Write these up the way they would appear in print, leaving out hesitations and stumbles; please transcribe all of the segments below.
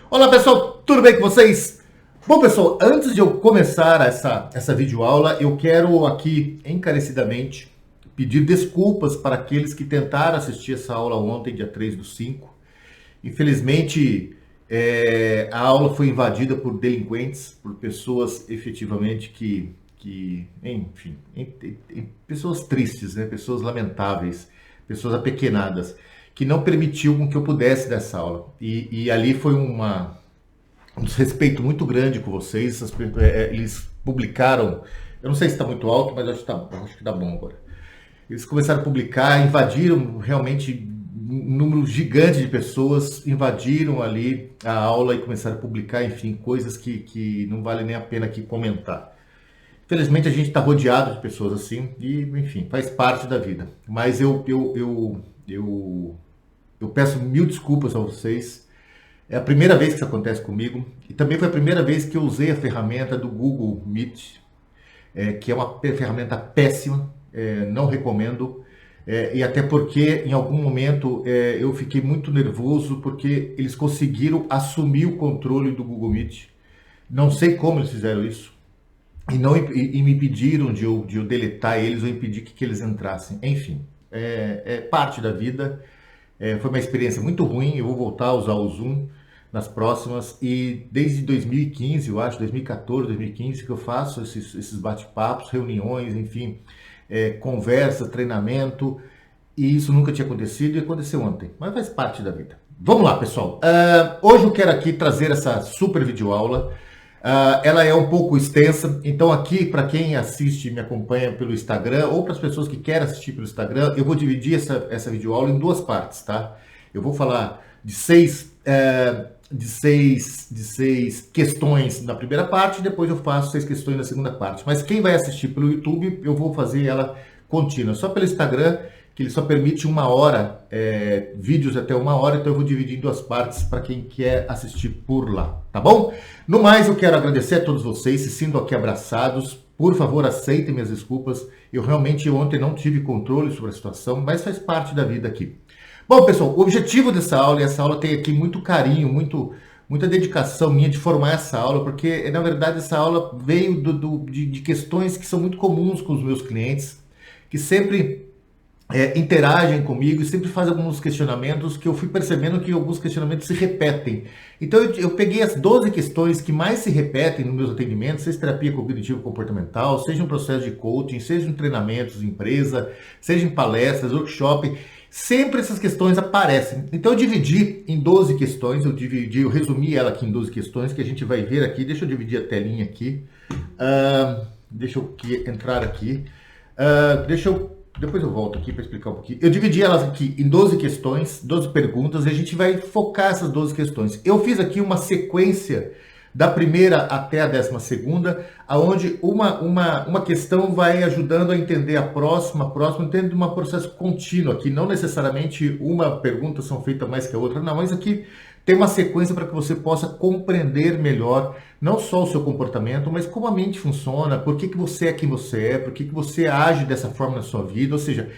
Olá pessoal, tudo bem com vocês? Bom pessoal, antes de eu começar essa videoaula, eu quero aqui encarecidamente pedir desculpas para aqueles que tentaram assistir essa aula ontem, dia 3/5. Infelizmente, a aula foi invadida por delinquentes, por pessoas efetivamente enfim, pessoas tristes, né? Pessoas lamentáveis, pessoas apequenadas, que não permitiu com que eu pudesse dar essa aula. E ali foi um desrespeito muito grande com vocês. Eles publicaram, eu não sei se está muito alto, mas acho que tá bom agora. Eles começaram a publicar, invadiram realmente um número gigante de pessoas, invadiram ali a aula e começaram a publicar, enfim, coisas que não vale nem a pena aqui comentar. Felizmente a gente está rodeado de pessoas assim e, enfim, faz parte da vida. Mas eu peço mil desculpas a vocês. É a primeira vez que isso acontece comigo e também foi a primeira vez que eu usei a ferramenta do Google Meet, que é uma ferramenta péssima, não recomendo. E até porque em algum momento eu fiquei muito nervoso porque eles conseguiram assumir o controle do Google Meet. Não sei como eles fizeram isso. E me pediram de eu deletar eles ou impedir que eles entrassem. Enfim, é parte da vida. Foi uma experiência muito ruim. Eu vou voltar a usar o Zoom nas próximas. E desde 2015, eu acho, 2014, 2015, que eu faço esses bate-papos, reuniões, enfim, conversa, treinamento. E isso nunca tinha acontecido e aconteceu ontem. Mas faz parte da vida. Vamos lá, pessoal. Hoje eu quero aqui trazer essa super videoaula. Ela é um pouco extensa, então aqui, para quem assiste e me acompanha pelo Instagram, ou para as pessoas que querem assistir pelo Instagram, eu vou dividir essa videoaula em duas partes, tá? Eu vou falar de seis questões na primeira parte, e depois eu faço 6 questões na segunda parte. Mas quem vai assistir pelo YouTube, eu vou fazer ela contínua. Só pelo Instagram, que ele só permite 1 hora, vídeos até 1 hora, então eu vou dividir em duas partes para quem quer assistir por lá, tá bom? No mais, eu quero agradecer a todos vocês, se sintam aqui abraçados. Por favor, aceitem minhas desculpas. Eu realmente ontem não tive controle sobre a situação, mas faz parte da vida aqui. Bom, pessoal, o objetivo dessa aula, e essa aula tem aqui muito carinho, muita dedicação minha de formar essa aula, porque na verdade essa aula veio de questões que são muito comuns com os meus clientes, que sempre interagem comigo e sempre fazem alguns questionamentos que eu fui percebendo que alguns questionamentos se repetem. Então eu peguei as 12 questões que mais se repetem nos meus atendimentos, seja terapia cognitivo-comportamental, seja um processo de coaching, seja em treinamentos, empresa, seja em palestras, workshop, sempre essas questões aparecem. Então eu dividi em 12 questões, eu resumi ela aqui em 12 questões que a gente vai ver aqui. Deixa eu dividir a telinha aqui. Deixa eu entrar aqui. Depois eu volto aqui para explicar um pouquinho. Eu dividi elas aqui em 12 questões, 12 perguntas, e a gente vai focar essas 12 questões. Eu fiz aqui uma sequência da primeira até a 12ª, onde uma questão vai ajudando a entender a próxima, entendendo um processo contínuo aqui. Não necessariamente uma pergunta são feitas mais que a outra, não, mas aqui tem uma sequência para que você possa compreender melhor não só o seu comportamento, mas como a mente funciona, por que você é quem você é, por que você age dessa forma na sua vida. Ou seja,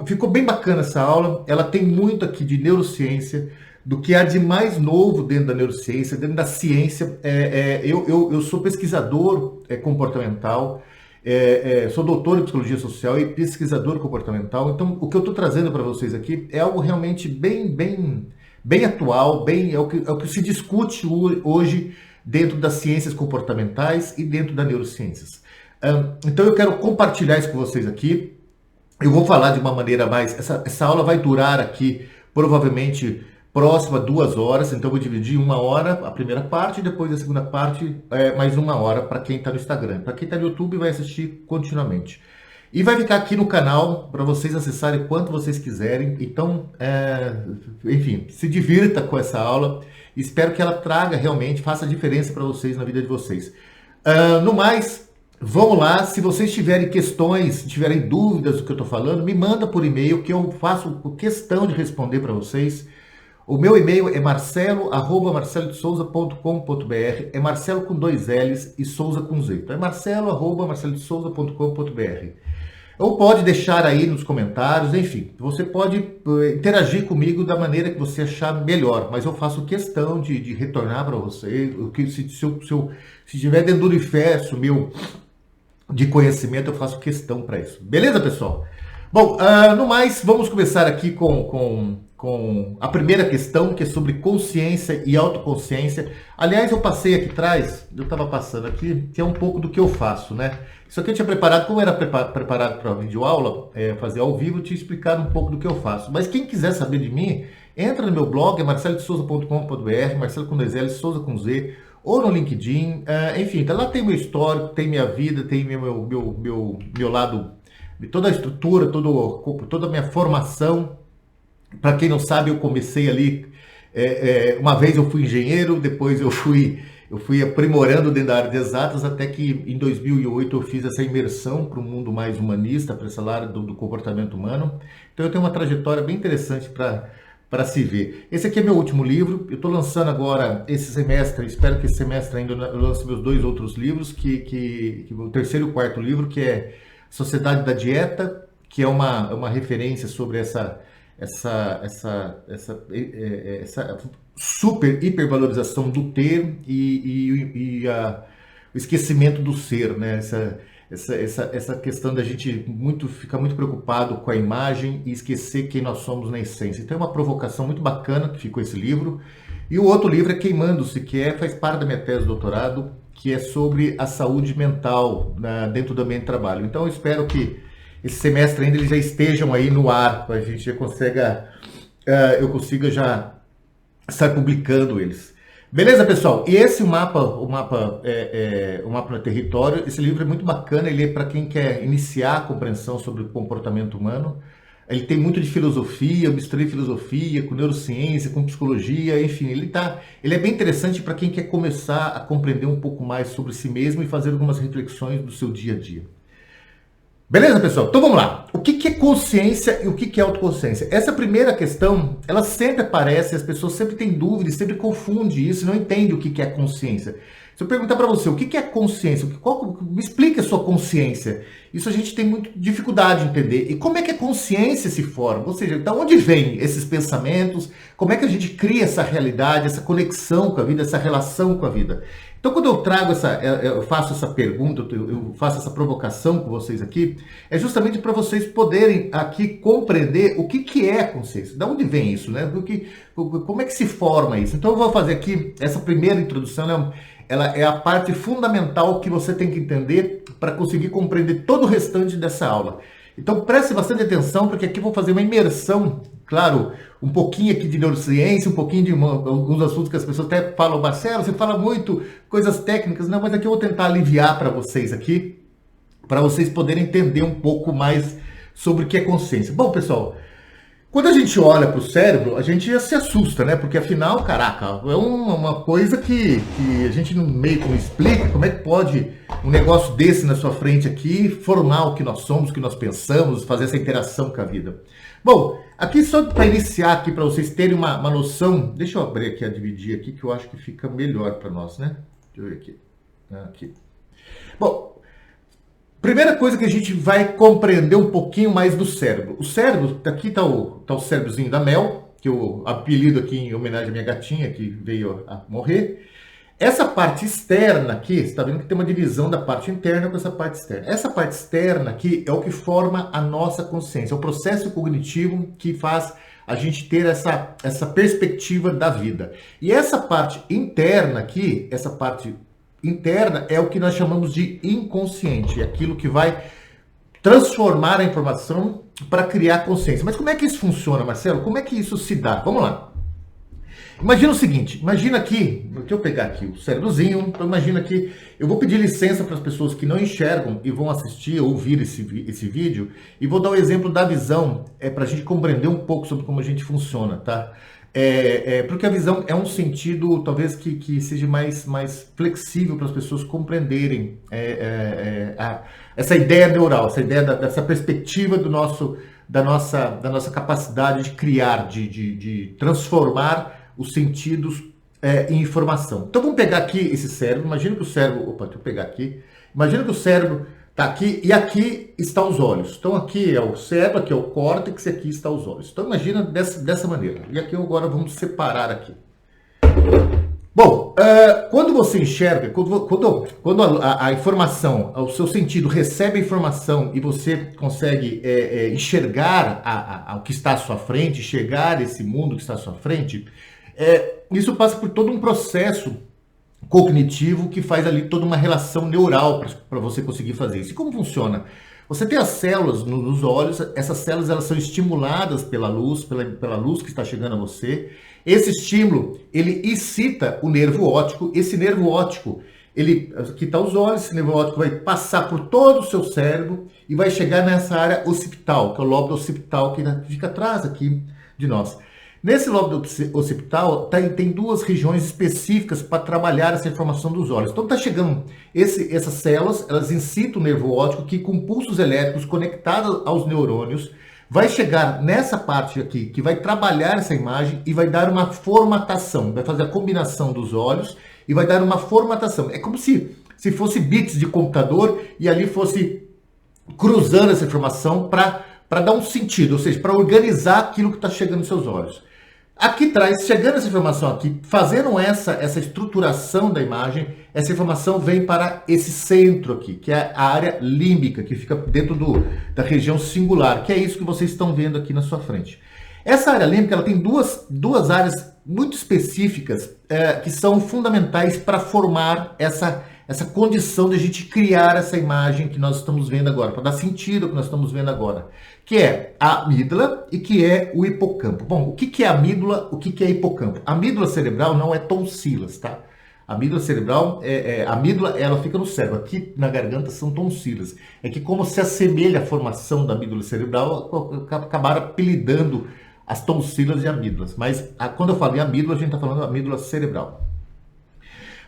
ficou bem bacana essa aula. Ela tem muito aqui de neurociência, do que há de mais novo dentro da neurociência, dentro da ciência. Eu sou pesquisador comportamental, sou doutor em psicologia social e pesquisador comportamental. Então, o que eu estou trazendo para vocês aqui é algo realmente bem atual, é o que se discute hoje dentro das ciências comportamentais e dentro das neurociências. Então eu quero compartilhar isso com vocês aqui. Eu vou falar de uma maneira mais... Essa aula vai durar aqui provavelmente próxima 2 horas, então eu vou dividir 1 hora a primeira parte e depois a segunda parte mais 1 hora para quem está no Instagram. Para quem está no YouTube vai assistir continuamente. E vai ficar aqui no canal para vocês acessarem quanto vocês quiserem. Então, enfim, se divirta com essa aula. Espero que ela traga realmente, faça diferença para vocês na vida de vocês. No mais, vamos lá. Se vocês tiverem questões, se tiverem dúvidas do que eu estou falando, me manda por e-mail que eu faço questão de responder para vocês. O meu e-mail é marcelo@marcelodesouza.com.br. É Marcelo com 2 L's e Souza com Z. Então é marcelo@marcelodesouza.com.br. Ou pode deixar aí nos comentários, enfim, você pode interagir comigo da maneira que você achar melhor, mas eu faço questão de retornar para você, o que se tiver dentro do universo meu de conhecimento, eu faço questão para isso. Beleza, pessoal? Bom, no mais, vamos começar aqui com a primeira questão, que é sobre consciência e autoconsciência. Aliás, eu passei aqui atrás, eu estava passando aqui, que é um pouco do que eu faço, né? Isso aqui eu tinha preparado, como era preparado para videoaula, fazer ao vivo, eu tinha explicado um pouco do que eu faço. Mas quem quiser saber de mim, entra no meu blog, é marcelodesouza.com.br, Marcelo com 2L, Souza com Z, ou no LinkedIn, enfim, tá lá tem meu histórico, tem minha vida, tem meu lado, toda a estrutura, toda a minha formação. Para quem não sabe, eu comecei ali, uma vez eu fui engenheiro, depois eu fui aprimorando dentro da área de exatas, até que em 2008 eu fiz essa imersão para um mundo mais humanista, para essa área do comportamento humano. Então eu tenho uma trajetória bem interessante para se ver. Esse aqui é meu último livro, eu estou lançando agora esse semestre, espero que esse semestre ainda eu lance meus 2 outros livros, que o terceiro e o quarto livro, que é Sociedade da Dieta, que é uma referência sobre essa super hipervalorização do ter o esquecimento do ser, né? Essa questão da gente ficar muito preocupado com a imagem e esquecer quem nós somos na essência. Então é uma provocação muito bacana que ficou esse livro. E o outro livro é Queimando-se, que faz parte da minha tese de doutorado, que é sobre a saúde mental dentro do ambiente de trabalho. Então eu espero que esse semestre ainda eles já estejam aí no ar, para a gente já eu consiga já estar publicando eles. Beleza, pessoal? E esse o mapa do território, esse livro é muito bacana, ele é para quem quer iniciar a compreensão sobre o comportamento humano. Ele tem muito de filosofia, eu misturei filosofia com neurociência, com psicologia, enfim, ele é bem interessante para quem quer começar a compreender um pouco mais sobre si mesmo e fazer algumas reflexões do seu dia a dia. Beleza, pessoal? Então vamos lá. O que é consciência e o que é autoconsciência? Essa primeira questão, ela sempre aparece, as pessoas sempre têm dúvidas, sempre confundem isso, não entendem o que é consciência. Se eu perguntar para você o que é consciência, me explica a sua consciência. Isso a gente tem muita dificuldade de entender. E como é que a consciência se forma? Ou seja, de onde vêm esses pensamentos? Como é que a gente cria essa realidade, essa conexão com a vida, essa relação com a vida? Então, quando eu faço essa pergunta, eu faço essa provocação com vocês aqui, é justamente para vocês poderem aqui compreender o que é a consciência. De onde vem isso, né? Como é que se forma isso? Então, eu vou fazer aqui essa primeira introdução, ela é a parte fundamental que você tem que entender para conseguir compreender todo o restante dessa aula. Então preste bastante atenção, porque aqui eu vou fazer uma imersão, claro, um pouquinho aqui de neurociência, um pouquinho de alguns assuntos que as pessoas até falam, Marcelo, você fala muito coisas técnicas, não, mas aqui eu vou tentar aliviar para vocês aqui, para vocês poderem entender um pouco mais sobre o que é consciência. Bom, pessoal, quando a gente olha para o cérebro, a gente já se assusta, né? Porque afinal, caraca, é uma coisa que a gente meio que não explica. Como é que pode um negócio desse na sua frente aqui formar o que nós somos, o que nós pensamos, fazer essa interação com a vida? Bom, aqui só para iniciar aqui, para vocês terem uma noção, deixa eu abrir aqui, dividir aqui, que eu acho que fica melhor para nós, né? Deixa eu ver aqui. Aqui. Bom, primeira coisa que a gente vai compreender um pouquinho mais do cérebro. O cérebro, aqui está o cérebrozinho da Mel, que eu apelido aqui em homenagem à minha gatinha, que veio a morrer. Essa parte externa aqui, você está vendo que tem uma divisão da parte interna com essa parte externa. Essa parte externa aqui é o que forma a nossa consciência, é o processo cognitivo que faz a gente ter essa perspectiva da vida. E essa parte interna aqui, essa parte interna é o que nós chamamos de inconsciente, é aquilo que vai transformar a informação para criar consciência. Mas como é que isso funciona, Marcelo? Como é que isso se dá? Vamos lá. Imagina o seguinte, imagina aqui, deixa eu pegar aqui o cérebrozinho, então imagina aqui, eu vou pedir licença para as pessoas que não enxergam e vão assistir ou ouvir esse vídeo, e vou dar o exemplo da visão, para a gente compreender um pouco sobre como a gente funciona, tá? Porque a visão é um sentido, talvez, que seja mais flexível para as pessoas compreenderem essa ideia neural, essa ideia dessa perspectiva da nossa capacidade de criar, de transformar os sentidos em informação. Então vamos pegar aqui esse cérebro, imagina que o cérebro, deixa eu pegar aqui, imagina que o cérebro Tá aqui, e aqui estão os olhos. Então aqui é o cérebro, aqui é o córtex e aqui estão os olhos. Então imagina dessa maneira. E aqui agora vamos separar aqui. Bom, quando você enxerga, quando a informação, o seu sentido recebe a informação e você consegue enxergar o que está à sua frente, enxergar esse mundo que está à sua frente, isso passa por todo um processo cognitivo que faz ali toda uma relação neural para você conseguir fazer isso. E como funciona? Você tem as células nos olhos, essas células elas são estimuladas pela luz que está chegando a você. Esse estímulo, ele excita o nervo óptico. Esse nervo óptico, aqui está os olhos, esse nervo óptico vai passar por todo o seu cérebro e vai chegar nessa área occipital, que é o lóbulo occipital que fica atrás aqui de nós. Nesse lóbulo occipital tem duas regiões específicas para trabalhar essa informação dos olhos. Então está chegando essas células, elas incitam o nervo óptico que com pulsos elétricos conectados aos neurônios vai chegar nessa parte aqui que vai trabalhar essa imagem e vai dar uma formatação, vai fazer a combinação dos olhos e vai dar uma formatação. É como se fosse bits de computador e ali fosse cruzando essa informação para dar um sentido, ou seja, para organizar aquilo que está chegando nos seus olhos. Aqui traz, chegando essa informação aqui, fazendo essa estruturação da imagem, essa informação vem para esse centro aqui, que é a área límbica, que fica dentro da região singular, que é isso que vocês estão vendo aqui na sua frente. Essa área límbica ela tem duas áreas muito específicas que são fundamentais para formar essa condição de a gente criar essa imagem que nós estamos vendo agora, para dar sentido ao que nós estamos vendo agora, que é a amígdala e que é o hipocampo. Bom, o que é amígdala, o que é hipocampo? A amígdala cerebral não é tonsilas, tá? A amígdala cerebral, a amígdala ela fica no cérebro, aqui na garganta são tonsilas. É que como se assemelha à formação da amígdala cerebral, acabaram apelidando as tonsilas de amígdalas. Mas quando eu falo em amígdala, a gente está falando da amígdala cerebral.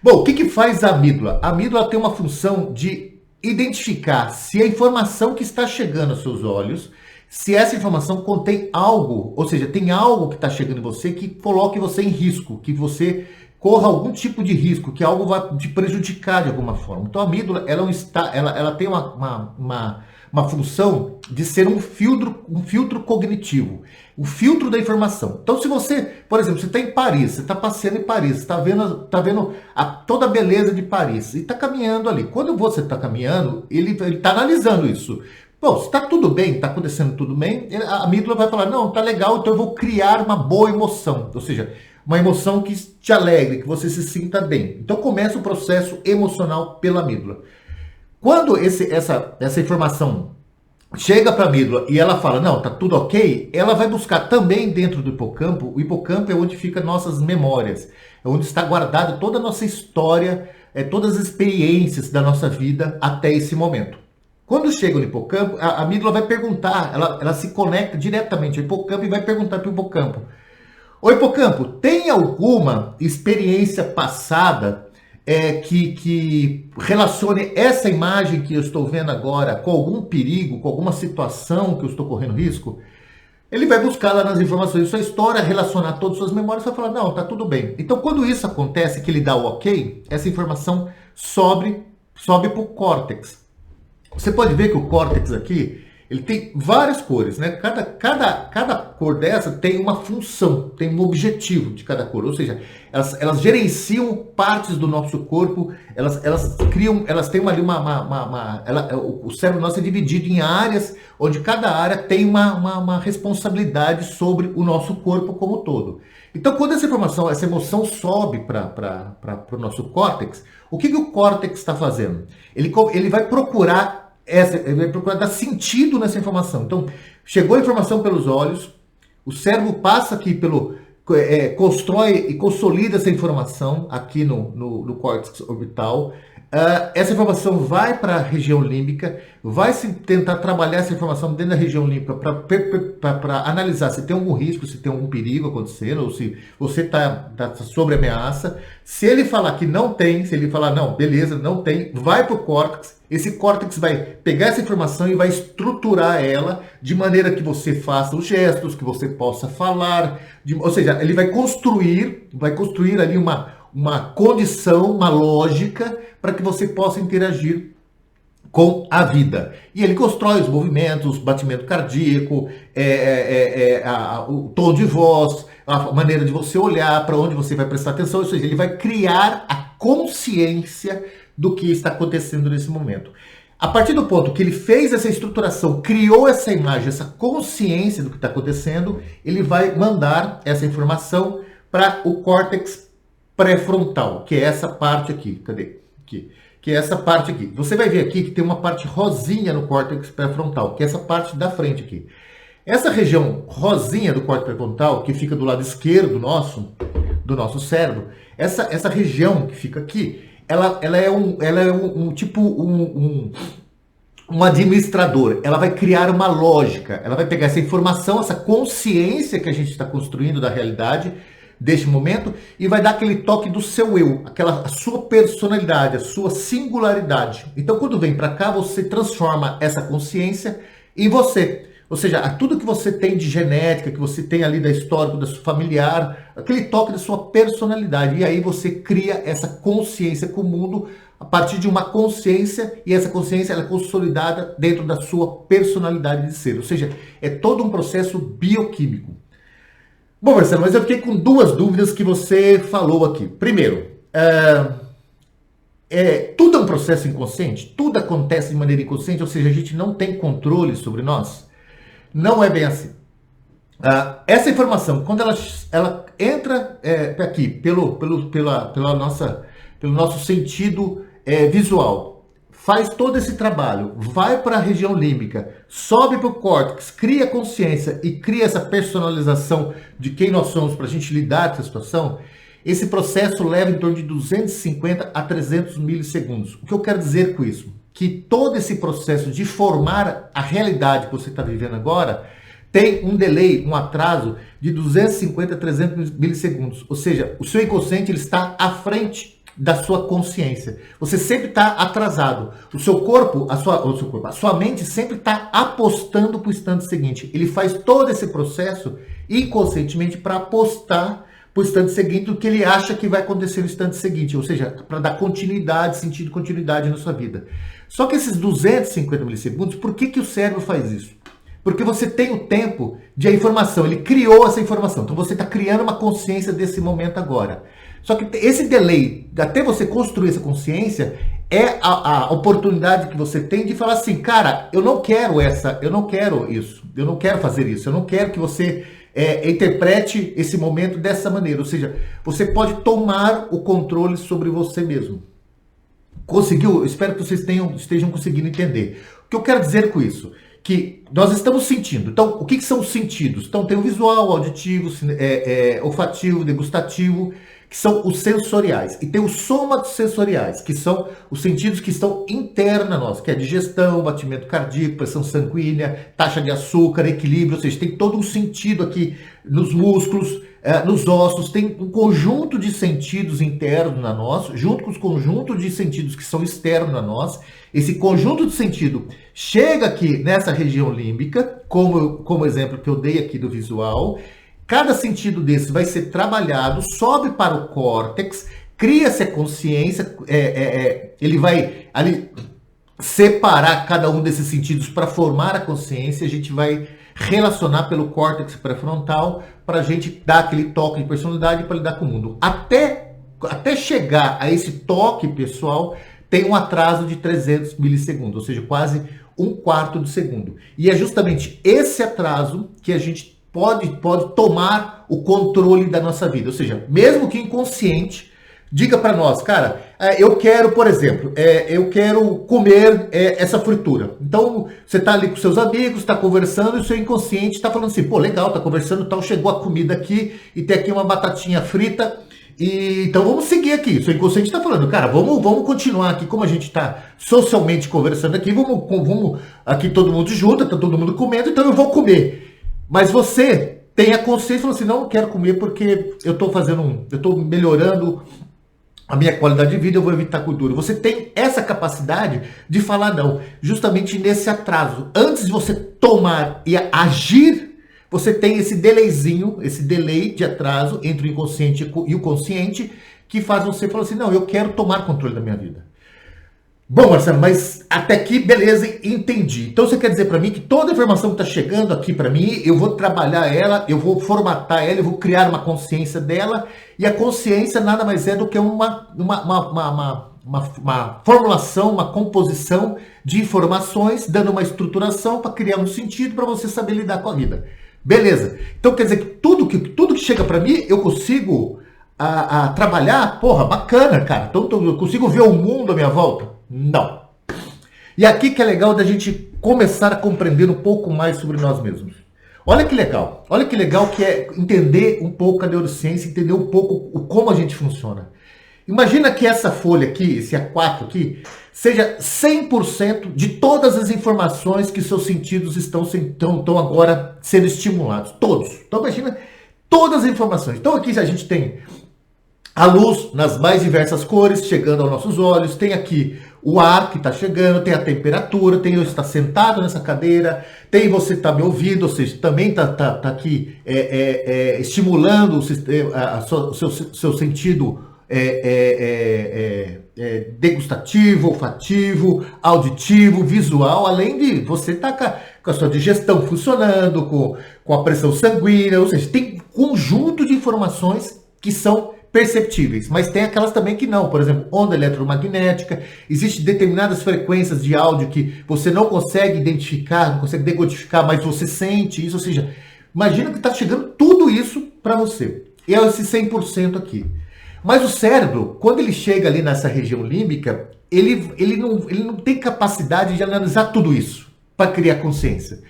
Bom, o que faz a amígdala? A amígdala tem uma função de identificar se a informação que está chegando aos seus olhos, se essa informação contém algo, ou seja, tem algo que está chegando em você que coloque você em risco, que você corra algum tipo de risco, que algo vai te prejudicar de alguma forma. Então a amígdala ela tem uma função de ser um filtro cognitivo, o filtro da informação. Então se você, por exemplo, você está em Paris, você está passeando em Paris, está vendo toda a beleza de Paris e está caminhando ali. Quando você está caminhando, ele está analisando isso. Bom, se está tudo bem, está acontecendo tudo bem, a amígdala vai falar, não, está legal, então eu vou criar uma boa emoção. Ou seja, uma emoção que te alegre, que você se sinta bem. Então começa o processo emocional pela amígdala. Quando essa informação chega para a amígdala e ela fala, não, tá tudo ok, ela vai buscar também dentro do hipocampo. O hipocampo é onde ficam nossas memórias, é onde está guardada toda a nossa história, todas as experiências da nossa vida até esse momento. Quando chega no hipocampo, a amígdala vai perguntar, ela se conecta diretamente ao hipocampo e vai perguntar para o hipocampo, ô hipocampo, tem alguma experiência passada que relacione essa imagem que eu estou vendo agora com algum perigo, com alguma situação que eu estou correndo risco? Ele vai buscar lá nas informações sua história, relacionar todas as suas memórias e vai falar, não, tá tudo bem. Então, quando isso acontece, que ele dá o ok, essa informação sobe para o córtex. Você pode ver que o córtex aqui, ele tem várias cores, né? Cada cor dessa tem uma função, tem um objetivo de cada cor. Ou seja, elas gerenciam partes do nosso corpo, elas têm ali o cérebro nosso é dividido em áreas, onde cada área tem uma responsabilidade sobre o nosso corpo como um todo. Então, quando essa emoção sobe para o nosso córtex, o que o córtex está fazendo? Ele vai procurar dar sentido nessa informação. Então, chegou a informação pelos olhos, o cérebro passa aqui constrói e consolida essa informação aqui no córtex orbital. Essa informação vai para a região límbica, vai se tentar trabalhar essa informação dentro da região límbica para analisar se tem algum risco, se tem algum perigo acontecendo, ou se você está sob ameaça. Se ele falar que não tem, se ele falar, não, beleza, não tem, vai para o córtex. Esse córtex vai pegar essa informação e vai estruturar ela de maneira que você faça os gestos, que você possa falar, ou seja, ele vai construir ali uma condição, uma lógica para que você possa interagir com a vida. E ele constrói os movimentos, batimento cardíaco, o tom de voz, a maneira de você olhar, para onde você vai prestar atenção, ou seja, ele vai criar a consciência do que está acontecendo nesse momento. A partir do ponto que ele fez essa estruturação, criou essa imagem, essa consciência do que está acontecendo, ele vai mandar essa informação para o córtex pré-frontal, que é essa parte aqui. Cadê? Aqui. Que é essa parte aqui. Você vai ver aqui que tem uma parte rosinha no córtex pré-frontal, que é essa parte da frente aqui. Essa região rosinha do córtex pré-frontal, que fica do lado esquerdo do nosso cérebro, essa região que fica aqui, ela é um administrador. Ela vai criar uma lógica, ela vai pegar essa informação, essa consciência que a gente está construindo da realidade, deste momento, e vai dar aquele toque do seu eu, a sua personalidade, a sua singularidade. Então, quando vem para cá, você transforma essa consciência em você. Ou seja, tudo que você tem de genética, que você tem ali da história, da sua familiar, aquele toque da sua personalidade. E aí você cria essa consciência com o mundo a partir de uma consciência, e essa consciência ela é consolidada dentro da sua personalidade de ser. Ou seja, é todo um processo bioquímico. Bom, Marcelo, mas eu fiquei com duas dúvidas que você falou aqui. Primeiro, tudo é um processo inconsciente? Tudo acontece de maneira inconsciente? Ou seja, a gente não tem controle sobre nós? Não é bem assim. Essa informação, quando ela entra aqui pelo nosso sentido visual, faz todo esse trabalho, vai para a região límbica, sobe para o córtex, cria consciência e cria essa personalização de quem nós somos para a gente lidar com essa situação, esse processo leva em torno de 250 a 300 milissegundos. O que eu quero dizer com isso? Que todo esse processo de formar a realidade que você está vivendo agora tem um delay, um atraso de 250 a 300 milissegundos. Ou seja, o seu inconsciente ele está à frente da sua consciência. Você sempre está atrasado. O seu corpo, a sua mente sempre está apostando para o instante seguinte. Ele faz todo esse processo inconscientemente para apostar para o instante seguinte do que ele acha que vai acontecer no instante seguinte. Ou seja, para dar continuidade, sentido de continuidade na sua vida. Só que esses 250 milissegundos, por que o cérebro faz isso? Porque você tem o tempo de a informação, ele criou essa informação. Então você está criando uma consciência desse momento agora. Só que esse delay, até você construir essa consciência, é a oportunidade que você tem de falar assim, cara, eu não quero isso, eu não quero fazer isso, eu não quero que você interprete esse momento dessa maneira. Ou seja, você pode tomar o controle sobre você mesmo. Conseguiu? Eu espero que vocês estejam conseguindo entender. O que eu quero dizer com isso? Que nós estamos sentindo. Então, o que são os sentidos? Então, tem o visual, o auditivo, olfativo, degustativo, que são os sensoriais. E tem os somatosensoriais, que são os sentidos que estão internos a nós, que é a digestão, batimento cardíaco, pressão sanguínea, taxa de açúcar, equilíbrio, ou seja, tem todo um sentido aqui nos músculos, nos ossos, tem um conjunto de sentidos internos na nós, junto com os conjuntos de sentidos que são externos a nós. Esse conjunto de sentido chega aqui nessa região límbica, como exemplo que eu dei aqui do visual. Cada sentido desse vai ser trabalhado, sobe para o córtex, cria-se a consciência, ele vai ali separar cada um desses sentidos para formar a consciência, a gente vai relacionar pelo córtex pré-frontal para a gente dar aquele toque de personalidade para lidar com o mundo. Até chegar a esse toque pessoal, tem um atraso de 300 milissegundos, ou seja, quase um quarto de segundo. E é justamente esse atraso que a gente pode tomar o controle da nossa vida. Ou seja, mesmo que inconsciente, diga para nós, cara, eu quero, por exemplo, eu quero comer essa fritura. Então, você está ali com seus amigos, está conversando e o seu inconsciente está falando assim, pô, legal, está conversando, tal, chegou a comida aqui e tem aqui uma batatinha frita. Então vamos seguir aqui. O seu inconsciente está falando, cara, vamos continuar aqui, como a gente está socialmente conversando aqui, vamos aqui todo mundo junto, está todo mundo comendo, então eu vou comer. Mas você tem a consciência e fala assim, não quero comer porque eu estou melhorando a minha qualidade de vida, eu vou evitar gordura. Você tem essa capacidade de falar não, justamente nesse atraso. Antes de você tomar e agir, você tem esse delayzinho, esse delay de atraso entre o inconsciente e o consciente, que faz você falar assim, não, eu quero tomar controle da minha vida. Bom, Marcelo, mas até aqui, beleza, entendi. Então você quer dizer para mim que toda a informação que está chegando aqui para mim, eu vou trabalhar ela, eu vou formatar ela, eu vou criar uma consciência dela, e a consciência nada mais é do que uma formulação, uma composição de informações, dando uma estruturação para criar um sentido para você saber lidar com a vida. Beleza. Então quer dizer que tudo que chega para mim, eu consigo a trabalhar? Porra, bacana, cara. Então eu consigo ver o mundo à minha volta? Não. E aqui que é legal da gente começar a compreender um pouco mais sobre nós mesmos. Olha que legal que é entender um pouco a neurociência, entender um pouco como a gente funciona. Imagina que essa folha aqui, esse A4 aqui, seja 100% de todas as informações que seus sentidos estão agora sendo estimulados. Todos. Então imagina todas as informações. Então aqui a gente tem a luz nas mais diversas cores chegando aos nossos olhos, tem aqui o ar que está chegando, tem a temperatura, tem eu estar sentado nessa cadeira, tem você estar me ouvindo, ou seja, também está aqui estimulando o seu sentido degustativo, olfativo, auditivo, visual, além de você estar com a sua digestão funcionando, com a pressão sanguínea, ou seja, tem um conjunto de informações que são perceptíveis, mas tem aquelas também que não, por exemplo, onda eletromagnética, existem determinadas frequências de áudio que você não consegue identificar, não consegue decodificar, mas você sente isso, ou seja, imagina que está chegando tudo isso para você, e é esse 100% aqui. Mas o cérebro, quando ele chega ali nessa região límbica, ele não tem capacidade de analisar tudo isso para criar consciência.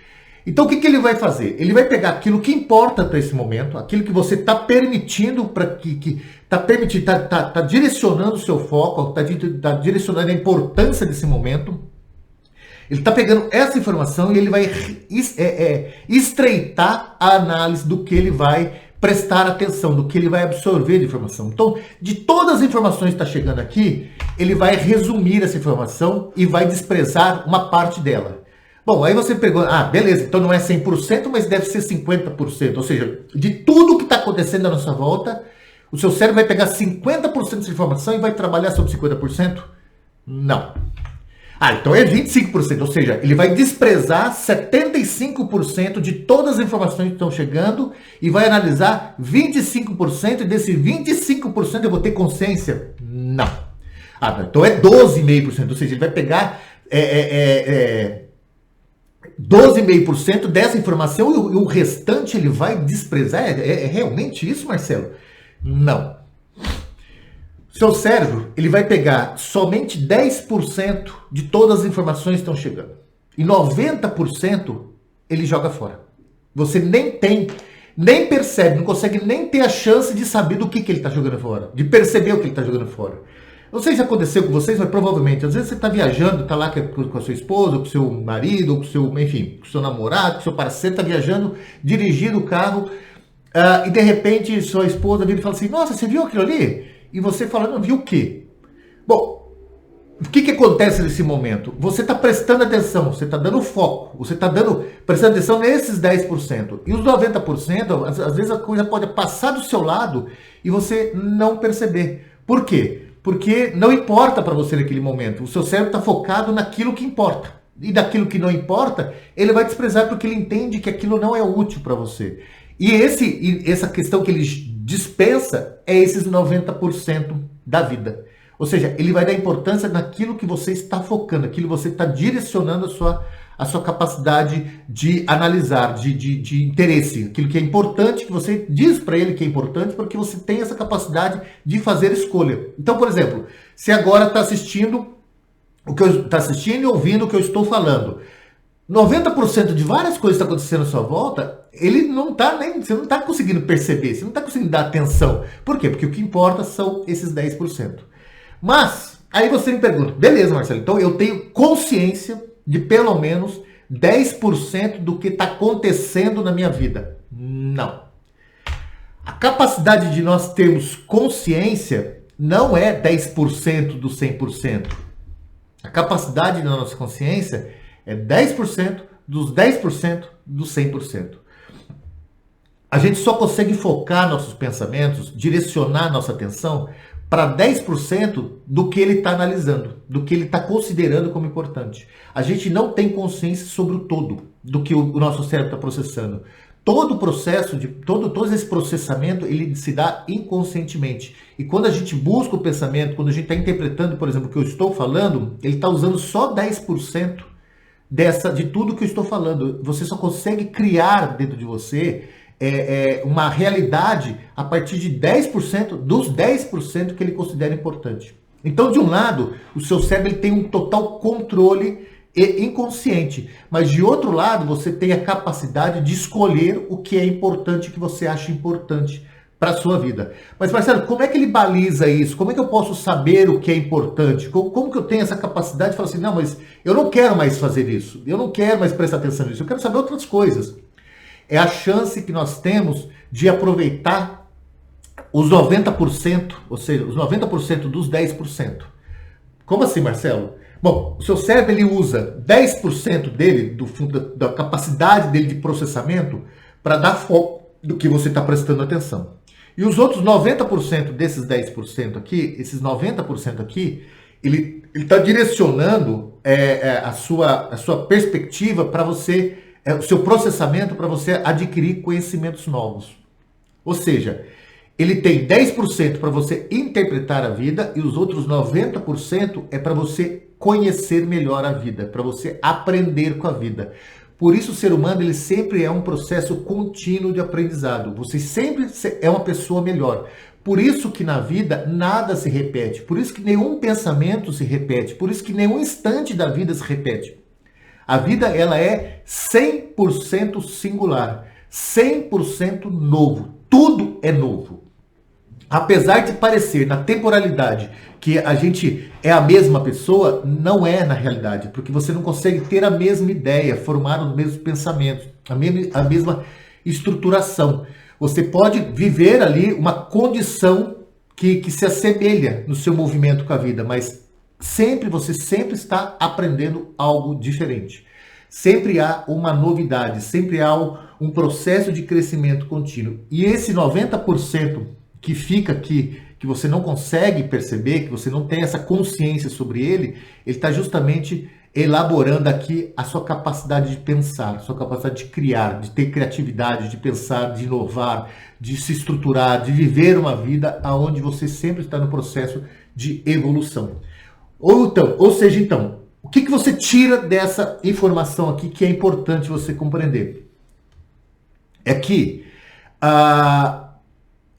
Então o que ele vai fazer? Ele vai pegar aquilo que importa para esse momento, aquilo que você está permitindo, está direcionando o seu foco, está direcionando a importância desse momento. Ele está pegando essa informação e ele vai estreitar a análise do que ele vai prestar atenção, do que ele vai absorver de informação. Então, de todas as informações que está chegando aqui, ele vai resumir essa informação e vai desprezar uma parte dela. Bom, aí você pergunta, beleza, então não é 100%, mas deve ser 50%. Ou seja, de tudo que está acontecendo à nossa volta, o seu cérebro vai pegar 50% dessa informação e vai trabalhar sobre 50%? Não. Então é 25%, ou seja, ele vai desprezar 75% de todas as informações que estão chegando e vai analisar 25%, e desse 25% eu vou ter consciência? Não. Então é 12,5%, ou seja, ele vai pegar 12,5% dessa informação e o restante ele vai desprezar? É realmente isso, Marcelo? Não. Seu cérebro, ele vai pegar somente 10% de todas as informações que estão chegando. E 90% ele joga fora. Você nem percebe, não consegue nem ter a chance de saber do que ele está jogando fora. De perceber o que ele está jogando fora. Não sei se aconteceu com vocês, mas provavelmente. Às vezes você está viajando, está lá com a sua esposa, ou com o seu marido, ou com o seu, enfim, com o seu namorado, com o seu parceiro, está viajando, dirigindo o carro, e de repente sua esposa vira e fala assim, nossa, você viu aquilo ali? E você fala, não, viu o quê? Bom, o que acontece nesse momento? Você está prestando atenção, você está dando foco, você está prestando atenção nesses 10%. E os 90%, às vezes a coisa pode passar do seu lado e você não perceber. Por quê? Porque não importa para você naquele momento. O seu cérebro está focado naquilo que importa. E daquilo que não importa, ele vai desprezar porque ele entende que aquilo não é útil para você. E essa questão que ele dispensa é esses 90% da vida. Ou seja, ele vai dar importância naquilo que você está focando, aquilo que você está direcionando a sua capacidade de analisar, de interesse, aquilo que é importante, que você diz para ele que é importante, porque você tem essa capacidade de fazer escolha. Então, por exemplo, se agora está assistindo e ouvindo o que eu estou falando, 90% de várias coisas que estão acontecendo à sua volta, você não está conseguindo perceber, você não está conseguindo dar atenção. Por quê? Porque o que importa são esses 10%. Mas, aí você me pergunta, beleza, Marcelo, então eu tenho consciência de pelo menos 10% do que está acontecendo na minha vida. Não. A capacidade de nós termos consciência não é 10% do 100%. A capacidade da nossa consciência é 10% dos 10% dos 100%. A gente só consegue focar nossos pensamentos, direcionar nossa atenção, para 10% do que ele está analisando, do que ele está considerando como importante. A gente não tem consciência sobre o todo do que o nosso cérebro está processando. Todo o processo, todo esse processamento, ele se dá inconscientemente. E quando a gente busca o pensamento, quando a gente está interpretando, por exemplo, o que eu estou falando, ele está usando só 10% de tudo que eu estou falando. Você só consegue criar dentro de você uma realidade a partir de 10% dos 10% que ele considera importante. Então, de um lado, o seu cérebro ele tem um total controle inconsciente, mas de outro lado, você tem a capacidade de escolher o que é importante, que você acha importante para a sua vida. Mas, Marcelo, como é que ele baliza isso? Como é que eu posso saber o que é importante? Como que eu tenho essa capacidade de falar assim, não, mas eu não quero mais fazer isso, eu não quero mais prestar atenção nisso, eu quero saber outras coisas. É a chance que nós temos de aproveitar os 90%, ou seja, os 90% dos 10%. Como assim, Marcelo? Bom, o seu cérebro ele usa 10% dele, da capacidade dele de processamento, para dar foco do que você está prestando atenção. E os outros 90% desses 10% aqui, esses 90% aqui, ele está direcionando a sua perspectiva para você, o seu processamento para você adquirir conhecimentos novos. Ou seja, ele tem 10% para você interpretar a vida e os outros 90% é para você conhecer melhor a vida, para você aprender com a vida. Por isso o ser humano ele sempre é um processo contínuo de aprendizado. Você sempre é uma pessoa melhor. Por isso que na vida nada se repete. Por isso que nenhum pensamento se repete. Por isso que nenhum instante da vida se repete. A vida ela é 100% singular, 100% novo. Tudo é novo. Apesar de parecer na temporalidade que a gente é a mesma pessoa, não é na realidade, porque você não consegue ter a mesma ideia, formar os mesmos pensamentos, a mesma estruturação. Você pode viver ali uma condição que se assemelha no seu movimento com a vida, mas você sempre está aprendendo algo diferente. Sempre há uma novidade, sempre há um processo de crescimento contínuo. E esse 90% que fica aqui, que você não consegue perceber, que você não tem essa consciência sobre ele está justamente elaborando aqui a sua capacidade de pensar, a sua capacidade de criar, de ter criatividade, de pensar, de inovar, de se estruturar, de viver uma vida onde você sempre está no processo de evolução. Ou seja, o que você tira dessa informação aqui que é importante você compreender? É que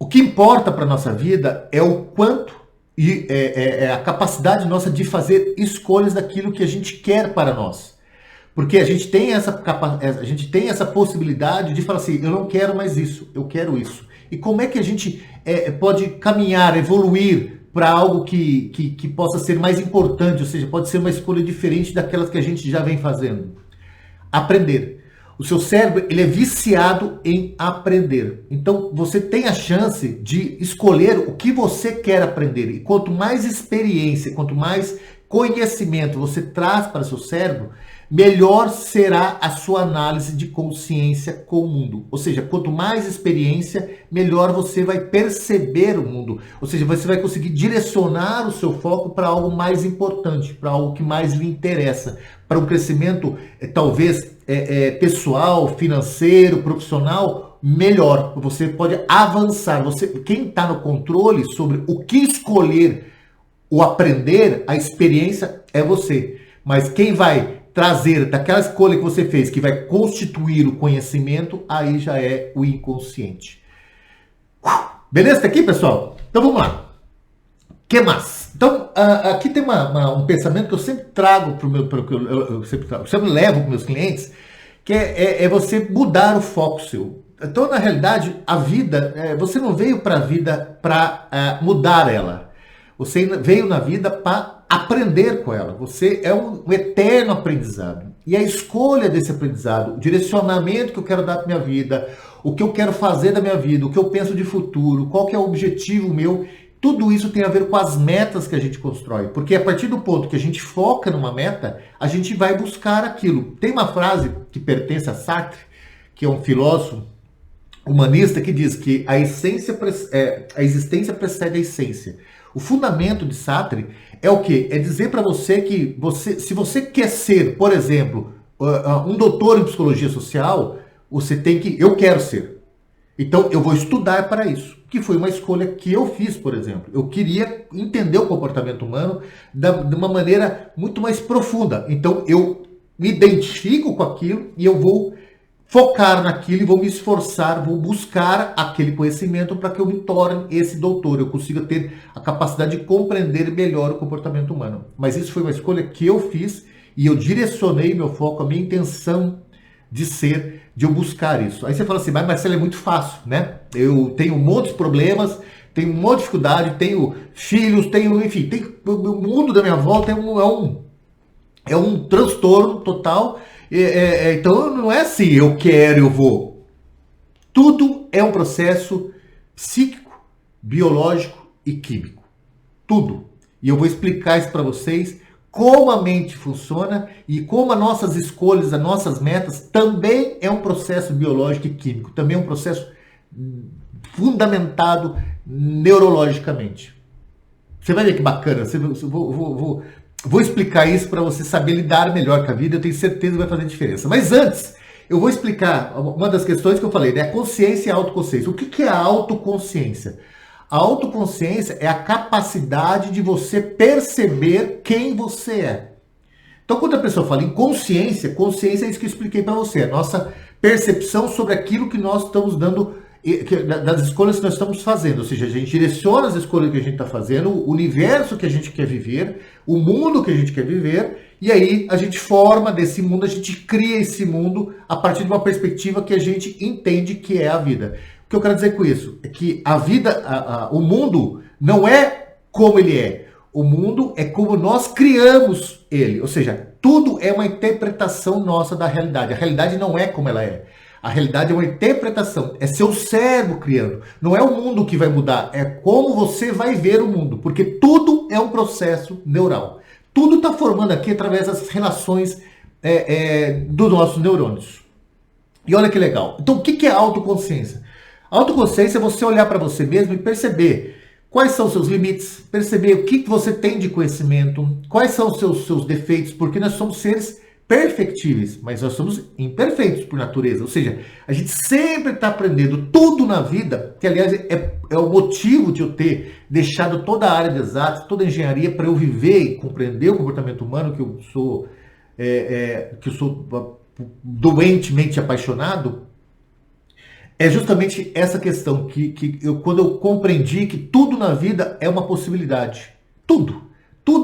o que importa para a nossa vida é o quanto e a capacidade nossa de fazer escolhas daquilo que a gente quer para nós. Porque a gente tem essa possibilidade de falar assim, eu não quero mais isso, eu quero isso. E como é que a gente pode caminhar, evoluir para algo que possa ser mais importante, ou seja, pode ser uma escolha diferente daquelas que a gente já vem fazendo? Aprender. O seu cérebro ele é viciado em aprender. Então, você tem a chance de escolher o que você quer aprender. E quanto mais experiência, quanto mais conhecimento você traz para o seu cérebro, melhor será a sua análise de consciência com o mundo. Ou seja, quanto mais experiência, melhor você vai perceber o mundo. Ou seja, você vai conseguir direcionar o seu foco para algo mais importante, para algo que mais lhe interessa, para um crescimento talvez pessoal, financeiro, profissional, melhor. Você pode avançar. Quem está no controle sobre o que escolher, o aprender, a experiência é você. Mas quem vai trazer daquela escolha que você fez, que vai constituir o conhecimento, aí já é o inconsciente. Beleza? Tá aqui, pessoal? Então vamos lá. O que mais? Então, aqui tem um pensamento que eu sempre trago eu sempre levo para meus clientes, que é você mudar o foco seu. Então, na realidade, a vida, você não veio para a vida para mudar ela. Você veio na vida para aprender com ela. Você é um eterno aprendizado. E a escolha desse aprendizado, o direcionamento que eu quero dar para minha vida, o que eu quero fazer da minha vida, o que eu penso de futuro, qual que é o objetivo meu, tudo isso tem a ver com as metas que a gente constrói. Porque a partir do ponto que a gente foca numa meta, a gente vai buscar aquilo. Tem uma frase que pertence a Sartre, que é um filósofo humanista, que diz que a existência precede a essência. O fundamento de Sartre é o quê? É dizer para você que se você quer ser, por exemplo, um doutor em psicologia social, você tem que, eu quero ser. Então eu vou estudar para isso, que foi uma escolha que eu fiz, por exemplo. Eu queria entender o comportamento humano de uma maneira muito mais profunda. Então eu me identifico com aquilo e eu vou focar naquilo e vou me esforçar, vou buscar aquele conhecimento para que eu me torne esse doutor, eu consiga ter a capacidade de compreender melhor o comportamento humano. Mas isso foi uma escolha que eu fiz e eu direcionei meu foco, a minha intenção de eu buscar isso. Aí você fala assim, mas Marcelo, é muito fácil, né? Eu tenho um monte de problemas, tenho um monte de dificuldade, tenho filhos, enfim, o mundo da minha volta é um transtorno total. Então não é assim, eu quero, eu vou. Tudo é um processo psíquico, biológico e químico. Tudo. E eu vou explicar isso para vocês, como a mente funciona e como as nossas escolhas, as nossas metas também é um processo biológico e químico. Também é um processo fundamentado neurologicamente. Você vai ver que bacana. Vou explicar isso para você saber lidar melhor com a vida. Eu tenho certeza que vai fazer diferença. Mas antes, eu vou explicar uma das questões que eu falei, né? Consciência e autoconsciência. O que é a autoconsciência? A autoconsciência é a capacidade de você perceber quem você é. Então, quando a pessoa fala em consciência, consciência é isso que eu expliquei para você. A nossa percepção sobre aquilo que nós estamos dando, das escolhas que nós estamos fazendo. Ou seja, a gente direciona as escolhas que a gente está fazendo, o universo que a gente quer viver, o mundo que a gente quer viver, e aí a gente forma desse mundo, a gente cria esse mundo a partir de uma perspectiva que a gente entende que é a vida. O que eu quero dizer com isso? É que a vida, o mundo não é como ele é. O mundo é como nós criamos ele. Ou seja, tudo é uma interpretação nossa da realidade. A realidade não é como ela é. A realidade é uma interpretação. É seu cérebro criando. Não é o mundo que vai mudar. É como você vai ver o mundo. Porque tudo é um processo neural. Tudo está formando aqui através das relações dos nossos neurônios. E olha que legal. Então, o que é autoconsciência? A autoconsciência é você olhar para você mesmo e perceber quais são os seus limites, perceber o que você tem de conhecimento, quais são os seus defeitos, porque nós somos seres perfectíveis, mas nós somos imperfeitos por natureza. Ou seja, a gente sempre está aprendendo tudo na vida, que aliás é o motivo de eu ter deixado toda a área de exatas, toda a engenharia para eu viver e compreender o comportamento humano, que eu sou doentemente apaixonado. É justamente essa questão quando eu compreendi que tudo na vida é uma possibilidade. Tudo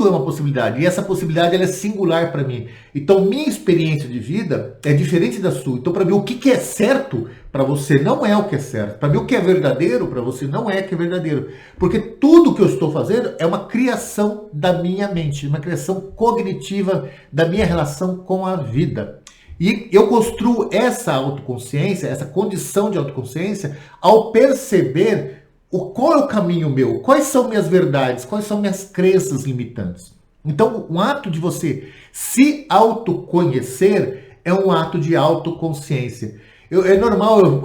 é uma possibilidade. E essa possibilidade ela é singular para mim. Então, minha experiência de vida é diferente da sua. Então, para mim, o que é certo para você não é o que é certo. Para mim, o que é verdadeiro para você não é o que é verdadeiro. Porque tudo que eu estou fazendo é uma criação da minha mente, uma criação cognitiva da minha relação com a vida. E eu construo essa autoconsciência, essa condição de autoconsciência, ao perceber qual é o caminho meu, quais são minhas verdades, quais são minhas crenças limitantes. Então, um ato de você se autoconhecer é um ato de autoconsciência. É normal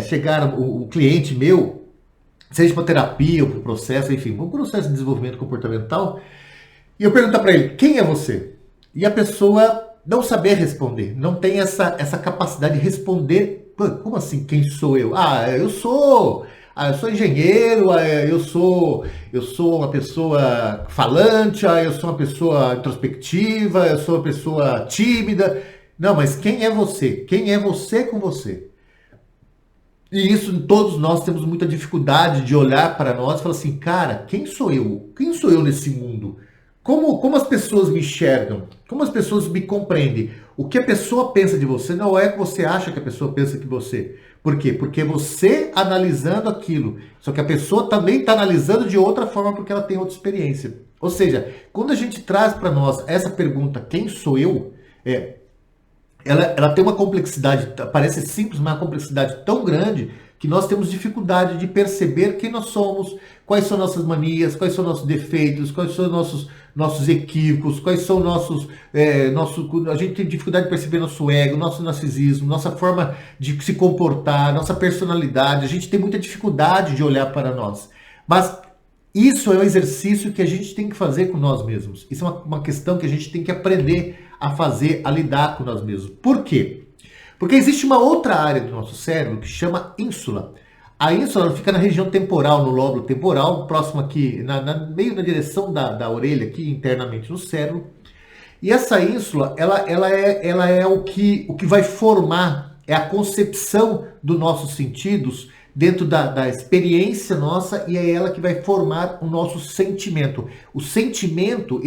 chegar um cliente meu, seja para terapia ou para o processo, enfim, um processo de desenvolvimento comportamental, e eu perguntar para ele, quem é você? E a pessoa não saber responder, não tem essa capacidade de responder. Pô, como assim, quem sou eu? Eu sou engenheiro, eu sou uma pessoa falante, eu sou uma pessoa introspectiva, eu sou uma pessoa tímida. Não, mas quem é você? Quem é você com você? E isso, todos nós temos muita dificuldade de olhar para nós e falar assim, cara, quem sou eu? Quem sou eu nesse mundo? Como as pessoas me enxergam? Como as pessoas me compreendem? O que a pessoa pensa de você não é o que você acha que a pessoa pensa de você. Por quê? Porque você analisando aquilo. Só que a pessoa também está analisando de outra forma porque ela tem outra experiência. Ou seja, quando a gente traz para nós essa pergunta, quem sou eu? Ela tem uma complexidade, parece simples, mas uma complexidade tão grande que nós temos dificuldade de perceber quem nós somos, quais são nossas manias, quais são nossos defeitos, quais são nossos equívocos, quais são a gente tem dificuldade de perceber nosso ego, nosso narcisismo, nossa forma de se comportar, nossa personalidade. A gente tem muita dificuldade de olhar para nós. Mas Isso é um exercício que a gente tem que fazer com nós mesmos. Isso é uma questão que a gente tem que aprender a fazer, a lidar com nós mesmos. Por quê? Porque existe uma outra área do nosso cérebro que chama ínsula. A ínsula fica na região temporal, no lóbulo temporal, próximo aqui, meio na direção da orelha, aqui internamente no cérebro. E essa ínsula, ela é o que vai formar, é a concepção dos nossos sentidos dentro da experiência nossa, e é ela que vai formar o nosso sentimento. O sentimento,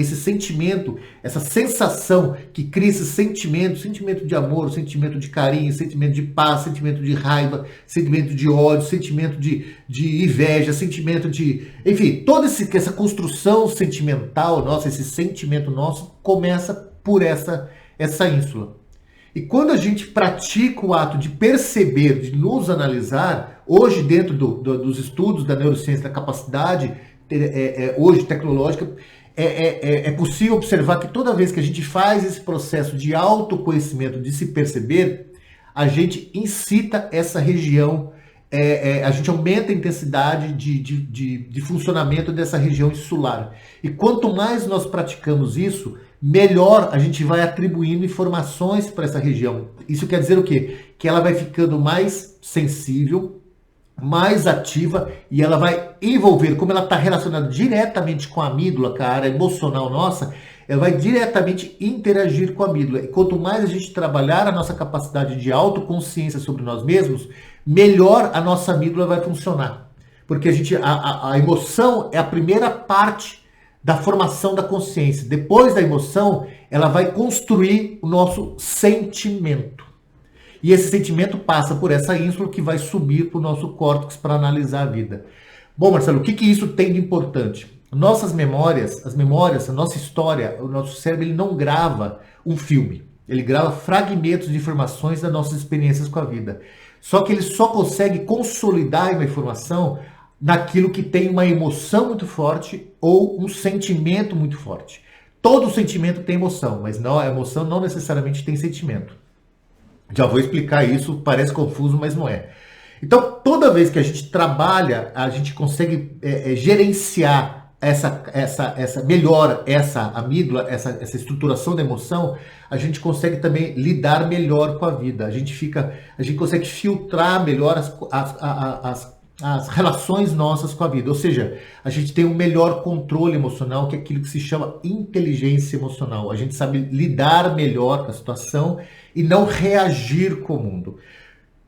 essa sensação que cria esse sentimento de amor, sentimento de carinho, sentimento de paz, sentimento de raiva, sentimento de ódio, sentimento de inveja, sentimento de... Enfim, toda essa construção sentimental nossa, esse sentimento nosso, começa por essa ínsula. E quando a gente pratica o ato de perceber, de nos analisar, hoje dentro dos estudos da neurociência da capacidade, hoje tecnológica, é possível observar que toda vez que a gente faz esse processo de autoconhecimento, de se perceber, a gente incita essa região, a gente aumenta a intensidade de funcionamento dessa região insular. E quanto mais nós praticamos isso, melhor a gente vai atribuindo informações para essa região. Isso quer dizer o quê? Que ela vai ficando mais sensível, mais ativa, e ela vai envolver, como ela está relacionada diretamente com a amígdala, com a área emocional nossa, ela vai diretamente interagir com a amígdala. E quanto mais a gente trabalhar a nossa capacidade de autoconsciência sobre nós mesmos, melhor a nossa amígdala vai funcionar. Porque a emoção é a primeira parte da formação da consciência. Depois da emoção, ela vai construir o nosso sentimento. E esse sentimento passa por essa ínsula que vai subir para o nosso córtex para analisar a vida. Bom, Marcelo, o que isso tem de importante? Nossas memórias, a nossa história, o nosso cérebro, ele não grava um filme. Ele grava fragmentos de informações das nossas experiências com a vida. Só que ele só consegue consolidar uma informação naquilo que tem uma emoção muito forte ou um sentimento muito forte. Todo sentimento tem emoção, mas a emoção não necessariamente tem sentimento. Já vou explicar isso, parece confuso, mas não é. Então, toda vez que a gente trabalha, a gente consegue gerenciar melhor essa amígdala, essa estruturação da emoção, a gente consegue também lidar melhor com a vida. A gente consegue filtrar melhor as relações nossas com a vida. Ou seja, a gente tem um melhor controle emocional, que é aquilo que se chama inteligência emocional. A gente sabe lidar melhor com a situação e não reagir com o mundo.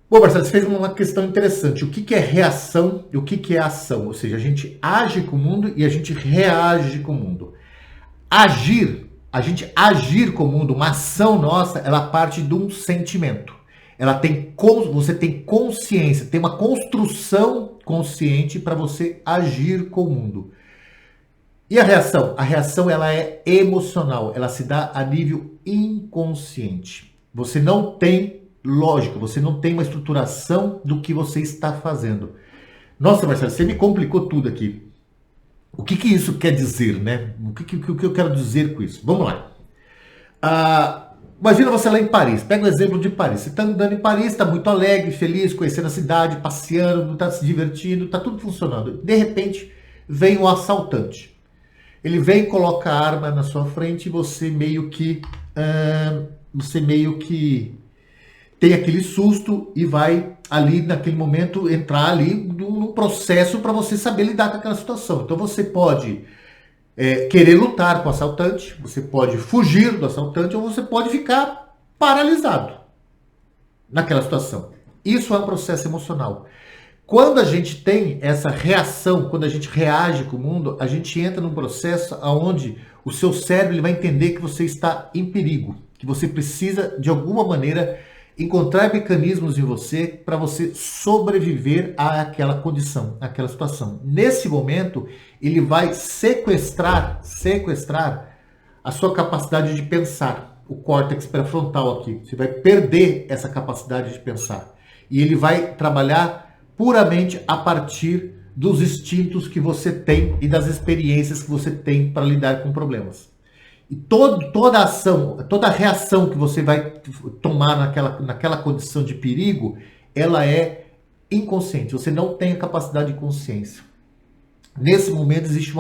Bom, Marcelo, você fez uma questão interessante. O que é reação e o que é ação? Ou seja, a gente age com o mundo e a gente reage com o mundo. A gente agir com o mundo, uma ação nossa, ela parte de um sentimento. Você tem consciência, tem uma construção consciente para você agir com o mundo. E a reação? A reação, ela é emocional, ela se dá a nível inconsciente. Você não tem lógica, você não tem uma estruturação do que você está fazendo. Nossa, Marcelo, você me complicou tudo aqui. O que isso quer dizer, né? O que eu quero dizer com isso? Vamos lá. Imagina você lá em Paris, pega o exemplo de Paris. Você está andando em Paris, está muito alegre, feliz, conhecendo a cidade, passeando, está se divertindo, está tudo funcionando. De repente, vem um assaltante. Ele vem, coloca a arma na sua frente e você meio que tem aquele susto e vai ali, naquele momento, entrar ali num processo para você saber lidar com aquela situação. Então você pode querer lutar com o assaltante, você pode fugir do assaltante ou você pode ficar paralisado naquela situação. Isso é um processo emocional. Quando a gente tem essa reação, quando a gente reage com o mundo, a gente entra num processo onde o seu cérebro ele vai entender que você está em perigo, que você precisa, de alguma maneira, encontrar mecanismos em você para você sobreviver àquela condição, àquela situação. Nesse momento, ele vai sequestrar a sua capacidade de pensar, o córtex pré-frontal aqui. Você vai perder essa capacidade de pensar. E ele vai trabalhar puramente a partir dos instintos que você tem e das experiências que você tem para lidar com problemas. E toda ação, toda reação que você vai tomar naquela condição de perigo, ela é inconsciente. Você não tem a capacidade de consciência. Nesse momento existe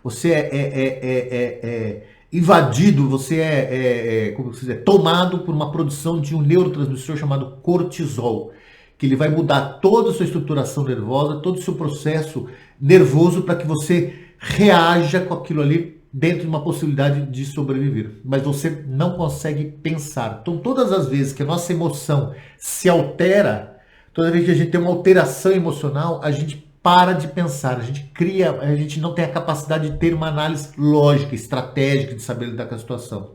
você é invadido, você como se diz, tomado por uma produção de um neurotransmissor chamado cortisol, que ele vai mudar toda a sua estruturação nervosa, todo o seu processo nervoso para que você reaja com aquilo ali dentro de uma possibilidade de sobreviver. Mas você não consegue pensar. Então todas as vezes que a nossa emoção se altera, toda vez que a gente tem uma alteração emocional, a gente para de pensar, a gente não tem a capacidade de ter uma análise lógica, estratégica, de saber lidar com a situação.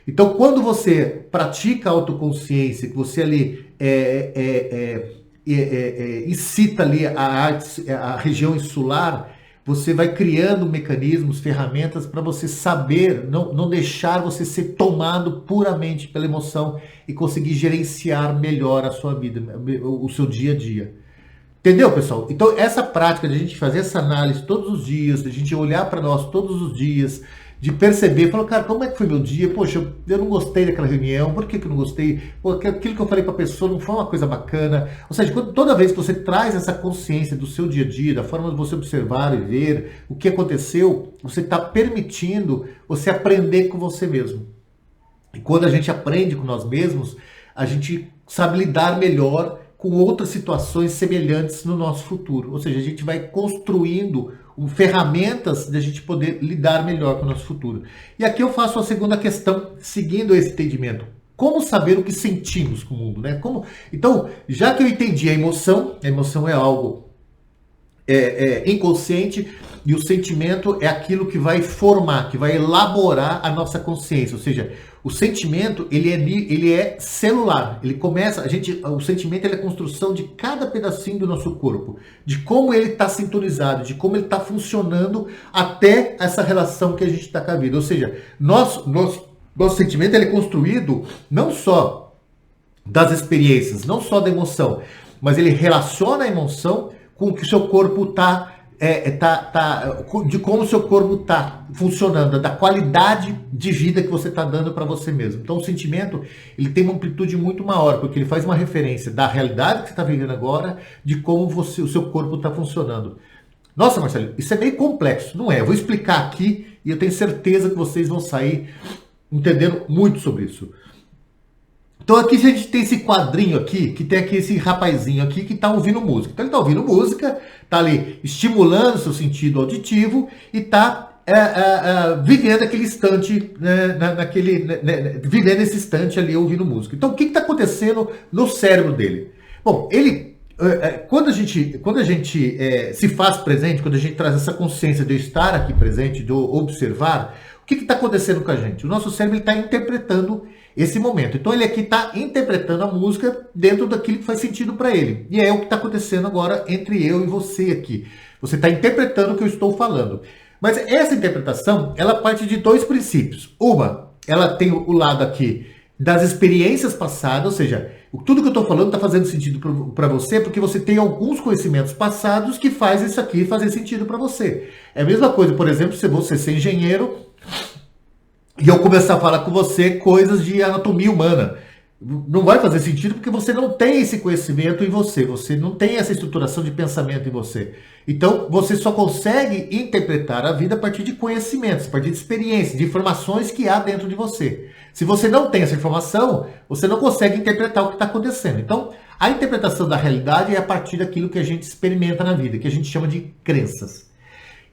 Então, quando você pratica a autoconsciência, que você ali excita ali a região insular, você vai criando mecanismos, ferramentas para você saber, não deixar você ser tomado puramente pela emoção e conseguir gerenciar melhor a sua vida, o seu dia a dia. Entendeu, pessoal? Então, essa prática de a gente fazer essa análise todos os dias, de a gente olhar para nós todos os dias, de perceber, falar, cara, como é que foi meu dia? Poxa, eu não gostei daquela reunião, por que eu não gostei? Pô, aquilo que eu falei para a pessoa não foi uma coisa bacana. Ou seja, toda vez que você traz essa consciência do seu dia a dia, da forma de você observar e ver o que aconteceu, você está permitindo você aprender com você mesmo. E quando a gente aprende com nós mesmos, a gente sabe lidar melhor com outras situações semelhantes no nosso futuro. Ou seja, a gente vai construindo ferramentas de a gente poder lidar melhor com o nosso futuro. E aqui eu faço a segunda questão, seguindo esse entendimento. Como saber o que sentimos com o mundo, né? Então, já que eu entendi a emoção é algo inconsciente, e o sentimento é aquilo que vai formar, que vai elaborar a nossa consciência. Ou seja, o sentimento ele é celular. Ele começa, o sentimento é a construção de cada pedacinho do nosso corpo, de como ele está sintonizado, de como ele está funcionando até essa relação que a gente está com a vida. Ou seja, nosso sentimento ele é construído não só das experiências, não só da emoção, mas ele relaciona a emoção com o que o seu corpo de como o seu corpo está funcionando, da qualidade de vida que você está dando para você mesmo. Então o sentimento ele tem uma amplitude muito maior, porque ele faz uma referência da realidade que você está vivendo agora, de como o seu corpo está funcionando. Nossa, Marcelo, isso é meio complexo, não é? Eu vou explicar aqui e eu tenho certeza que vocês vão sair entendendo muito sobre isso. Então aqui a gente tem esse quadrinho aqui, que tem aqui esse rapazinho aqui que está ouvindo música. Então ele está ouvindo música, está ali estimulando seu sentido auditivo e está vivendo aquele instante, vivendo esse instante ali ouvindo música. Então o que está acontecendo no cérebro dele? Bom, quando a gente se faz presente, quando a gente traz essa consciência de eu estar aqui presente, de eu observar, o que está acontecendo com a gente? O nosso cérebro está interpretando esse momento. Então ele aqui está interpretando a música dentro daquilo que faz sentido para ele. E é o que está acontecendo agora entre eu e você aqui. Você está interpretando o que eu estou falando. Mas essa interpretação, ela parte de dois princípios. Uma, ela tem o lado aqui das experiências passadas, ou seja, tudo que eu estou falando está fazendo sentido para você porque você tem alguns conhecimentos passados que faz isso aqui fazer sentido para você. É a mesma coisa, por exemplo, se você ser engenheiro e eu começar a falar com você coisas de anatomia humana. Não vai fazer sentido porque você não tem esse conhecimento em você, você não tem essa estruturação de pensamento em você. Então, você só consegue interpretar a vida a partir de conhecimentos, a partir de experiências, de informações que há dentro de você. Se você não tem essa informação, você não consegue interpretar o que está acontecendo. Então, a interpretação da realidade é a partir daquilo que a gente experimenta na vida, que a gente chama de crenças.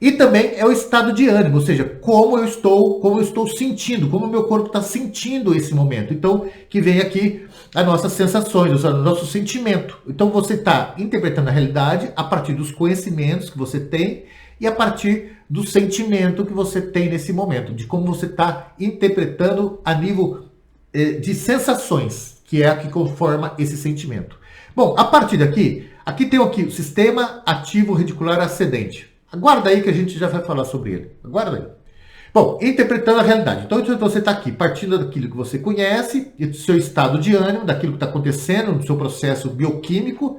E também é o estado de ânimo, ou seja, como eu estou sentindo, como o meu corpo está sentindo esse momento. Então, que vem aqui as nossas sensações, o nosso sentimento. Então, você está interpretando a realidade a partir dos conhecimentos que você tem e a partir do sentimento que você tem nesse momento, de como você está interpretando a nível de sensações, que é a que conforma esse sentimento. Bom, a partir daqui, aqui tem o sistema ativo reticular ascendente. Aguarda aí que a gente já vai falar sobre ele. Aguarda aí. Bom, interpretando a realidade. Então você está aqui partindo daquilo que você conhece, do seu estado de ânimo, daquilo que está acontecendo no seu processo bioquímico.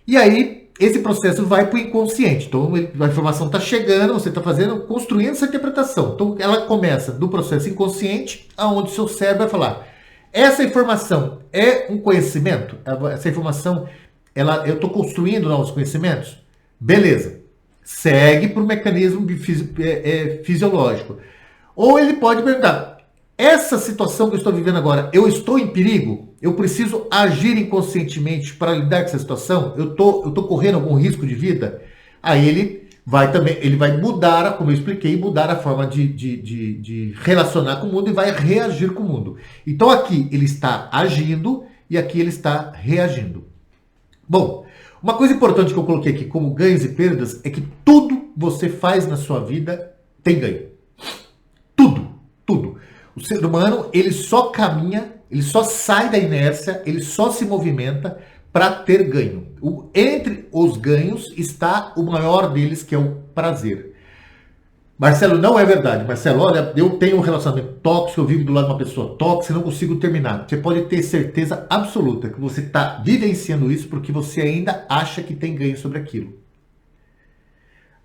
E aí, esse processo vai para o inconsciente. Então, a informação está chegando, você está construindo essa interpretação. Então, ela começa do processo inconsciente, onde o seu cérebro vai falar: essa informação é um conhecimento? Essa informação, eu estou construindo novos conhecimentos? Beleza. segue para o mecanismo fisiológico. Ou ele pode perguntar, essa situação que eu estou vivendo agora, eu estou em perigo? Eu preciso agir inconscientemente para lidar com essa situação? Eu tô correndo algum risco de vida? Aí ele vai mudar, como eu expliquei, mudar a forma de relacionar com o mundo e vai reagir com o mundo. Então aqui ele está agindo e aqui ele está reagindo. Bom, uma coisa importante que eu coloquei aqui como ganhos e perdas é que tudo você faz na sua vida tem ganho. Tudo, tudo. O ser humano, ele só caminha, ele só sai da inércia, ele só se movimenta para ter ganho. Entre os ganhos está o maior deles, que é o prazer. Marcelo, não é verdade. Marcelo, olha, eu tenho um relacionamento tóxico, eu vivo do lado de uma pessoa tóxica e não consigo terminar. Você pode ter certeza absoluta que você está vivenciando isso porque você ainda acha que tem ganho sobre aquilo.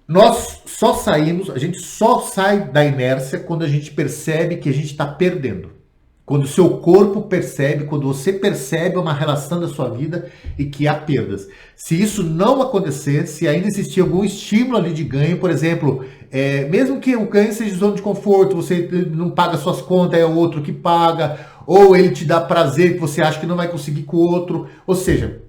Nós só saímos, a gente só sai da inércia quando a gente percebe que a gente está perdendo. Quando o seu corpo percebe, quando você percebe uma relação da sua vida e que há perdas. Se isso não acontecer, se ainda existir algum estímulo ali de ganho, por exemplo, mesmo que o ganho seja zona de conforto, você não paga suas contas, é o outro que paga, ou ele te dá prazer que você acha que não vai conseguir com o outro. Ou seja,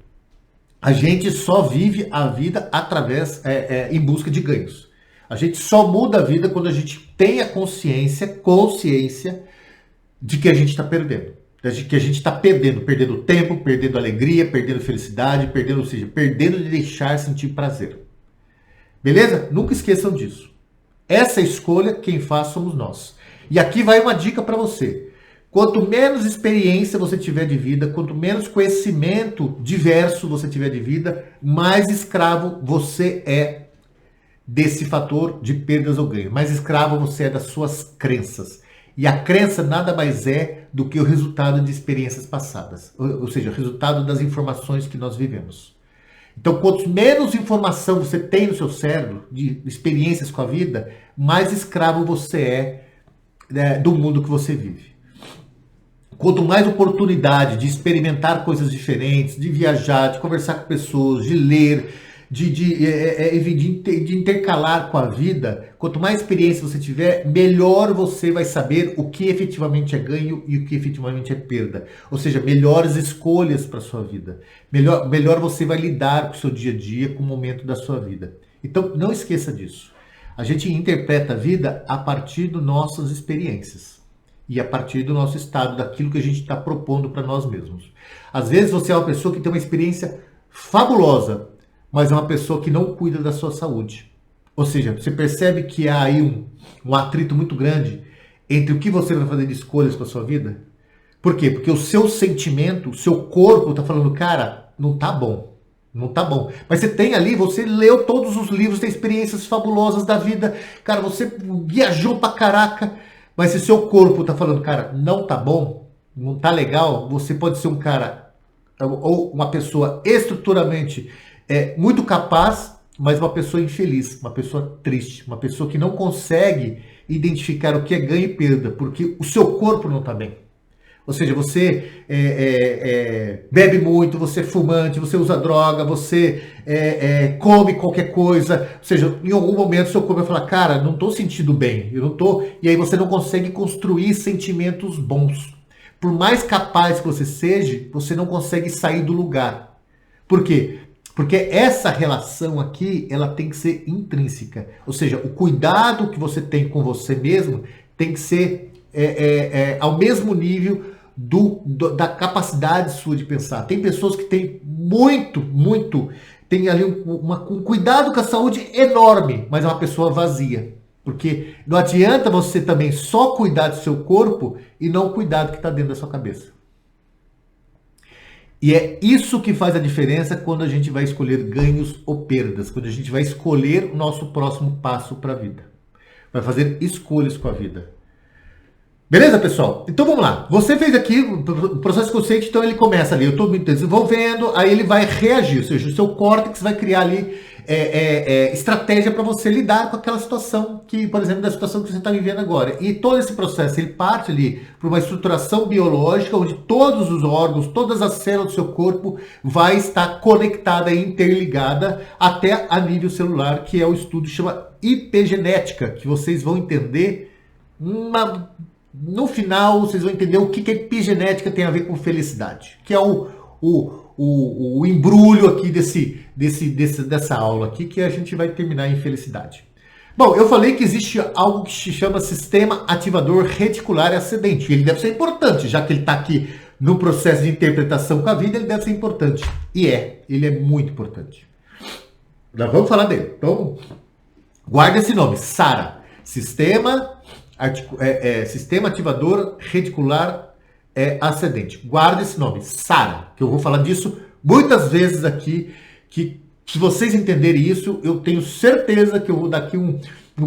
a gente só vive a vida através, em busca de ganhos. A gente só muda a vida quando a gente tem a consciência de que a gente está perdendo. De que a gente está perdendo tempo, perdendo alegria, perdendo felicidade, perdendo, ou seja, perdendo de deixar sentir prazer. Beleza? Nunca esqueçam disso. Essa escolha, quem faz somos nós. E aqui vai uma dica para você. Quanto menos experiência você tiver de vida, quanto menos conhecimento diverso você tiver de vida, mais escravo você é desse fator de perdas ou ganho. Mais escravo você é das suas crenças. E a crença nada mais é do que o resultado de experiências passadas. Ou seja, o resultado das informações que nós vivemos. Então, quanto menos informação você tem no seu cérebro, de experiências com a vida, mais escravo você é, do mundo que você vive. Quanto mais oportunidade de experimentar coisas diferentes, de viajar, de conversar com pessoas, de ler, de intercalar com a vida, quanto mais experiência você tiver, melhor você vai saber o que efetivamente é ganho e o que efetivamente é perda. Ou seja, melhores escolhas para a sua vida. Melhor você vai lidar com o seu dia a dia, com o momento da sua vida. Então, não esqueça disso. A gente interpreta a vida a partir das nossas experiências. E a partir do nosso estado, daquilo que a gente está propondo para nós mesmos. Às vezes você é uma pessoa que tem uma experiência fabulosa, mas é uma pessoa que não cuida da sua saúde. Ou seja, você percebe que há aí um atrito muito grande entre o que você vai fazer de escolhas para a sua vida? Por quê? Porque o seu sentimento, o seu corpo está falando, cara, não tá bom. Não tá bom. Mas você tem ali, você leu todos os livros, tem experiências fabulosas da vida. Cara, você viajou pra caraca. Mas se seu corpo tá falando, cara, não tá bom, não tá legal, você pode ser um cara ou uma pessoa estruturalmente muito capaz, mas uma pessoa infeliz, uma pessoa triste, uma pessoa que não consegue identificar o que é ganho e perda, porque o seu corpo não tá bem. Ou seja, você bebe muito, você é fumante, você usa droga, você come qualquer coisa. Ou seja, em algum momento seu corpo vai falar, cara, não estou sentindo bem, eu não tô. E aí você não consegue construir sentimentos bons. Por mais capaz que você seja, você não consegue sair do lugar. Por quê? Porque essa relação aqui, ela tem que ser intrínseca. Ou seja, o cuidado que você tem com você mesmo tem que ser ao mesmo nível da capacidade sua de pensar. Tem pessoas que têm tem ali um cuidado com a saúde enorme, mas é uma pessoa vazia. Porque não adianta você também só cuidar do seu corpo e não cuidar do que está dentro da sua cabeça. E é isso que faz a diferença quando a gente vai escolher ganhos ou perdas, quando a gente vai escolher o nosso próximo passo para a vida. Vai fazer escolhas com a vida. Beleza, pessoal? Então vamos lá. Você fez aqui o processo consciente, então ele começa ali, eu estou me desenvolvendo, aí ele vai reagir, ou seja, o seu córtex vai criar ali estratégia para você lidar com aquela situação que, por exemplo, da situação que você está vivendo agora. E todo esse processo, ele parte ali para uma estruturação biológica, onde todos os órgãos, todas as células do seu corpo vai estar conectada e interligada até a nível celular, que é o estudo que chama epigenética, que vocês vão entender no final, vocês vão entender o que a epigenética tem a ver com felicidade, que é o embrulho aqui dessa aula aqui, que a gente vai terminar em felicidade. Bom, eu falei que existe algo que se chama sistema ativador reticular ascendente. Ele deve ser importante, já que ele está aqui no processo de interpretação com a vida, ele deve ser importante. E ele é muito importante. Nós vamos falar dele. Então, guarda esse nome, SARA. Sistema ativador reticular ascendente. Guarda esse nome, SARA, que eu vou falar disso muitas vezes aqui, que se vocês entenderem isso, eu tenho certeza que eu vou dar aqui um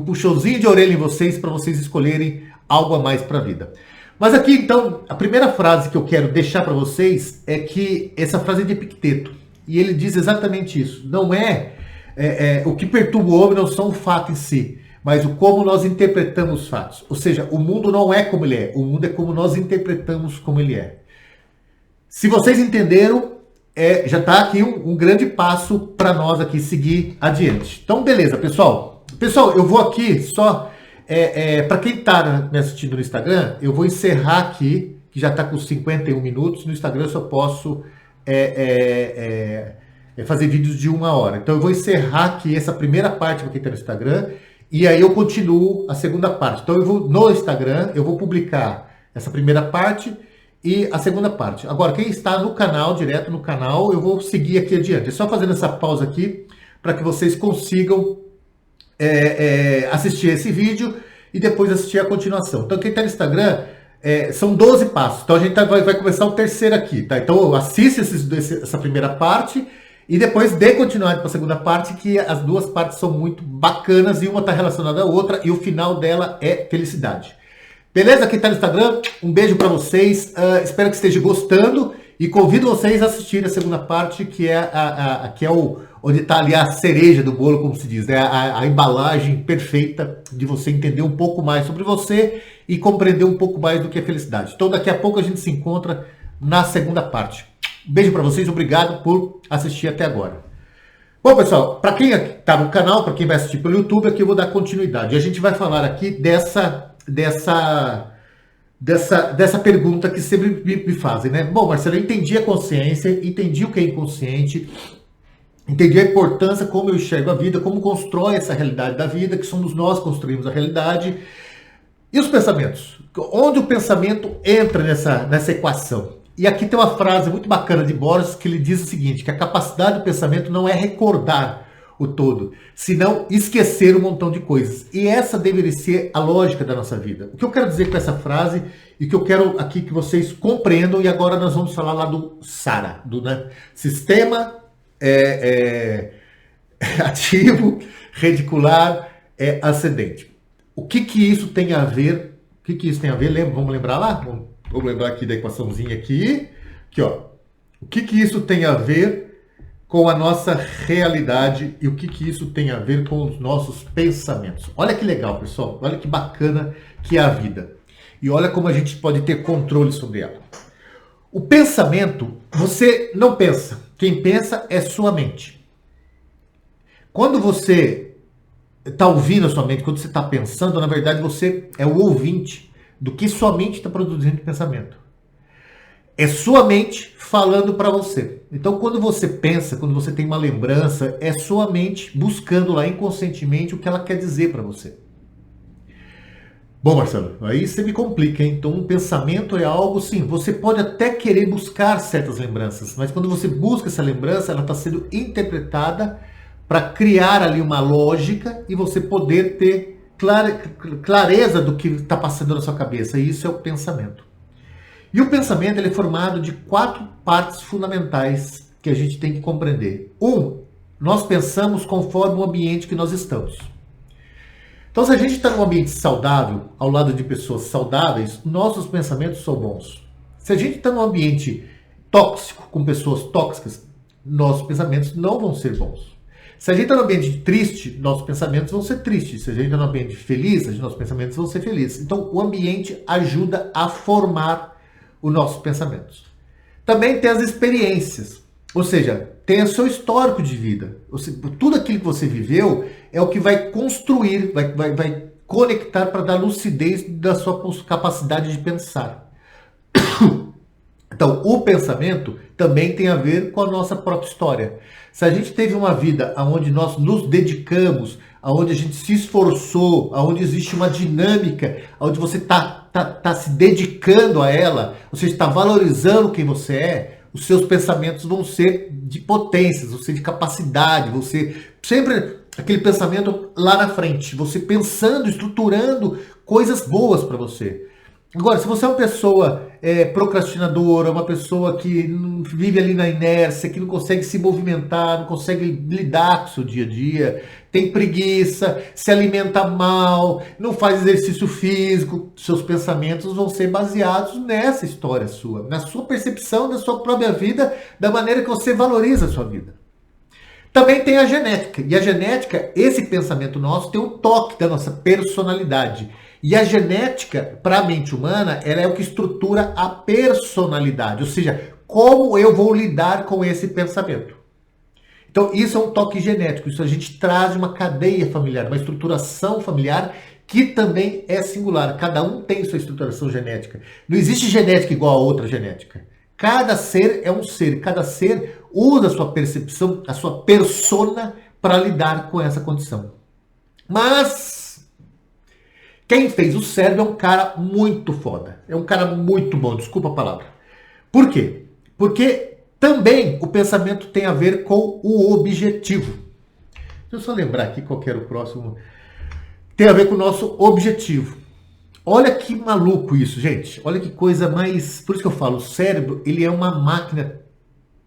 puxãozinho de orelha em vocês para vocês escolherem algo a mais para a vida. Mas aqui, então, a primeira frase que eu quero deixar para vocês é que essa frase é de Epicteto, e ele diz exatamente isso. Não o que perturba o homem não são o fato em si, mas o como nós interpretamos os fatos. Ou seja, o mundo não é como ele é, o mundo é como nós interpretamos como ele é. Se vocês entenderam, já está aqui um grande passo para nós aqui seguir adiante. Então, beleza, pessoal. Pessoal, eu vou aqui só, para quem está me assistindo no Instagram, eu vou encerrar aqui, que já está com 51 minutos. No Instagram eu só posso fazer vídeos de 1 hora. Então, eu vou encerrar aqui essa primeira parte para quem está no Instagram, e aí eu continuo a segunda parte. Então, no Instagram, eu vou publicar essa primeira parte e a segunda parte. Agora, quem está no canal, direto no canal, eu vou seguir aqui adiante. É só fazendo essa pausa aqui para que vocês consigam assistir esse vídeo e depois assistir a continuação. Então, quem está no Instagram, são 12 passos. Então, a gente vai começar o terceiro aqui, tá? Então, assiste essa primeira parte e depois dê continuidade para a segunda parte, que as duas partes são muito bacanas e uma está relacionada à outra e o final dela é felicidade. Beleza? Quem está no Instagram, um beijo para vocês. Espero que esteja gostando e convido vocês a assistir a segunda parte, que é onde está ali a cereja do bolo, como se diz, né? A embalagem perfeita de você entender um pouco mais sobre você e compreender um pouco mais do que é felicidade. Então, daqui a pouco a gente se encontra na segunda parte. Um beijo para vocês, obrigado por assistir até agora. Bom, pessoal, para quem está no canal, para quem vai assistir pelo YouTube, aqui eu vou dar continuidade. A gente vai falar aqui dessa pergunta que sempre me fazem, né? Bom, Marcelo, eu entendi a consciência, entendi o que é inconsciente, entendi a importância, como eu enxergo a vida, como constrói essa realidade da vida, que somos nós que construímos a realidade. E os pensamentos? Onde o pensamento entra nessa equação? E aqui tem uma frase muito bacana de Borges, que ele diz o seguinte, que a capacidade do pensamento não é recordar o todo, senão esquecer um montão de coisas. E essa deveria ser a lógica da nossa vida. O que eu quero dizer com essa frase e que eu quero aqui que vocês compreendam, e agora nós vamos falar lá do SARA, do Sistema Ativo Reticular Ascendente. O que isso tem a ver? O que isso tem a ver? Vamos lembrar lá? Vamos lembrar aqui da equaçãozinha aqui. Aqui, ó. O que isso tem a ver com a nossa realidade e o que isso tem a ver com os nossos pensamentos? Olha que legal, pessoal. Olha que bacana que é a vida. E olha como a gente pode ter controle sobre ela. O pensamento, você não pensa. Quem pensa é sua mente. Quando você está ouvindo a sua mente, quando você está pensando, na verdade você é o ouvinte do que sua mente está produzindo de pensamento. É sua mente falando para você. Então, quando você pensa, quando você tem uma lembrança, é sua mente buscando lá inconscientemente o que ela quer dizer para você. Bom, Marcelo, aí você me complica, hein? Então, um pensamento é algo, sim, você pode até querer buscar certas lembranças, mas quando você busca essa lembrança, ela está sendo interpretada para criar ali uma lógica e você poder ter clareza do que está passando na sua cabeça. E isso é o pensamento. E o pensamento ele é formado de 4 partes fundamentais que a gente tem que compreender. Nós pensamos conforme o ambiente que nós estamos. Então, se a gente está num ambiente saudável, ao lado de pessoas saudáveis, nossos pensamentos são bons. Se a gente está num ambiente tóxico, com pessoas tóxicas, nossos pensamentos não vão ser bons. Se a gente está no ambiente triste, nossos pensamentos vão ser tristes. Se a gente está no ambiente feliz, nossos pensamentos vão ser felizes. Então, o ambiente ajuda a formar os nossos pensamentos. Também tem as experiências, ou seja, tem o seu histórico de vida. Ou seja, tudo aquilo que você viveu é o que vai construir, vai conectar para dar lucidez da sua capacidade de pensar. Então, o pensamento também tem a ver com a nossa própria história. Se a gente teve uma vida onde nós nos dedicamos, onde a gente se esforçou, onde existe uma dinâmica, onde você está se dedicando a ela, você está valorizando quem você é, os seus pensamentos vão ser de potências, vão ser de capacidade, vão ser sempre aquele pensamento lá na frente, você pensando, estruturando coisas boas para você. Agora, se você é uma pessoa procrastinadora, uma pessoa que vive ali na inércia, que não consegue se movimentar, não consegue lidar com o seu dia a dia, tem preguiça, se alimenta mal, não faz exercício físico, seus pensamentos vão ser baseados nessa história sua, na sua percepção da sua própria vida, da maneira que você valoriza a sua vida. Também tem a genética. E a genética, esse pensamento nosso, tem um toque da nossa personalidade. E a genética, para a mente humana, ela é o que estrutura a personalidade. Ou seja, como eu vou lidar com esse pensamento. Então, isso é um toque genético. Isso a gente traz de uma cadeia familiar, uma estruturação familiar que também é singular. Cada um tem sua estruturação genética. Não existe genética igual a outra genética. Cada ser é um ser. Cada ser usa a sua percepção, a sua persona para lidar com essa condição. Mas quem fez o cérebro é um cara muito foda. É um cara muito bom, desculpa a palavra. Por quê? Porque também o pensamento tem a ver com o objetivo. Deixa eu só lembrar aqui qual que era o próximo. Tem a ver com o nosso objetivo. Olha que maluco isso, gente. Olha que coisa mais... Por isso que eu falo, o cérebro, ele é uma máquina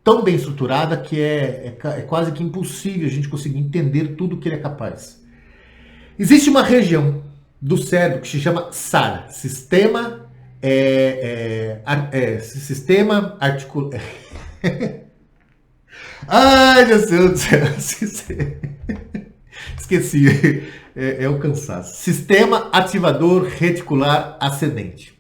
tão bem estruturada que é quase que impossível a gente conseguir entender tudo que ele é capaz. Existe uma região do cérebro que se chama SAR, Sistema Articular... Ai, meu Deus do céu. Esqueci. É o cansaço. Sistema Ativador Reticular Ascendente.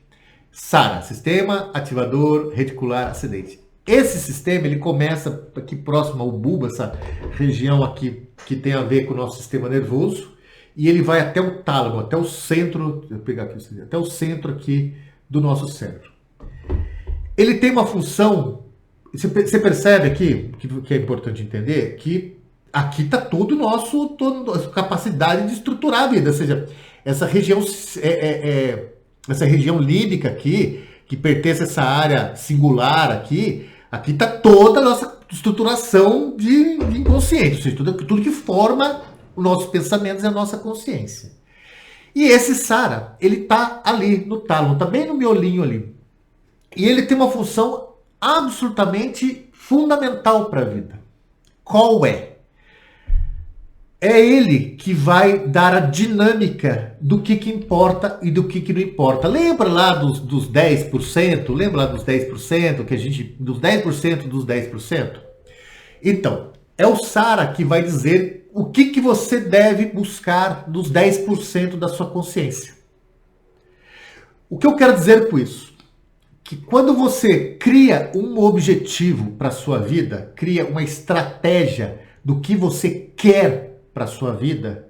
SARA, Sistema Ativador Reticular Ascendente. Esse sistema, ele começa aqui próximo ao bulbo, essa região aqui que tem a ver com o nosso sistema nervoso, e ele vai até o tálamo, até o centro, deixa eu pegar aqui, até o centro aqui do nosso cérebro. Ele tem uma função, você percebe aqui, que é importante entender, que aqui está toda a nossa capacidade de estruturar a vida, ou seja, essa região límbica aqui, que pertence a essa área singular aqui está toda a nossa estruturação de inconsciente, ou seja, tudo que forma os nossos pensamentos e a nossa consciência. E esse SARA, ele está ali no tálamo, está bem no miolinho ali. E ele tem uma função absolutamente fundamental para a vida. Qual é? É ele que vai dar a dinâmica do que importa e do que não importa. Lembra lá dos 10%? Lembra lá dos 10%? Dos 10% dos 10%? Então, é o SARA que vai dizer o que você deve buscar dos 10% da sua consciência. O que eu quero dizer com isso? Que quando você cria um objetivo para a sua vida, cria uma estratégia do que você quer para a sua vida,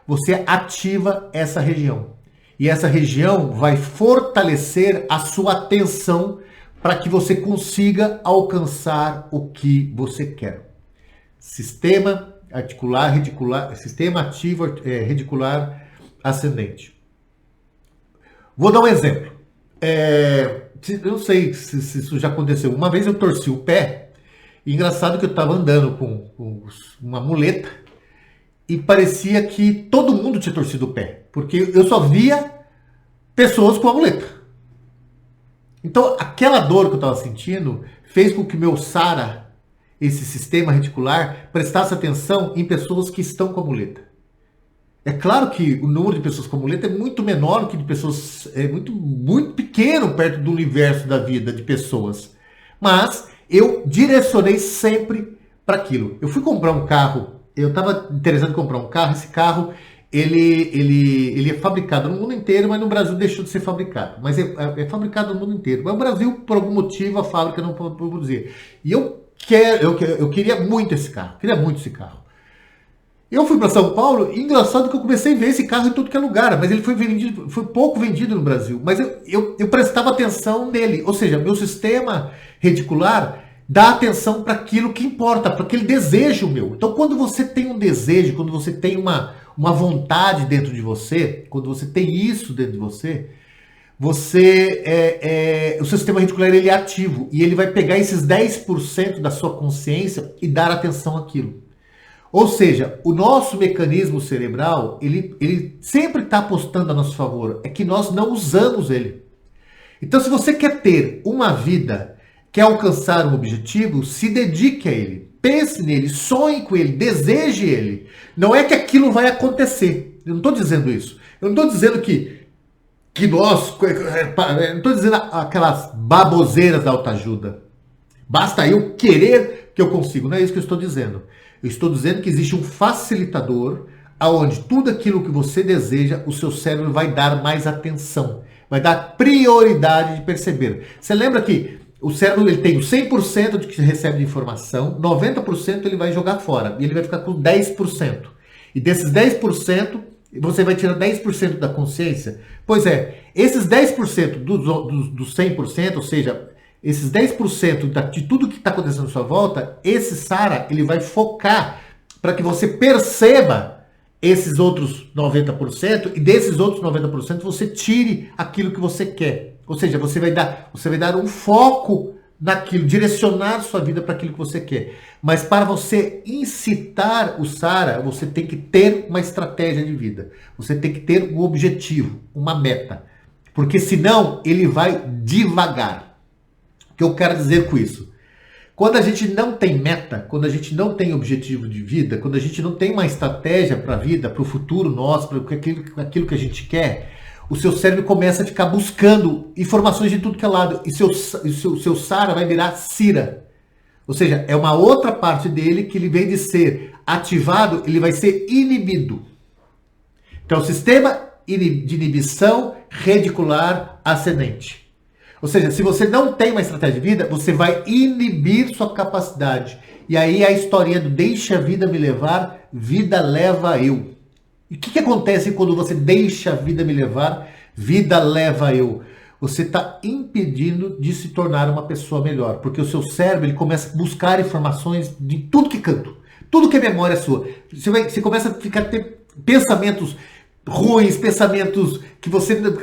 você ativa essa região. E essa região vai fortalecer a sua atenção para que você consiga alcançar o que você quer. Sistema ativo reticular ascendente. Vou dar um exemplo. Eu não sei se isso já aconteceu. Uma vez eu torci o pé. Engraçado que eu estava andando com uma muleta e parecia que todo mundo tinha torcido o pé, porque eu só via pessoas com a muleta. Então, aquela dor que eu estava sentindo fez com que o meu SARA, esse sistema reticular, prestasse atenção em pessoas que estão com a muleta. É claro que o número de pessoas com a muleta é muito menor que de pessoas, é muito pequeno perto do universo da vida de pessoas. Mas eu direcionei sempre para aquilo. Eu fui comprar um carro eu estava interessado em comprar um carro. Esse carro, ele é fabricado no mundo inteiro, mas no Brasil deixou de ser fabricado. Mas é fabricado no mundo inteiro. Mas o Brasil, por algum motivo, a fábrica não pode produzir. E eu queria muito esse carro. Queria muito esse carro. Eu fui para São Paulo, e engraçado que eu comecei a ver esse carro em tudo que é lugar, mas ele foi pouco vendido no Brasil. Mas eu prestava atenção nele, ou seja, meu sistema reticular dá atenção para aquilo que importa, para aquele desejo meu. Então, quando você tem um desejo, quando você tem uma vontade dentro de você, quando você tem isso dentro de você, o seu sistema reticular ele é ativo e ele vai pegar esses 10% da sua consciência e dar atenção àquilo. Ou seja, o nosso mecanismo cerebral, ele sempre está apostando a nosso favor. É que nós não usamos ele. Então, se você quer ter uma vida, quer alcançar um objetivo, se dedique a ele. Pense nele, sonhe com ele, deseje ele. Não é que aquilo vai acontecer. Eu não estou dizendo isso. Eu não estou dizendo que nós... Eu não estou dizendo aquelas baboseiras da autoajuda. Basta eu querer que eu consigo. Não é isso que eu estou dizendo. Eu estou dizendo que existe um facilitador aonde tudo aquilo que você deseja, o seu cérebro vai dar mais atenção, vai dar prioridade de perceber. Você lembra que o cérebro ele tem o 100% de que recebe de informação, 90% ele vai jogar fora e ele vai ficar com 10%. E desses 10%, você vai tirar 10% da consciência? Pois é, esses 10% do 100%, ou seja, esses 10% de tudo que está acontecendo à sua volta, esse Sara, ele vai focar para que você perceba esses outros 90% e desses outros 90% você tire aquilo que você quer. Ou seja, você vai dar um foco naquilo, direcionar sua vida para aquilo que você quer. Mas para você incitar o Sara, você tem que ter uma estratégia de vida. Você tem que ter um objetivo, uma meta. Porque senão ele vai devagar. O que eu quero dizer com isso? Quando a gente não tem meta, quando a gente não tem objetivo de vida, quando a gente não tem uma estratégia para a vida, para o futuro nosso, para aquilo que a gente quer, o seu cérebro começa a ficar buscando informações de tudo que é lado. E seu Sara vai virar Cira. Ou seja, é uma outra parte dele que ele vem de ser ativado, ele vai ser inibido. Então, o sistema de inibição reticular ascendente. Ou seja, se você não tem uma estratégia de vida, você vai inibir sua capacidade. E aí a historinha do deixa a vida me levar, vida leva eu. E o que acontece quando você deixa a vida me levar, vida leva eu? Você está impedindo de se tornar uma pessoa melhor. Porque o seu cérebro ele começa a buscar informações de tudo que canto. Tudo que é memória sua. Você começa a ter pensamentos ruins, pensamentos que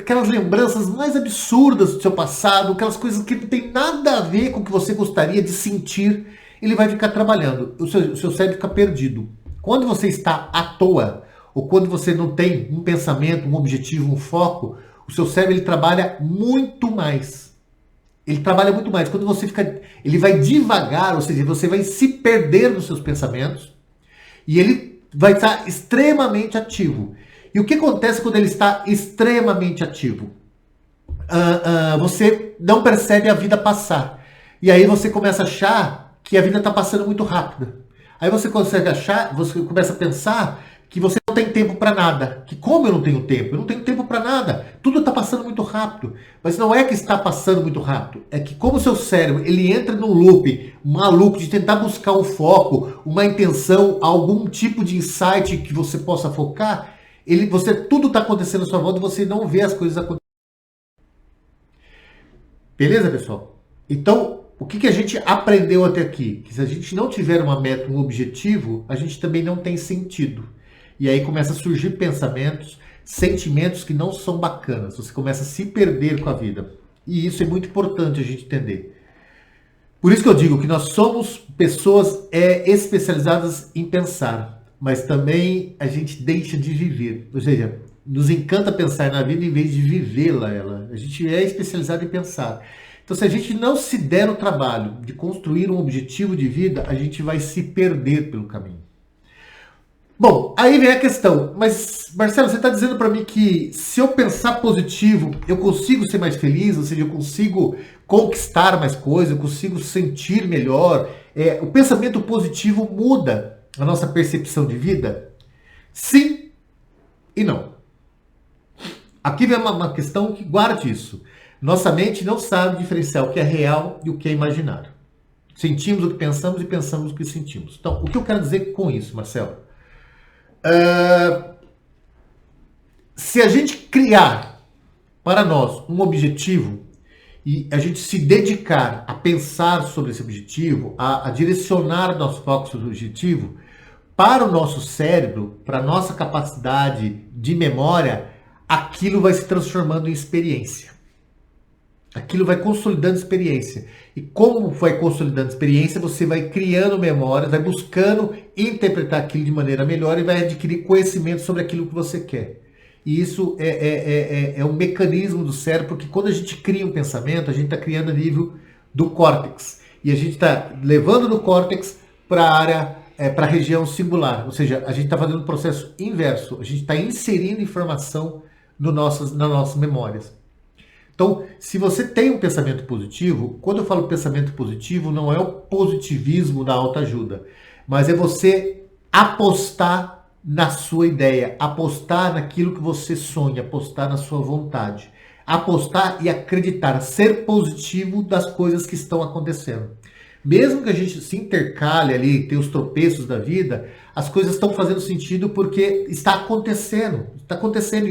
aquelas lembranças mais absurdas do seu passado, aquelas coisas que não tem nada a ver com o que você gostaria de sentir, ele vai ficar trabalhando. O seu cérebro fica perdido. Quando você está à toa, ou quando você não tem um pensamento, um objetivo, um foco, o seu cérebro ele trabalha muito mais. Ele trabalha muito mais. Quando você ele vai devagar, ou seja, você vai se perder nos seus pensamentos e ele vai estar extremamente ativo. E o que acontece quando ele está extremamente ativo? Você não percebe a vida passar. E aí você começa a achar que a vida está passando muito rápida. Aí você começa a pensar que você não tem tempo para nada. Que como eu não tenho tempo? Eu não tenho tempo para nada. Tudo está passando muito rápido. Mas não é que está passando muito rápido. É que como o seu cérebro ele entra num loop maluco de tentar buscar um foco, uma intenção, algum tipo de insight que você possa focar, tudo está acontecendo à sua volta e você não vê as coisas acontecendo. Beleza, pessoal? Então, o que a gente aprendeu até aqui? Que se a gente não tiver uma meta, um objetivo, a gente também não tem sentido. E aí começa a surgir pensamentos, sentimentos que não são bacanas. Você começa a se perder com a vida. E isso é muito importante a gente entender. Por isso que eu digo que nós somos pessoas especializadas em pensar. Mas também a gente deixa de viver. Ou seja, nos encanta pensar na vida em vez de vivê-la. A gente é especializado em pensar. Então, se a gente não se der o trabalho de construir um objetivo de vida, a gente vai se perder pelo caminho. Bom, aí vem a questão. Mas, Marcelo, você está dizendo para mim que se eu pensar positivo, eu consigo ser mais feliz? Ou seja, eu consigo conquistar mais coisas, eu consigo sentir melhor? O pensamento positivo muda a nossa percepção de vida? Sim e não. Aqui vem uma questão que guarde isso. Nossa mente não sabe diferenciar o que é real e o que é imaginário. Sentimos o que pensamos e pensamos o que sentimos. Então, o que eu quero dizer com isso, Marcelo? Se a gente criar para nós um objetivo e a gente se dedicar a pensar sobre esse objetivo, a direcionar nosso foco sobre o objetivo, para o nosso cérebro, para a nossa capacidade de memória, aquilo vai se transformando em experiência. Aquilo vai consolidando experiência. E como vai consolidando experiência, você vai criando memórias, vai buscando interpretar aquilo de maneira melhor e vai adquirir conhecimento sobre aquilo que você quer. E isso é um mecanismo do cérebro, porque quando a gente cria um pensamento, a gente está criando a nível do córtex. E a gente está levando do córtex para a área, para a região singular. Ou seja, a gente está fazendo um processo inverso. A gente está inserindo informação nas nossas memórias. Então, se você tem um pensamento positivo, quando eu falo pensamento positivo, não é o positivismo da autoajuda, mas é você apostar na sua ideia, apostar naquilo que você sonha, apostar na sua vontade, apostar e acreditar, ser positivo das coisas que estão acontecendo. Mesmo que a gente se intercale ali, tenha os tropeços da vida, as coisas estão fazendo sentido porque está acontecendo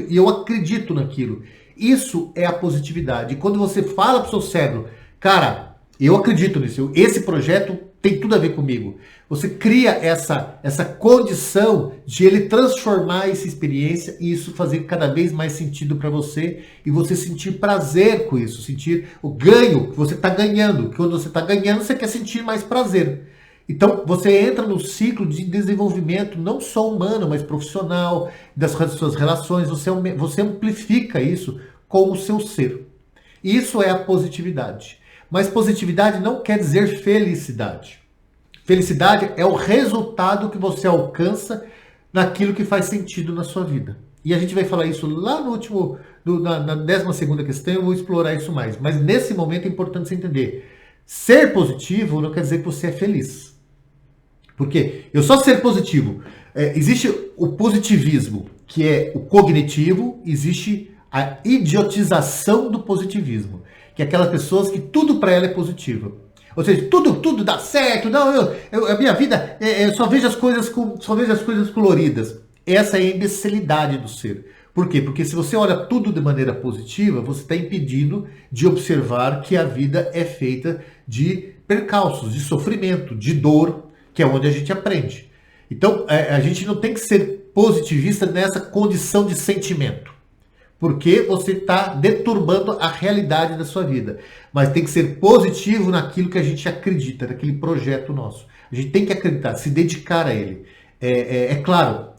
e eu acredito naquilo. Isso é a positividade. E quando você fala para o seu cérebro, cara, eu acredito nisso, esse projeto tem tudo a ver comigo. Você cria essa condição de ele transformar essa experiência e isso fazer cada vez mais sentido para você e você sentir prazer com isso, sentir o ganho que você está ganhando. Quando você está ganhando, você quer sentir mais prazer. Então, você entra no ciclo de desenvolvimento, não só humano, mas profissional, das suas relações, você amplifica isso com o seu ser. Isso é a positividade. Mas positividade não quer dizer felicidade. Felicidade é o resultado que você alcança naquilo que faz sentido na sua vida. E a gente vai falar isso lá no último, na 12ª questão, eu vou explorar isso mais. Mas nesse momento é importante você entender. Ser positivo não quer dizer que você é feliz. Porque eu só ser positivo. Existe o positivismo, que é o cognitivo, existe a idiotização do positivismo, que é aquelas pessoas que tudo para ela é positivo. Ou seja, tudo dá certo, não, a minha vida, eu só vejo as coisas coloridas. Essa é a imbecilidade do ser. Por quê? Porque se você olha tudo de maneira positiva, você está impedindo de observar que a vida é feita de percalços, de sofrimento, de dor, que é onde a gente aprende. Então, a gente não tem que ser positivista nessa condição de sentimento, porque você está deturbando a realidade da sua vida. Mas tem que ser positivo naquilo que a gente acredita, naquele projeto nosso. A gente tem que acreditar, se dedicar a ele. Claro,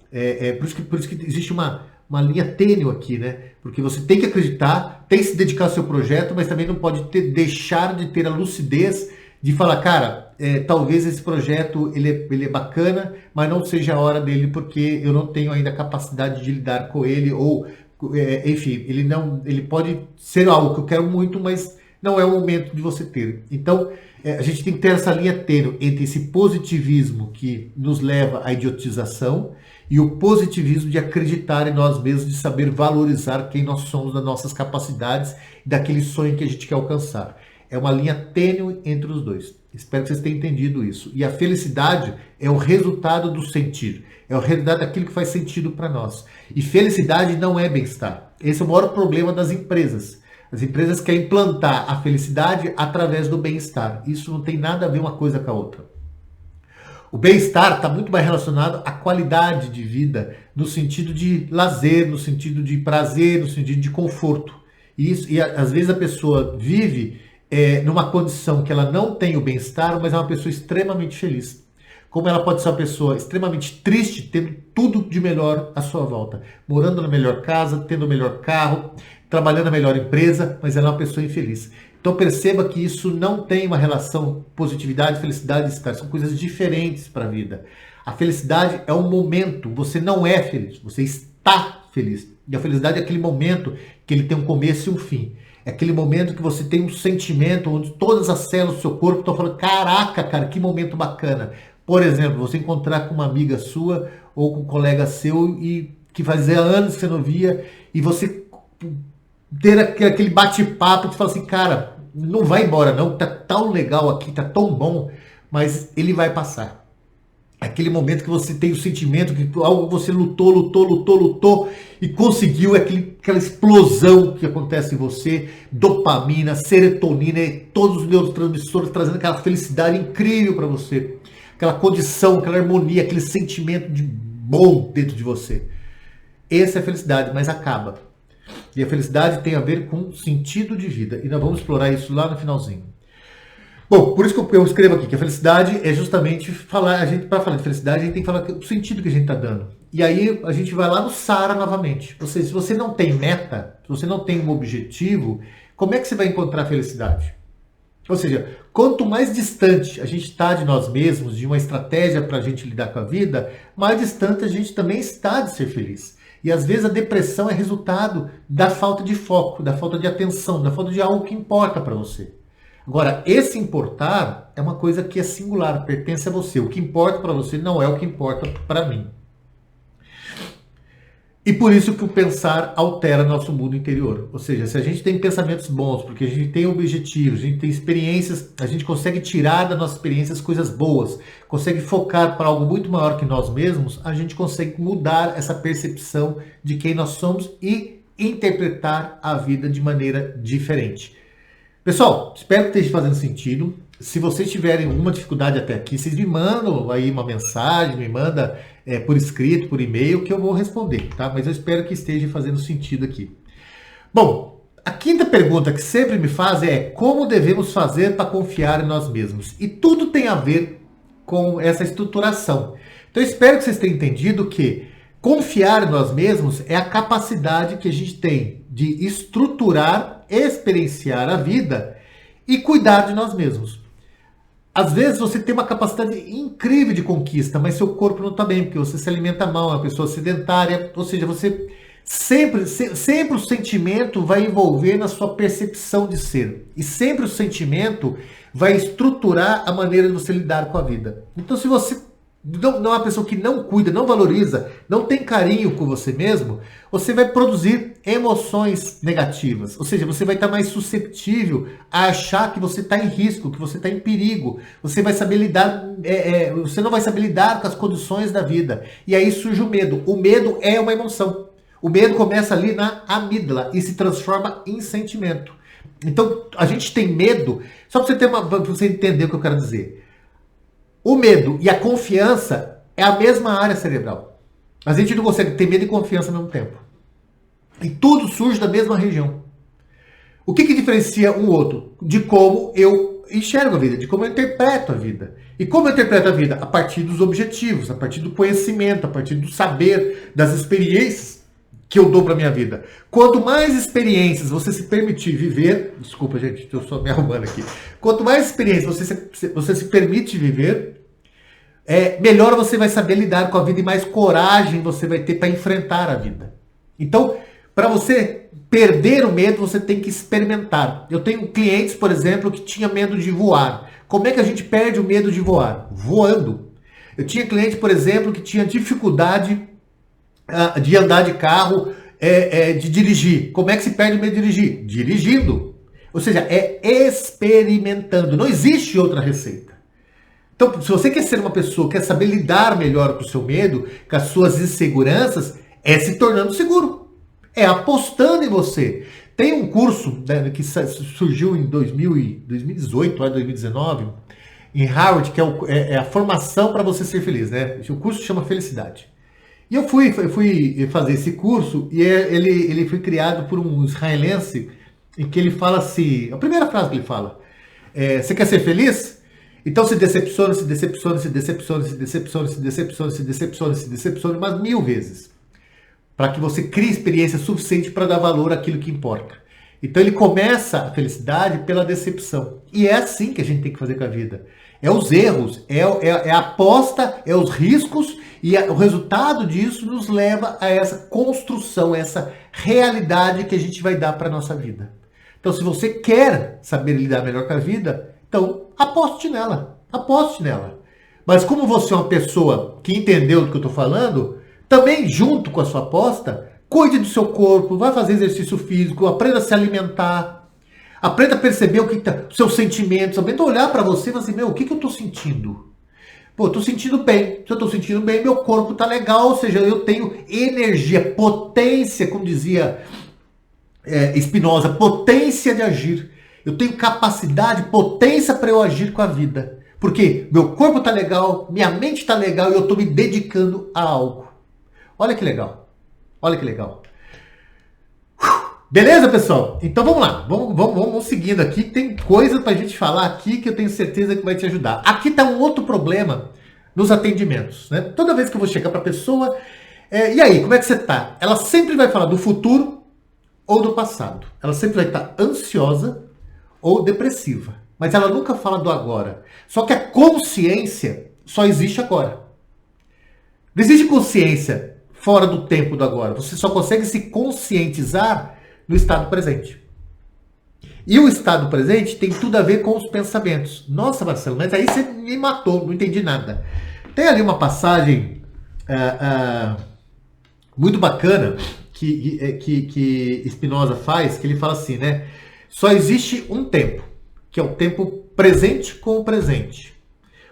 por isso que existe uma linha tênue aqui, né? Porque você tem que acreditar, tem que se dedicar ao seu projeto, mas também não pode deixar de ter a lucidez de falar, cara, talvez esse projeto ele é bacana, mas não seja a hora dele porque eu não tenho ainda a capacidade de lidar com ele, ou enfim, ele pode ser algo que eu quero muito, mas não é o momento de você ter. Então, a gente tem que ter essa linha tênue entre esse positivismo que nos leva à idiotização e o positivismo de acreditar em nós mesmos, de saber valorizar quem nós somos, das nossas capacidades e daquele sonho que a gente quer alcançar. É uma linha tênue entre os dois. Espero que vocês tenham entendido isso. E a felicidade é o resultado do sentir. É o resultado daquilo que faz sentido para nós. E felicidade não é bem-estar. Esse é o maior problema das empresas. As empresas querem implantar a felicidade através do bem-estar. Isso não tem nada a ver uma coisa com a outra. O bem-estar está muito mais relacionado à qualidade de vida, no sentido de lazer, no sentido de prazer, no sentido de conforto. E às vezes a pessoa vive numa condição que ela não tem o bem-estar, mas é uma pessoa extremamente feliz. Como ela pode ser uma pessoa extremamente triste, tendo tudo de melhor à sua volta. Morando na melhor casa, tendo o melhor carro, trabalhando na melhor empresa, mas ela é uma pessoa infeliz. Então perceba que isso não tem uma relação positividade, felicidade e estar. São coisas diferentes para a vida. A felicidade é um momento, você não é feliz, você está feliz. E a felicidade é aquele momento que ele tem um começo e um fim. É aquele momento que você tem um sentimento onde todas as células do seu corpo estão falando, caraca, cara, que momento bacana. Por exemplo, você encontrar com uma amiga sua ou com um colega seu e que fazia anos que você não via e você ter aquele bate-papo que fala assim, cara, não vai embora não, tá tão legal aqui, tá tão bom, mas ele vai passar. Aquele momento que você tem o sentimento que algo você lutou e conseguiu aquela explosão que acontece em você, dopamina, serotonina e todos os neurotransmissores trazendo aquela felicidade incrível para você, aquela condição, aquela harmonia, aquele sentimento de bom dentro de você. Essa é a felicidade, mas acaba. E a felicidade tem a ver com sentido de vida. E nós vamos explorar isso lá no finalzinho. Bom, por isso que eu escrevo aqui, que a felicidade é justamente falar, para falar de felicidade, a gente tem que falar o sentido que a gente está dando. E aí a gente vai lá no Sara novamente. Ou seja, se você não tem meta, se você não tem um objetivo, como é que você vai encontrar a felicidade? Ou seja, quanto mais distante a gente está de nós mesmos, de uma estratégia para a gente lidar com a vida, mais distante a gente também está de ser feliz. E às vezes a depressão é resultado da falta de foco, da falta de atenção, da falta de algo que importa para você. Agora, esse importar é uma coisa que é singular, pertence a você. O que importa para você não é o que importa para mim. E por isso que o pensar altera nosso mundo interior. Ou seja, se a gente tem pensamentos bons, porque a gente tem objetivos, a gente tem experiências, a gente consegue tirar da nossa experiência as coisas boas, consegue focar para algo muito maior que nós mesmos, a gente consegue mudar essa percepção de quem nós somos e interpretar a vida de maneira diferente. Pessoal, espero que esteja fazendo sentido. Se vocês tiverem alguma dificuldade até aqui, vocês me mandam aí uma mensagem, me manda por escrito, por e-mail, que eu vou responder, tá? Mas eu espero que esteja fazendo sentido aqui. Bom, a quinta pergunta que sempre me fazem é como devemos fazer para confiar em nós mesmos? E tudo tem a ver com essa estruturação. Então eu espero que vocês tenham entendido que confiar em nós mesmos é a capacidade que a gente tem de estruturar, experienciar a vida e cuidar de nós mesmos. Às vezes você tem uma capacidade incrível de conquista, mas seu corpo não está bem, porque você se alimenta mal, é uma pessoa sedentária, ou seja, você sempre o sentimento vai envolver na sua percepção de ser. E sempre o sentimento vai estruturar a maneira de você lidar com a vida. Então se você não é uma pessoa que não cuida, não valoriza, não tem carinho com você mesmo, você vai produzir emoções negativas. Ou seja, você vai estar mais susceptível a achar que você está em risco, que você está em perigo. Você vai saber lidar, você não vai saber lidar com as condições da vida. E aí surge o medo. O medo é uma emoção. O medo começa ali na amígdala e se transforma em sentimento. Então, a gente tem medo, só para você entender o que eu quero dizer. O medo e a confiança é a mesma área cerebral. A gente não consegue ter medo e confiança ao mesmo tempo. E tudo surge da mesma região. O que diferencia um outro? De como eu enxergo a vida, de como eu interpreto a vida. E como eu interpreto a vida? A partir dos objetivos, a partir do conhecimento, a partir do saber, das experiências que eu dou para minha vida. Quanto mais experiências você se permitir viver, desculpa gente, estou só me arrumando aqui. Quanto mais experiências você se permite viver, melhor você vai saber lidar com a vida e mais coragem você vai ter para enfrentar a vida. Então, para você perder o medo, você tem que experimentar. Eu tenho clientes, por exemplo, que tinham medo de voar. Como é que a gente perde o medo de voar? Voando. Eu tinha cliente, por exemplo, que tinha dificuldade de andar de carro, de dirigir. Como é que se perde o medo de dirigir? Dirigindo. Ou seja, é experimentando. Não existe outra receita. Então, se você quer ser uma pessoa, quer saber lidar melhor com o seu medo, com as suas inseguranças, é se tornando seguro. É apostando em você. Tem um curso que surgiu em 2018, 2019, em Harvard, que é a formação para você ser feliz, né? O curso chama Felicidade. E eu fui fazer esse curso e ele foi criado por um israelense em que ele fala assim, a primeira frase que ele fala, você quer ser feliz? Então se decepcione, se decepcione, se decepcione, se decepcione, se decepcione, se decepcione, se decepcione umas 1000 vezes. Para que você crie experiência suficiente para dar valor àquilo que importa. Então ele começa a felicidade pela decepção. E é assim que a gente tem que fazer com a vida. É os erros, é a aposta, é os riscos e o resultado disso nos leva a essa construção, a essa realidade que a gente vai dar para a nossa vida. Então se você quer saber lidar melhor com a vida, então aposte nela, aposte nela. Mas como você é uma pessoa que entendeu do que eu estou falando, também junto com a sua aposta, cuide do seu corpo, vai fazer exercício físico, aprenda a se alimentar, aprenda a perceber o que tá, os seus sentimentos, aprenda a olhar para você e falar assim, meu, o que eu estou sentindo? Pô, eu tô sentindo bem. Se eu tô sentindo bem, meu corpo tá legal, ou seja, eu tenho energia, potência, como dizia Spinoza, potência de agir. Eu tenho capacidade, potência para eu agir com a vida. Porque meu corpo tá legal, minha mente tá legal e eu tô me dedicando a algo. Olha que legal. Olha que legal. Beleza, pessoal? Então vamos lá. Vamos seguindo aqui. Tem coisa pra gente falar aqui que eu tenho certeza que vai te ajudar. Aqui tá um outro problema nos atendimentos, né? Toda vez que eu vou chegar pra pessoa, e aí, como é que você tá? Ela sempre vai falar do futuro ou do passado. Ela sempre vai estar ansiosa ou depressiva. Mas ela nunca fala do agora. Só que a consciência só existe agora. Não existe consciência fora do tempo do agora. Você só consegue se conscientizar no estado presente. E o estado presente tem tudo a ver com os pensamentos. Nossa, Marcelo, mas aí você me matou, não entendi nada. Tem ali uma passagem muito bacana que Spinoza faz, que ele fala assim, né? Só existe um tempo, que é o tempo presente com o presente.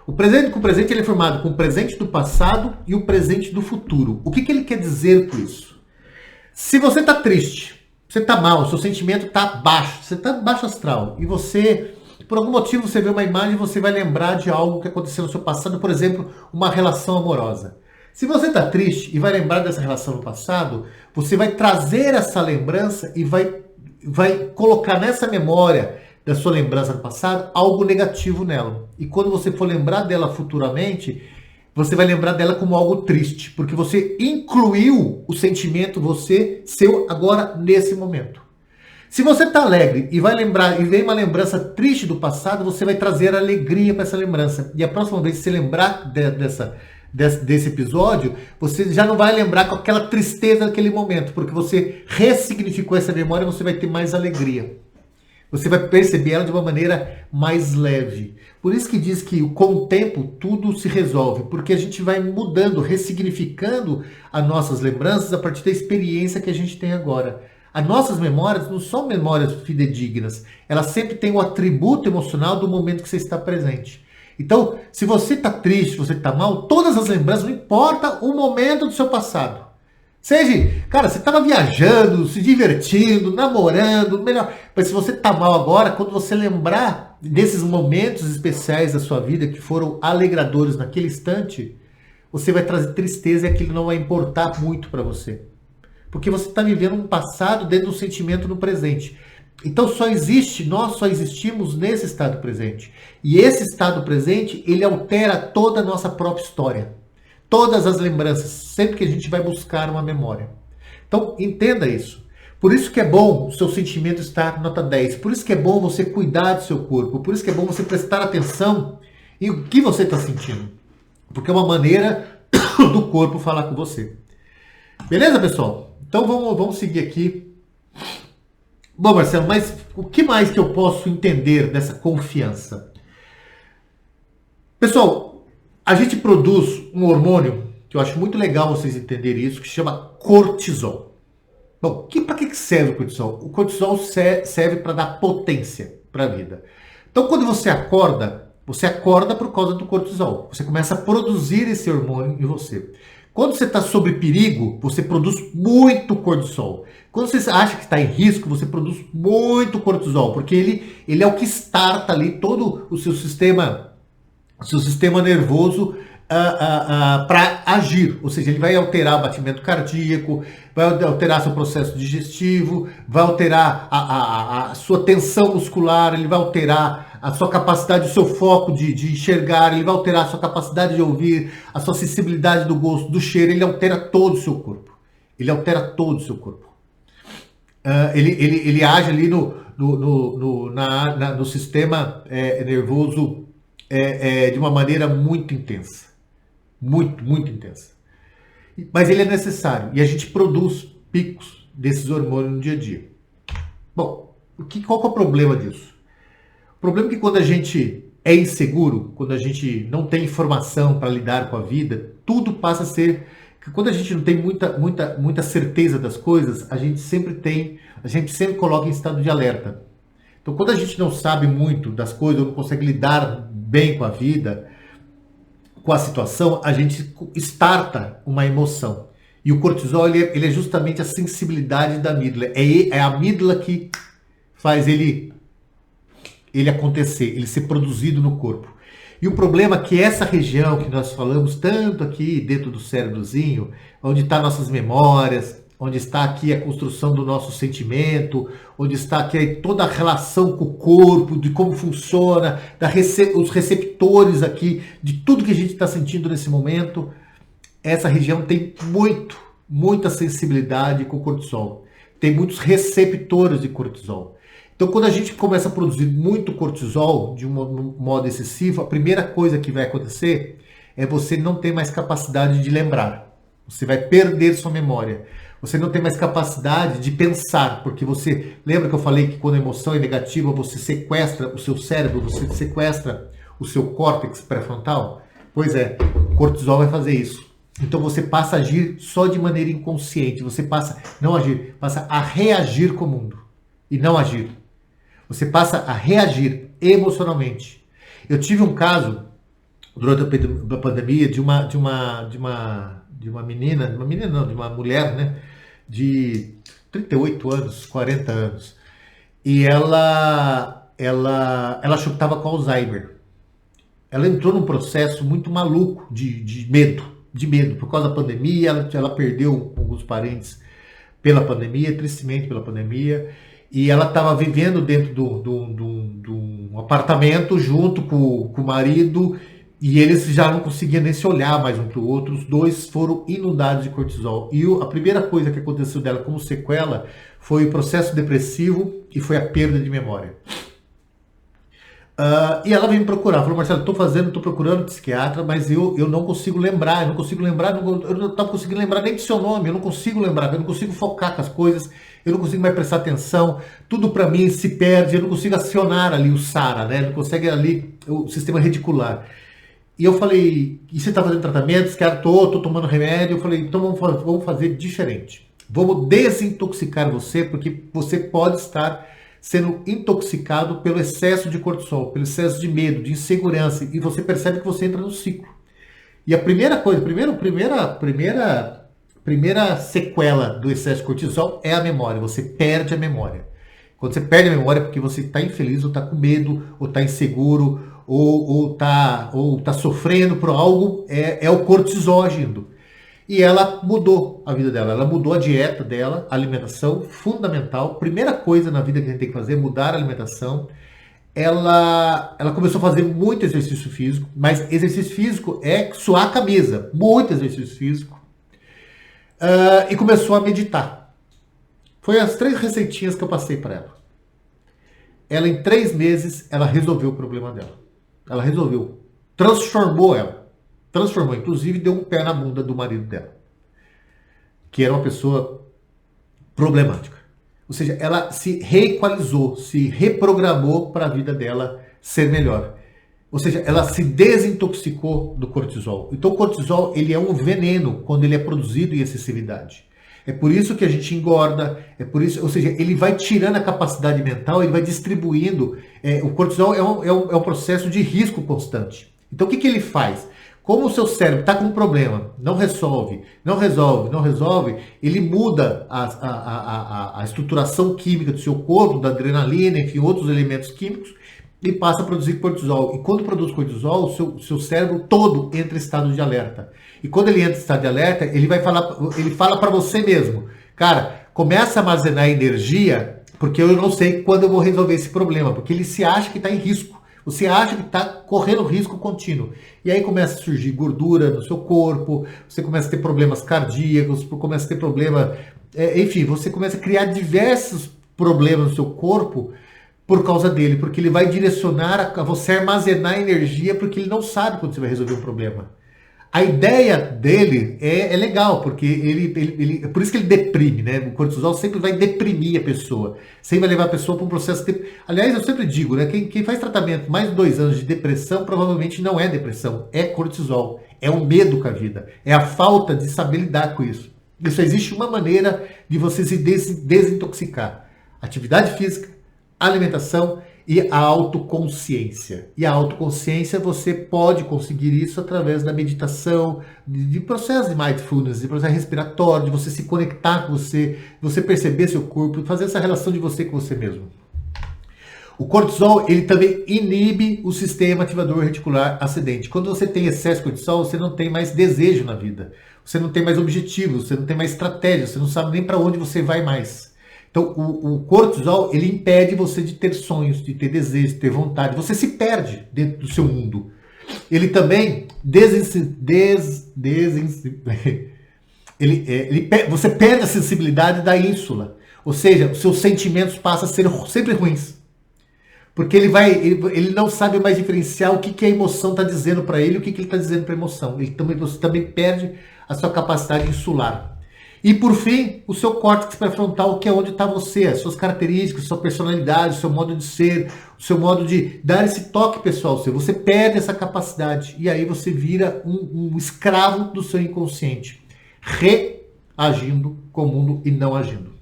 O presente com o presente ele é formado com o presente do passado e o presente do futuro. O que ele quer dizer com isso? Se você está triste, você está mal, seu sentimento está baixo, você está baixo astral, e você, por algum motivo, você vê uma imagem e você vai lembrar de algo que aconteceu no seu passado, por exemplo, uma relação amorosa. Se você está triste e vai lembrar dessa relação no passado, você vai trazer essa lembrança e vai colocar nessa memória da sua lembrança do passado algo negativo nela. E quando você for lembrar dela futuramente, você vai lembrar dela como algo triste, porque você incluiu o sentimento seu agora nesse momento. Se você está alegre e vai lembrar e vem uma lembrança triste do passado, você vai trazer alegria para essa lembrança. E a próxima vez que você lembrar desse episódio, você já não vai lembrar com aquela tristeza daquele momento, porque você ressignificou essa memória e você vai ter mais alegria. Você vai perceber ela de uma maneira mais leve. Por isso que diz que com o tempo tudo se resolve, porque a gente vai mudando, ressignificando as nossas lembranças a partir da experiência que a gente tem agora. As nossas memórias não são memórias fidedignas, elas sempre têm o atributo emocional do momento que você está presente. Então, se você está triste, se você está mal, todas as lembranças, não importa o momento do seu passado. Seja, cara, você estava viajando, se divertindo, namorando, melhor. Mas se você está mal agora, quando você lembrar desses momentos especiais da sua vida que foram alegradores naquele instante, você vai trazer tristeza e aquilo não vai importar muito para você. Porque você está vivendo um passado dentro do sentimento no presente. Então nós só existimos nesse estado presente. E esse estado presente, ele altera toda a nossa própria história. Todas as lembranças, sempre que a gente vai buscar uma memória. Então, entenda isso. Por isso que é bom o seu sentimento estar nota 10. Por isso que é bom você cuidar do seu corpo. Por isso que é bom você prestar atenção em o que você está sentindo. Porque é uma maneira do corpo falar com você. Beleza, pessoal? Então, vamos seguir aqui. Bom, Marcelo, mas o que mais que eu posso entender dessa confiança? Pessoal, a gente produz um hormônio, que eu acho muito legal vocês entenderem isso, que se chama cortisol. Bom, para que serve o cortisol? O cortisol serve para dar potência para a vida. Então, quando você acorda por causa do cortisol. Você começa a produzir esse hormônio em você. Quando você está sob perigo, você produz muito cortisol. Quando você acha que está em risco, você produz muito cortisol, porque ele é o que starta ali todo o seu sistema nervoso para agir. Ou seja, ele vai alterar o batimento cardíaco, vai alterar seu processo digestivo, vai alterar a sua tensão muscular, ele vai alterar a sua capacidade, o seu foco de enxergar, ele vai alterar a sua capacidade de ouvir, a sua sensibilidade do gosto, do cheiro, ele altera todo o seu corpo. Ele altera todo o seu corpo. Ele age ali no sistema nervoso de uma maneira muito intensa. Muito, muito intensa. Mas ele é necessário. E a gente produz picos desses hormônios no dia a dia. Bom, qual que é o problema disso? O problema é que quando a gente é inseguro, quando a gente não tem informação para lidar com a vida, tudo passa a ser... Quando a gente não tem muita certeza das coisas, a gente sempre coloca em estado de alerta. Então, quando a gente não sabe muito das coisas, ou não consegue lidar bem com a vida, com a situação, a gente starta uma emoção. E o cortisol, ele é justamente a sensibilidade da amígdala. É a amígdala que faz ele acontecer, ele ser produzido no corpo. E o problema é que essa região que nós falamos tanto aqui dentro do cérebrozinho, onde estão nossas memórias, onde está aqui a construção do nosso sentimento, onde está aqui toda a relação com o corpo, de como funciona, os receptores aqui, de tudo que a gente está sentindo nesse momento, essa região tem muita sensibilidade com o cortisol. Tem muitos receptores de cortisol. Então, quando a gente começa a produzir muito cortisol de um modo excessivo, a primeira coisa que vai acontecer é você não ter mais capacidade de lembrar. Você vai perder sua memória. Você não tem mais capacidade de pensar, porque você... Lembra que eu falei que quando a emoção é negativa, você sequestra o seu cérebro, você sequestra o seu córtex pré-frontal? Pois é, o cortisol vai fazer isso. Então você passa a agir só de maneira inconsciente. Você passa a reagir com o mundo e não agir. Você passa a reagir emocionalmente. Eu tive um caso durante a pandemia de uma mulher, né, de 38 anos, 40 anos. E ela achou que estava com Alzheimer. Ela entrou num processo muito maluco de medo. Por causa da pandemia, ela perdeu alguns parentes pela pandemia, tristemente pela pandemia. E ela estava vivendo dentro de um apartamento junto com o marido, e eles já não conseguiam nem se olhar mais um para o outro. Os dois foram inundados de cortisol. E a primeira coisa que aconteceu dela como sequela foi o processo depressivo e foi a perda de memória. E ela veio me procurar, falou: Marcelo, estou procurando psiquiatra, mas eu não consigo lembrar, eu não estava conseguindo lembrar nem do seu nome, eu não consigo lembrar, eu não consigo focar com as coisas, eu não consigo mais prestar atenção, tudo para mim se perde, eu não consigo acionar ali o SARA, né? Não consegue ali o sistema reticular. E eu falei: e você está fazendo tratamento? Psiquiatra, estou tomando remédio. Eu falei: então vamos fazer diferente. Vamos desintoxicar você, porque você pode estar sendo intoxicado pelo excesso de cortisol, pelo excesso de medo, de insegurança, e você percebe que você entra no ciclo. E a primeira sequela do excesso de cortisol é a memória. Você perde a memória. Quando você perde a memória é porque você está infeliz, ou está com medo, ou está inseguro, ou tá sofrendo por algo, é o cortisol agindo. E ela mudou a vida dela, ela mudou a dieta dela, a alimentação, fundamental. Primeira coisa na vida que a gente tem que fazer é mudar a alimentação. Ela começou a fazer muito exercício físico, mas exercício físico é suar a camisa, muito exercício físico. E começou a meditar. Foi as 3 receitinhas que eu passei para ela. Ela, em 3 meses, ela resolveu o problema dela. Ela resolveu. Transformou ela. Transformou, inclusive deu um pé na bunda do marido dela, que era uma pessoa problemática. Ou seja, ela se reequalizou, se reprogramou para a vida dela ser melhor. Ou seja, ela se desintoxicou do cortisol. Então o cortisol, ele é um veneno quando ele é produzido em excessividade. É por isso que a gente engorda, ou seja, ele vai tirando a capacidade mental, ele vai distribuindo. O cortisol é um processo de risco constante. Então o que ele faz? Como o seu cérebro está com um problema, não resolve, ele muda a estruturação química do seu corpo, da adrenalina, enfim, outros elementos químicos, e passa a produzir cortisol. E quando produz cortisol, o seu cérebro todo entra em estado de alerta. E quando ele entra em estado de alerta, ele fala para você mesmo: cara, começa a armazenar energia, porque eu não sei quando eu vou resolver esse problema, porque ele se acha que está em risco. Você acha que está correndo risco contínuo. E aí começa a surgir gordura no seu corpo, você começa a ter problemas cardíacos, começa a ter problema... enfim, você começa a criar diversos problemas no seu corpo por causa dele, porque ele vai direcionar a você armazenar energia, porque ele não sabe quando você vai resolver um problema. A ideia dele é legal, porque por isso que ele deprime, né? O cortisol sempre vai deprimir a pessoa, sempre vai levar a pessoa para um processo de... Aliás, eu sempre digo, né? Quem faz tratamento mais de 2 anos de depressão, provavelmente não é depressão, é cortisol, é o medo com a vida, é a falta de saber lidar com isso. E só existe uma maneira de você se desintoxicar: atividade física, alimentação e a autoconsciência. E a autoconsciência você pode conseguir isso através da meditação, de processo de mindfulness, de processo respiratório, de você se conectar com você perceber seu corpo, fazer essa relação de você com você mesmo. O cortisol, ele também inibe o sistema ativador reticular ascendente. Quando você tem excesso de cortisol, você não tem mais desejo na vida. Você não tem mais objetivos, você não tem mais estratégia, você não sabe nem para onde você vai mais. Então, o cortisol, ele impede você de ter sonhos, de ter desejos, de ter vontade. Você se perde dentro do seu mundo. Ele também você perde a sensibilidade da ínsula. Ou seja, os seus sentimentos passam a ser sempre ruins. Porque ele não sabe mais diferenciar o que a emoção está dizendo para ele e o que ele está dizendo para a emoção. Você também perde a sua capacidade insular. E por fim, o seu córtex pré-frontal, que é onde está você, as suas características, sua personalidade, o seu modo de ser, o seu modo de dar esse toque pessoal seu. Você perde essa capacidade e aí você vira um escravo do seu inconsciente, reagindo com o mundo e não agindo.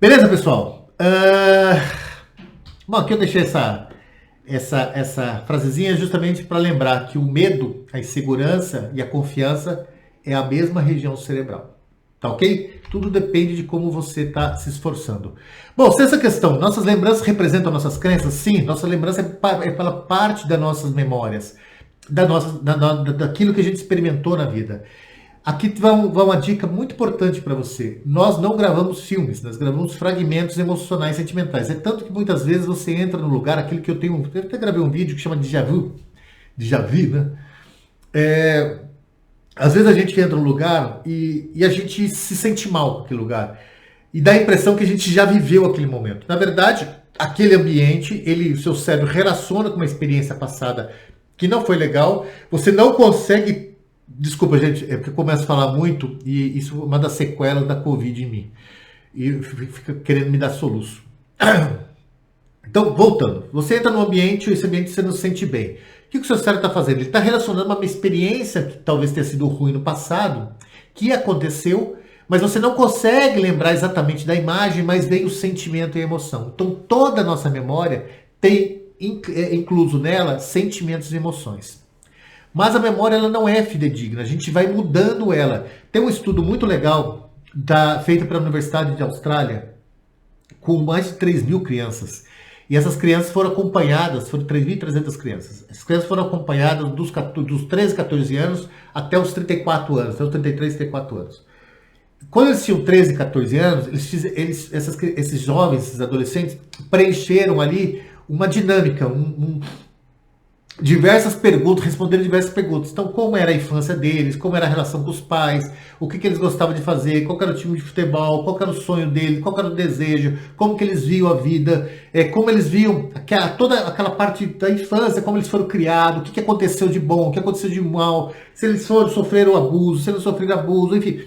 Beleza, pessoal? Bom, aqui eu deixei essa frasezinha justamente para lembrar que o medo, a insegurança e a confiança é a mesma região cerebral. Tá ok? Tudo depende de como você está se esforçando. Bom, se essa questão, nossas lembranças representam nossas crenças? Sim, nossa lembrança é pela parte das nossas memórias, daquilo que a gente experimentou na vida. Aqui vai uma dica muito importante para você. Nós não gravamos filmes, nós gravamos fragmentos emocionais, sentimentais. É tanto que muitas vezes você entra no lugar, aquilo que eu até gravei um vídeo que chama Déjà Vu, né? Às vezes a gente entra no lugar e a gente se sente mal com aquele lugar. E dá a impressão que a gente já viveu aquele momento. Na verdade, aquele ambiente, o seu cérebro relaciona com uma experiência passada que não foi legal. Você não consegue... Desculpa, gente, é porque eu começo a falar muito e isso é uma das sequelas da Covid em mim. E fica querendo me dar soluço. Então, voltando. Você entra num ambiente e esse ambiente você não se sente bem. O que o seu cérebro está fazendo? Ele está relacionando uma experiência que talvez tenha sido ruim no passado, que aconteceu, mas você não consegue lembrar exatamente da imagem, mas vem o sentimento e a emoção. Então, toda a nossa memória tem incluso nela sentimentos e emoções. Mas a memória ela não é fidedigna, a gente vai mudando ela. Tem um estudo muito legal feito pela Universidade de Austrália com mais de 3.000 crianças. E essas crianças foram acompanhadas, foram 3.300 crianças. Essas crianças foram acompanhadas dos 13, 14 anos até os 34 anos, até os 33, 34 anos. Quando eles tinham 13, 14 anos, esses jovens, esses adolescentes, preencheram ali uma dinâmica, diversas perguntas, responderam diversas perguntas. Então, como era a infância deles, como era a relação com os pais, o que eles gostavam de fazer, qual era o time de futebol, qual era o sonho deles, qual era o desejo, como que eles viam a vida, como eles viam toda aquela parte da infância, como eles foram criados, o que aconteceu de bom, o que aconteceu de mal, se eles sofreram abuso, se eles não sofreram abuso, enfim.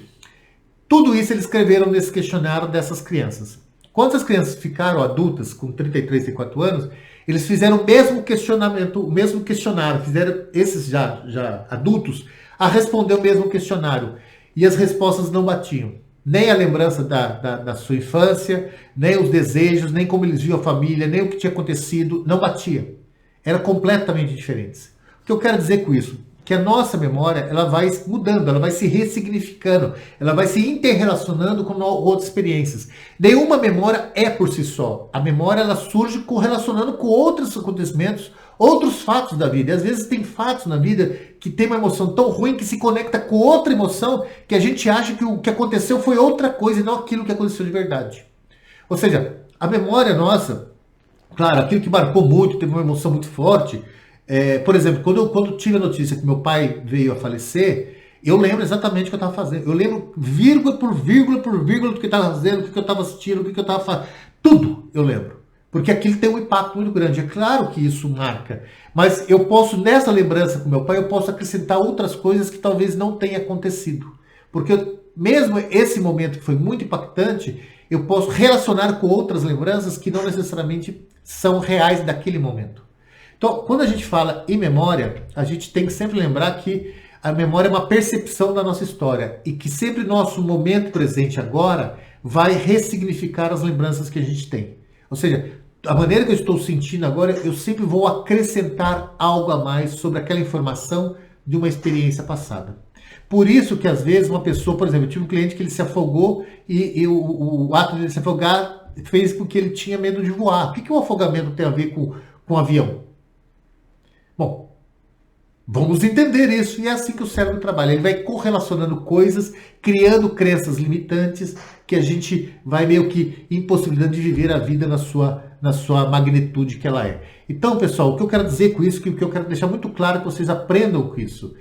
Tudo isso eles escreveram nesse questionário dessas crianças. Quando as crianças ficaram adultas, com 33, 34 anos, eles fizeram o mesmo questionário, fizeram esses já adultos a responder o mesmo questionário. E as respostas não batiam. Nem a lembrança da sua infância, nem os desejos, nem como eles viam a família, nem o que tinha acontecido, não batia. Era completamente diferente. O que eu quero dizer com isso? Que a nossa memória ela vai mudando, ela vai se ressignificando, ela vai se interrelacionando com outras experiências. Nenhuma memória é por si só. A memória ela surge correlacionando com outros acontecimentos, outros fatos da vida. E às vezes tem fatos na vida que tem uma emoção tão ruim que se conecta com outra emoção que a gente acha que o que aconteceu foi outra coisa e não aquilo que aconteceu de verdade. Ou seja, a memória nossa, claro, aquilo que marcou muito, teve uma emoção muito forte. Por exemplo, quando eu tive a notícia que meu pai veio a falecer, eu lembro exatamente o que eu estava fazendo. Eu lembro vírgula por vírgula do que eu estava fazendo, do que eu estava assistindo, do que eu estava fazendo. Tudo eu lembro. Porque aquilo tem um impacto muito grande. É claro que isso marca. Mas eu posso, nessa lembrança com meu pai, eu posso acrescentar outras coisas que talvez não tenha acontecido. Porque mesmo esse momento que foi muito impactante, eu posso relacionar com outras lembranças que não necessariamente são reais daquele momento. Então, quando a gente fala em memória, a gente tem que sempre lembrar que a memória é uma percepção da nossa história e que sempre nosso momento presente agora vai ressignificar as lembranças que a gente tem. Ou seja, a maneira que eu estou sentindo agora, eu sempre vou acrescentar algo a mais sobre aquela informação de uma experiência passada. Por isso que às vezes uma pessoa, por exemplo, eu tive um cliente que ele se afogou e o ato de ele se afogar fez com que ele tinha medo de voar. O que o afogamento tem a ver com o avião? Bom, vamos entender isso, e é assim que o cérebro trabalha. Ele vai correlacionando coisas, criando crenças limitantes, que a gente vai meio que impossibilitando de viver a vida na sua magnitude que ela é. Então, pessoal, o que eu quero dizer com isso, o que eu quero deixar muito claro que vocês aprendam com isso,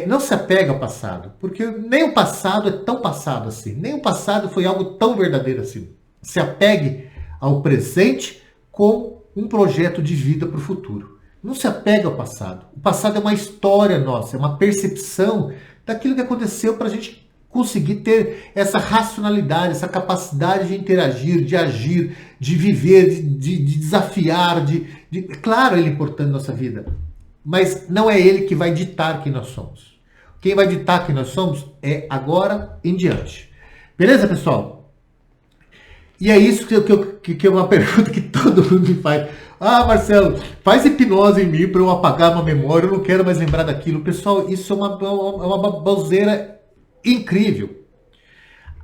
não se apega ao passado, porque nem o passado é tão passado assim, nem o passado foi algo tão verdadeiro assim. Se apegue ao presente com um projeto de vida para o futuro. Não se apega ao passado. O passado é uma história nossa, é uma percepção daquilo que aconteceu para a gente conseguir ter essa racionalidade, essa capacidade de interagir, de agir, de viver, de desafiar. Claro, ele é importante na nossa vida, mas não é ele que vai ditar quem nós somos. Quem vai ditar quem nós somos é agora em diante. Beleza, pessoal? E é isso que é uma pergunta que todo mundo me faz. Ah, Marcelo, faz hipnose em mim para eu apagar uma memória, eu não quero mais lembrar daquilo. Pessoal, isso é uma baboseira incrível.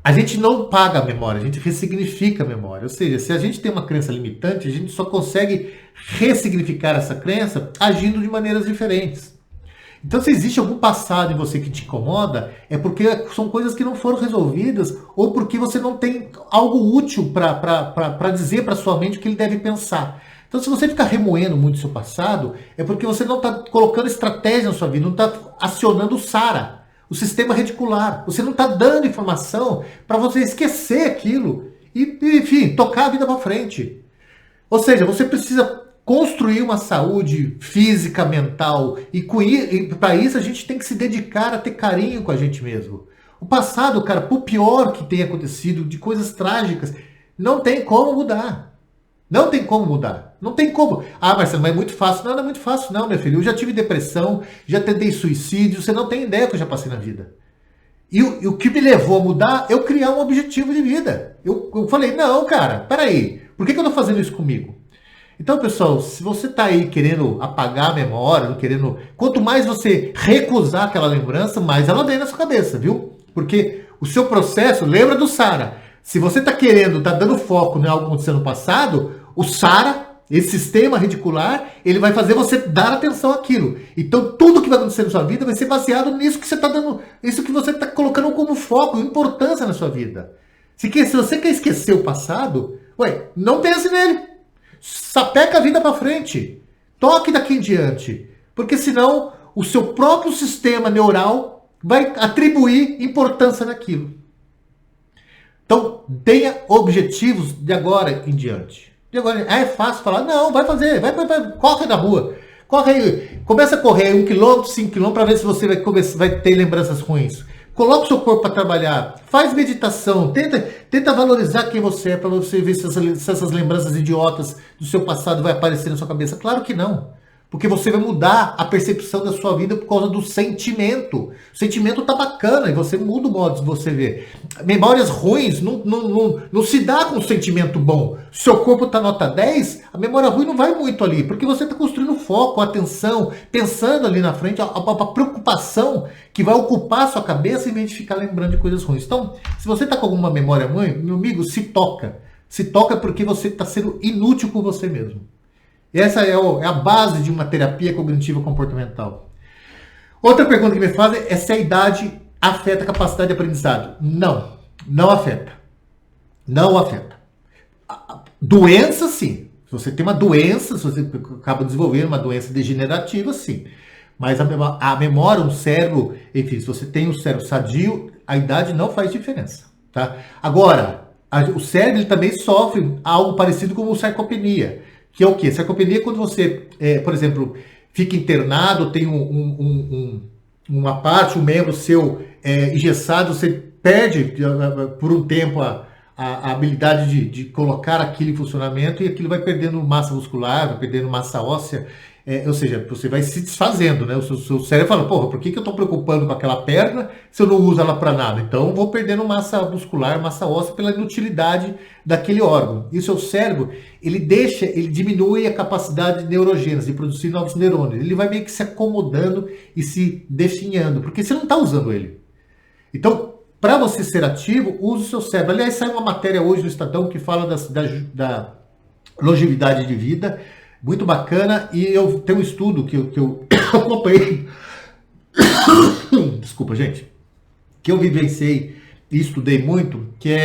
A gente não paga a memória, a gente ressignifica a memória. Ou seja, se a gente tem uma crença limitante, a gente só consegue ressignificar essa crença agindo de maneiras diferentes. Então, se existe algum passado em você que te incomoda, é porque são coisas que não foram resolvidas ou porque você não tem algo útil para dizer para sua mente o que ele deve pensar. Então, se você ficar remoendo muito o seu passado, é porque você não está colocando estratégia na sua vida, não está acionando o SARA, o sistema reticular. Você não está dando informação para você esquecer aquilo e, enfim, tocar a vida para frente. Ou seja, você precisa construir uma saúde física, mental, e para isso a gente tem que se dedicar a ter carinho com a gente mesmo. O passado, cara, por pior que tenha acontecido, de coisas trágicas, não tem como mudar. Não tem como mudar. Não tem como. Ah, Marcelo, mas é muito fácil. Não, não é muito fácil não, meu filho. Eu já tive depressão, já tentei suicídio, você não tem ideia que eu já passei na vida. E o que me levou a mudar, eu criar um objetivo de vida. Eu falei, não, cara, peraí, por que eu tô fazendo isso comigo? Então, pessoal, se você está aí querendo apagar a memória, querendo, quanto mais você recusar aquela lembrança, mais ela vem na sua cabeça, viu? Porque o seu processo, lembra do SARA. Se você está querendo, está dando foco em algo que aconteceu no passado, o SARA, esse sistema reticular, ele vai fazer você dar atenção àquilo. Então, tudo que vai acontecer na sua vida vai ser baseado nisso que você está dando, isso que você está colocando como foco, importância na sua vida. Se você quer esquecer o passado, não pense nele. Sapeca a vida para frente. Toque daqui em diante. Porque senão o seu próprio sistema neural vai atribuir importância naquilo. Então, tenha objetivos de agora em diante. De agora, é fácil falar, não, vai fazer, vai, corre na rua. Corre aí, começa a correr 1 quilômetro, 5 quilômetros para ver se você vai ter lembranças ruins. Coloca o seu corpo para trabalhar, faz meditação, tenta valorizar quem você é para você ver se essas lembranças idiotas do seu passado vai aparecer na sua cabeça. Claro que não, porque você vai mudar a percepção da sua vida por causa do sentimento. O sentimento tá bacana e você muda o modo de você ver. Memórias ruins não se dá com um sentimento bom. Se seu corpo tá nota 10, a memória ruim não vai muito ali, porque você está construindo foco, atenção, pensando ali na frente, a preocupação que vai ocupar a sua cabeça em vez de ficar lembrando de coisas ruins. Então, se você está com alguma memória ruim, meu amigo, se toca. Se toca porque você está sendo inútil com você mesmo. Essa é a base de uma terapia cognitiva comportamental. Outra pergunta que me fazem é se a idade afeta a capacidade de aprendizado. Não, não afeta. Não afeta. Doença, sim. Se você tem uma doença, se você acaba desenvolvendo uma doença degenerativa, sim. Mas a memória, um cérebro, enfim, se você tem um cérebro sadio, a idade não faz diferença. Tá? Agora, o cérebro ele também sofre algo parecido com sarcopenia, que é o quê? Sarcopenia é quando você, por exemplo, fica internado, tem uma parte, um membro seu engessado, você perde por um tempo a habilidade de colocar aquilo em funcionamento e aquilo vai perdendo massa muscular, vai perdendo massa óssea, ou seja, você vai se desfazendo, né? O seu cérebro fala, porra, por que eu estou preocupando com aquela perna se eu não uso ela para nada? Então eu vou perdendo massa muscular, massa óssea pela inutilidade daquele órgão. E o seu cérebro, ele diminui a capacidade de neurogênese, de produzir novos neurônios. Ele vai meio que se acomodando e se definhando, porque você não está usando ele. Então, para você ser ativo, use o seu cérebro. Aliás, saiu uma matéria hoje no Estadão que fala da longevidade de vida, muito bacana, e eu tenho um estudo que eu acompanhei, desculpa, gente, que eu vivenciei e estudei muito, que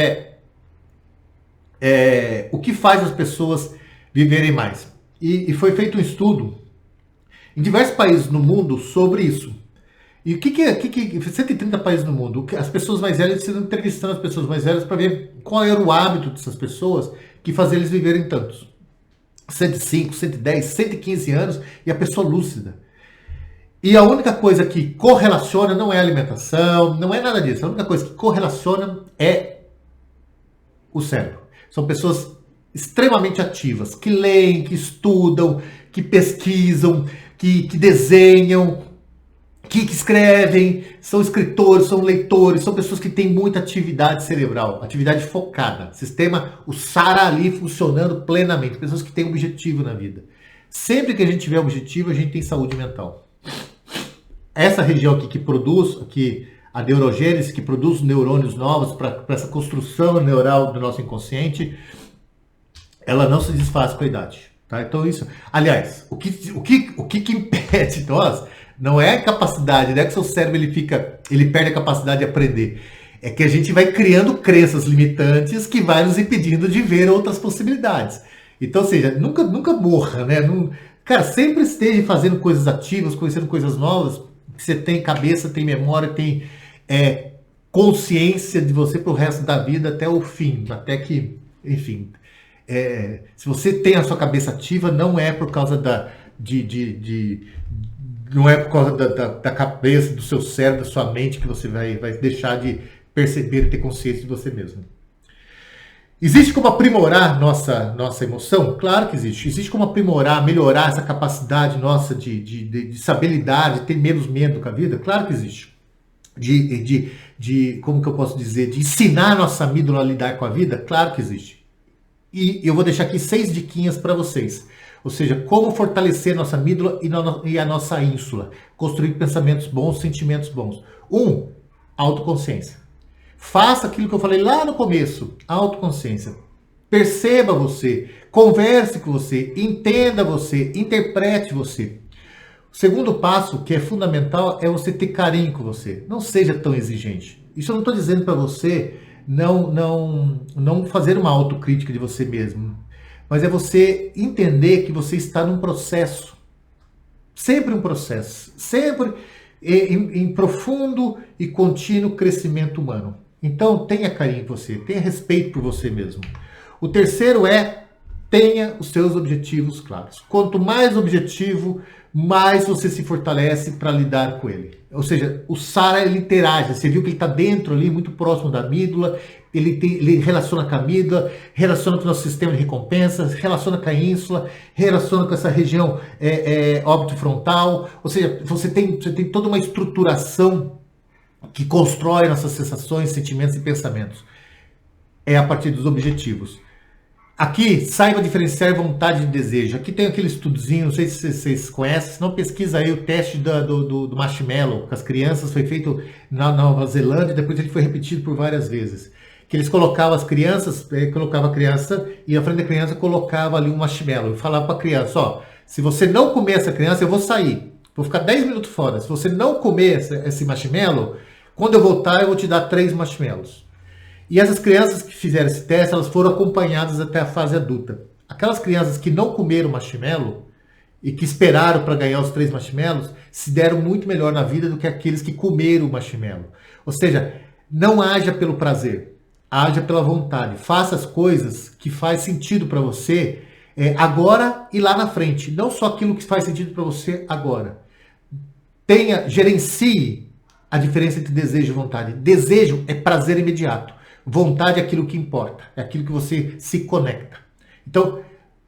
o que faz as pessoas viverem mais. E foi feito um estudo em diversos países no mundo sobre isso. E o que 130 países no mundo, as pessoas mais velhas, eles estão entrevistando as pessoas mais velhas para ver qual era o hábito dessas pessoas que fazia eles viverem tantos. 105, 110, 115 anos e a pessoa lúcida. E a única coisa que correlaciona não é a alimentação, não é nada disso. A única coisa que correlaciona é o cérebro. São pessoas extremamente ativas, que leem, que estudam, que pesquisam, que desenham, que escrevem, são escritores, são leitores, são pessoas que têm muita atividade cerebral, atividade focada, o SARA ali funcionando plenamente, pessoas que têm objetivo na vida. Sempre que a gente tiver objetivo, a gente tem saúde mental. Essa região aqui que produz, a neurogênese, que produz neurônios novos para essa construção neural do nosso inconsciente, ela não se desfaz com a idade. Tá? Então isso, aliás, o que impede nós não é a capacidade, não é que seu cérebro ele perde a capacidade de aprender. É que a gente vai criando crenças limitantes que vai nos impedindo de ver outras possibilidades. Então, ou seja, nunca morra, né? Cara, sempre esteja fazendo coisas ativas, conhecendo coisas novas, que você tem cabeça, tem memória, tem consciência de você pro resto da vida até o fim, até que, enfim. Se você tem a sua cabeça ativa, não é por causa não é por causa da cabeça, do seu cérebro, da sua mente, que você vai deixar de perceber e ter consciência de você mesmo. Existe como aprimorar nossa emoção? Claro que existe. Existe como aprimorar, melhorar essa capacidade nossa de saber lidar, de ter menos medo com a vida? Claro que existe. Como que eu posso dizer? De ensinar a nossa amígdala a lidar com a vida? Claro que existe. E eu vou deixar aqui 6 diquinhas para vocês. Ou seja, como fortalecer nossa amígdala e a nossa ínsula. Construir pensamentos bons, sentimentos bons. 1. Autoconsciência. Faça aquilo que eu falei lá no começo. Autoconsciência. Perceba você. Converse com você. Entenda você. Interprete você. O segundo passo, que é fundamental, é você ter carinho com você. Não seja tão exigente. Isso eu não estou dizendo para você não fazer uma autocrítica de você mesmo. Mas é você entender que você está num processo. Sempre um processo. Sempre em profundo e contínuo crescimento humano. Então, tenha carinho por você. Tenha respeito por você mesmo. O terceiro tenha os seus objetivos claros. Quanto mais objetivo, mais você se fortalece para lidar com ele. Ou seja, o SARA, ele interage. Você viu que ele está dentro ali, muito próximo da amígdala. Ele relaciona com a amígdala, relaciona com o nosso sistema de recompensas, relaciona com a ínsula, relaciona com essa região óbito frontal. Ou seja, você tem toda uma estruturação que constrói nossas sensações, sentimentos e pensamentos. É a partir dos objetivos. Aqui, saiba diferenciar vontade e desejo. Aqui tem aquele estudozinho, não sei se vocês conhecem, se não pesquisa aí o teste do marshmallow com as crianças, foi feito na Nova Zelândia, depois ele foi repetido por várias vezes. Que eles colocavam as crianças, colocava a criança e à frente da criança colocava ali um marshmallow. E falava para a criança, ó, se você não comer essa criança, eu vou sair. Vou ficar 10 minutos fora. Se você não comer esse marshmallow, quando eu voltar, eu vou te dar 3 marshmallows. E essas crianças que fizeram esse teste, elas foram acompanhadas até a fase adulta. Aquelas crianças que não comeram marshmallow e que esperaram para ganhar os 3 marshmallows, se deram muito melhor na vida do que aqueles que comeram o marshmallow. Ou seja, não haja pelo prazer. haja pela vontade. Faça as coisas que faz sentido para você agora e lá na frente. Não só aquilo que faz sentido para você agora. Gerencie a diferença entre desejo e vontade. Desejo é prazer imediato. Vontade é aquilo que importa. É aquilo que você se conecta. Então,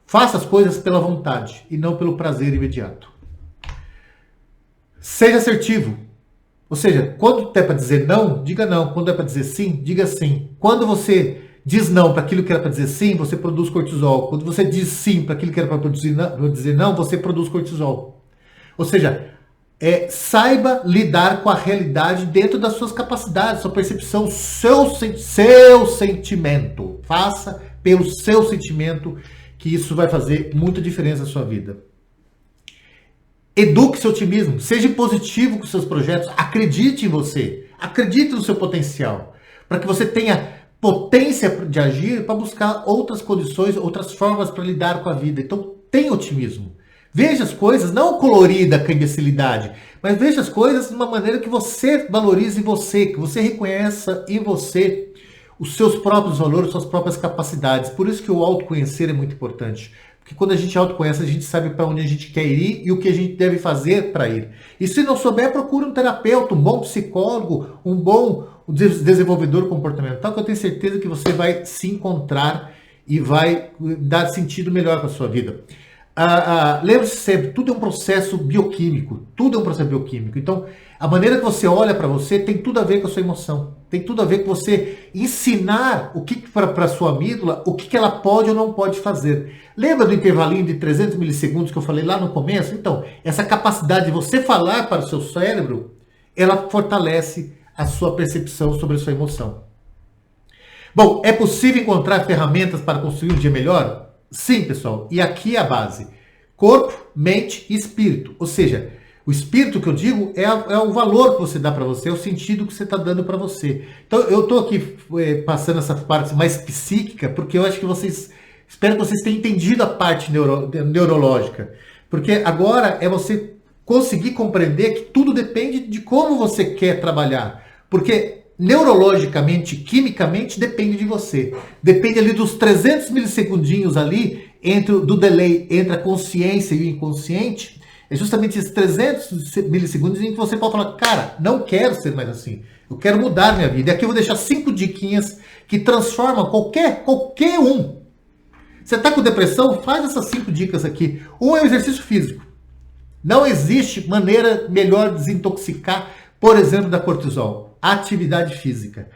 faça as coisas pela vontade e não pelo prazer imediato. Seja assertivo. Ou seja, quando é para dizer não, diga não. Quando é para dizer sim, diga sim. Quando você diz não para aquilo que era para dizer sim, você produz cortisol. Quando você diz sim para aquilo que era para dizer não, você produz cortisol. Ou seja, saiba lidar com a realidade dentro das suas capacidades, sua percepção, seu sentimento. Faça pelo seu sentimento, que isso vai fazer muita diferença na sua vida. Eduque seu otimismo, seja positivo com seus projetos, acredite em você, acredite no seu potencial, para que você tenha potência de agir para buscar outras condições, outras formas para lidar com a vida. Então, tenha otimismo. Veja as coisas, não colorida com a imbecilidade, mas veja as coisas de uma maneira que você valorize você, que você reconheça em você os seus próprios valores, suas próprias capacidades. Por isso que o autoconhecer é muito importante. Porque quando a gente autoconhece, a gente sabe para onde a gente quer ir e o que a gente deve fazer para ir. E se não souber, procure um terapeuta, um bom psicólogo, um bom desenvolvedor comportamental, que eu tenho certeza que você vai se encontrar e vai dar sentido melhor para a sua vida. Lembre-se sempre, tudo é um processo bioquímico. Tudo é um processo bioquímico. Então, a maneira que você olha para você tem tudo a ver com a sua emoção. Tem tudo a ver com você ensinar o que para a sua amígdala, o que ela pode ou não pode fazer. Lembra do intervalinho de 300 milissegundos que eu falei lá no começo? Então, essa capacidade de você falar para o seu cérebro, ela fortalece a sua percepção sobre a sua emoção. Bom, é possível encontrar ferramentas para construir um dia melhor? Sim, pessoal. E aqui é a base. Corpo, mente e espírito. Ou seja, o espírito que eu digo é o valor que você dá para você, é o sentido que você está dando para você. Então, eu estou aqui passando essa parte mais psíquica, porque eu acho que espero que vocês tenham entendido a parte neurológica. Porque agora é você conseguir compreender que tudo depende de como você quer trabalhar. Porque neurologicamente, quimicamente, depende de você. Depende ali dos 300 milissegundinhos ali, do delay entre a consciência e o inconsciente. É justamente esses 300 milissegundos em que você pode falar, cara, não quero ser mais assim. Eu quero mudar minha vida. E aqui eu vou deixar 5 diquinhas que transformam qualquer um. Você está com depressão? Faz essas 5 dicas aqui. Um é o exercício físico. Não existe maneira melhor de desintoxicar, por exemplo, da cortisol. Atividade física.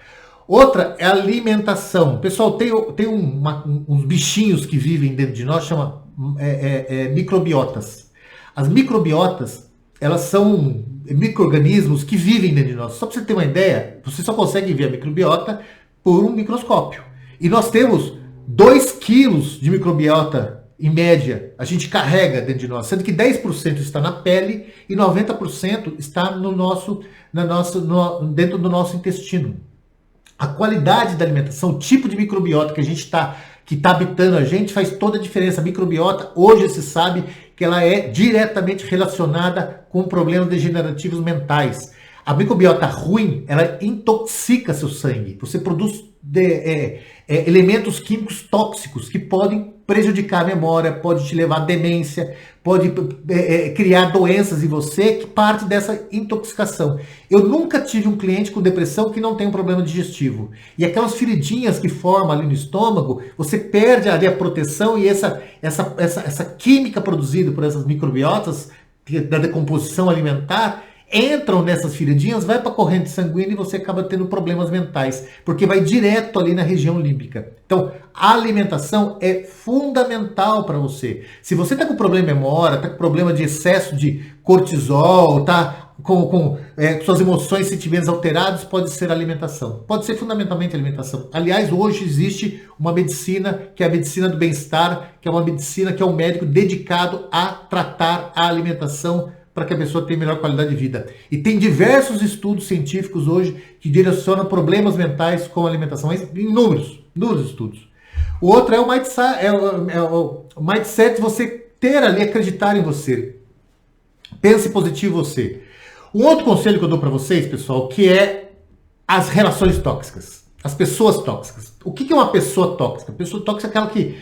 Outra é alimentação. Pessoal, tem uns bichinhos que vivem dentro de nós, chama microbiotas. As microbiotas, elas são micro-organismos que vivem dentro de nós. Só para você ter uma ideia, você só consegue ver a microbiota por um microscópio. E nós temos 2 quilos de microbiota, em média, a gente carrega dentro de nós, sendo que 10% está na pele e 90% está dentro do nosso intestino. A qualidade da alimentação, o tipo de microbiota que está habitando a gente faz toda a diferença. A microbiota, hoje se sabe que ela é diretamente relacionada com problemas degenerativos mentais. A microbiota ruim, ela intoxica seu sangue. Você produz elementos químicos tóxicos que podem prejudicar a memória, pode te levar à demência, pode criar doenças em você que parte dessa intoxicação. Eu nunca tive um cliente com depressão que não tem um problema digestivo. E aquelas feridinhas que formam ali no estômago, você perde ali a proteção e essa química produzida por essas microbiotas da decomposição alimentar entram nessas feridinhas, vai para a corrente sanguínea e você acaba tendo problemas mentais, porque vai direto ali na região límbica. Então, a alimentação é fundamental para você. Se você está com problema de memória, está com problema de excesso de cortisol, está com suas emoções e sentimentos alterados, pode ser alimentação. Pode ser fundamentalmente alimentação. Aliás, hoje existe uma medicina, que é a medicina do bem-estar, que é uma medicina que é um médico dedicado a tratar a alimentação para que a pessoa tenha melhor qualidade de vida. E tem diversos estudos científicos hoje que direcionam problemas mentais com a alimentação, mas inúmeros estudos. O outro é o mindset, você ter ali, acreditar em você. Pense positivo em você. Um outro conselho que eu dou para vocês, pessoal, que é as relações tóxicas. As pessoas tóxicas. O que é uma pessoa tóxica? A pessoa tóxica é aquela que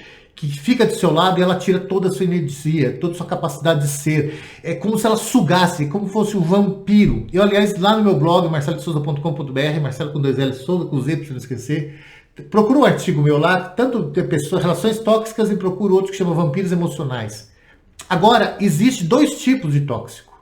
fica do seu lado e ela tira toda a sua energia, toda a sua capacidade de ser. É como se ela sugasse, como fosse um vampiro. Eu, aliás, lá no meu blog, marcelosouza.com.br, Marcelo com 2L Souza, com Z, pra você não esquecer, procura um artigo meu lá, tanto de pessoas, relações tóxicas, e procura outro que chama Vampiros Emocionais. Agora, existe dois tipos de tóxico.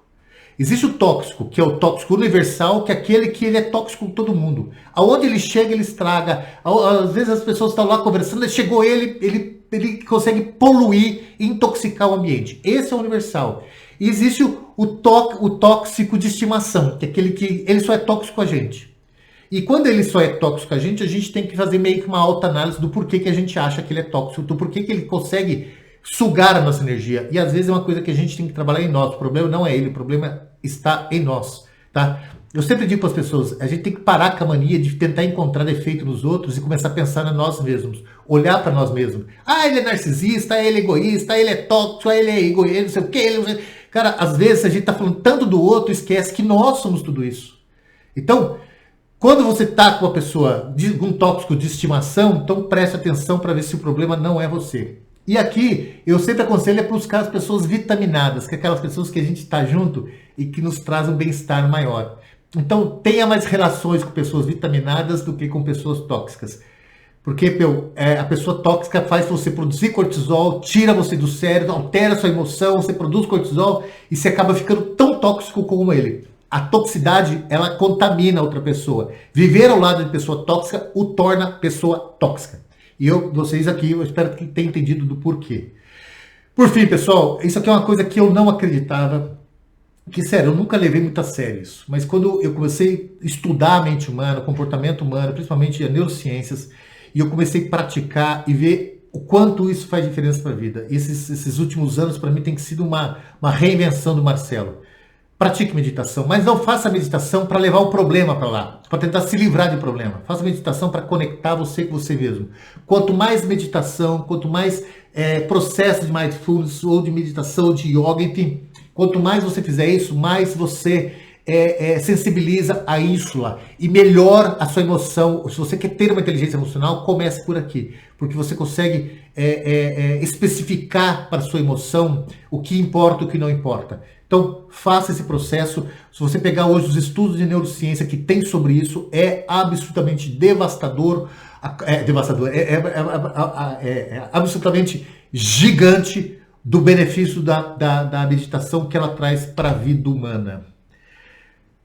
Existe o tóxico, que é o tóxico universal, que é aquele que ele é tóxico com todo mundo. Aonde ele chega, ele estraga. Às vezes as pessoas estão lá conversando, chegou ele consegue poluir, intoxicar o ambiente. Esse é o universal. E existe o tóxico de estimação, que é aquele que ele só é tóxico com a gente. E quando ele só é tóxico com a gente tem que fazer meio que uma autoanálise do porquê que a gente acha que ele é tóxico, do porquê que ele consegue sugar a nossa energia. E às vezes é uma coisa que a gente tem que trabalhar em nós. O problema não é ele, o problema está em nós, tá? Eu sempre digo para as pessoas, a gente tem que parar com a mania de tentar encontrar defeito nos outros e começar a pensar em nós mesmos, olhar para nós mesmos. Ah, ele é narcisista, ele é egoísta, ele é tóxico, ele é egoísta, não sei o que. Cara, às vezes a gente tá falando tanto do outro, esquece que nós somos tudo isso. Então, quando você tá com uma pessoa, um tóxico de estimação, então preste atenção para ver se o problema não é você. E aqui, eu sempre aconselho buscar as pessoas vitaminadas, que é aquelas pessoas que a gente está junto e que nos trazem um bem-estar maior. Então, tenha mais relações com pessoas vitaminadas do que com pessoas tóxicas. Porque, a pessoa tóxica faz você produzir cortisol, tira você do sério, altera a sua emoção, você produz cortisol e você acaba ficando tão tóxico como ele. A toxicidade, ela contamina a outra pessoa. Viver ao lado de pessoa tóxica o torna pessoa tóxica. E vocês aqui, eu espero que tenham entendido do porquê. Por fim, pessoal, isso aqui é uma coisa que eu não acreditava, que, sério, eu nunca levei muito a sério isso. Mas quando eu comecei a estudar a mente humana, o comportamento humano, principalmente as neurociências, e eu comecei a praticar e ver o quanto isso faz diferença para a vida. E esses últimos anos, para mim, tem sido uma reinvenção do Marcelo. Pratique meditação, mas não faça meditação para levar o problema para lá, para tentar se livrar de problema. Faça meditação para conectar você com você mesmo. Quanto mais meditação, quanto mais processo de mindfulness ou de meditação, ou de yoga, enfim, quanto mais você fizer isso, mais você sensibiliza a ínsula e melhora a sua emoção. Se você quer ter uma inteligência emocional, comece por aqui, porque você consegue especificar para a sua emoção o que importa e o que não importa. Então, faça esse processo. Se você pegar hoje os estudos de neurociência que tem sobre isso, é absolutamente devastador. É absolutamente gigante do benefício da meditação que ela traz para a vida humana.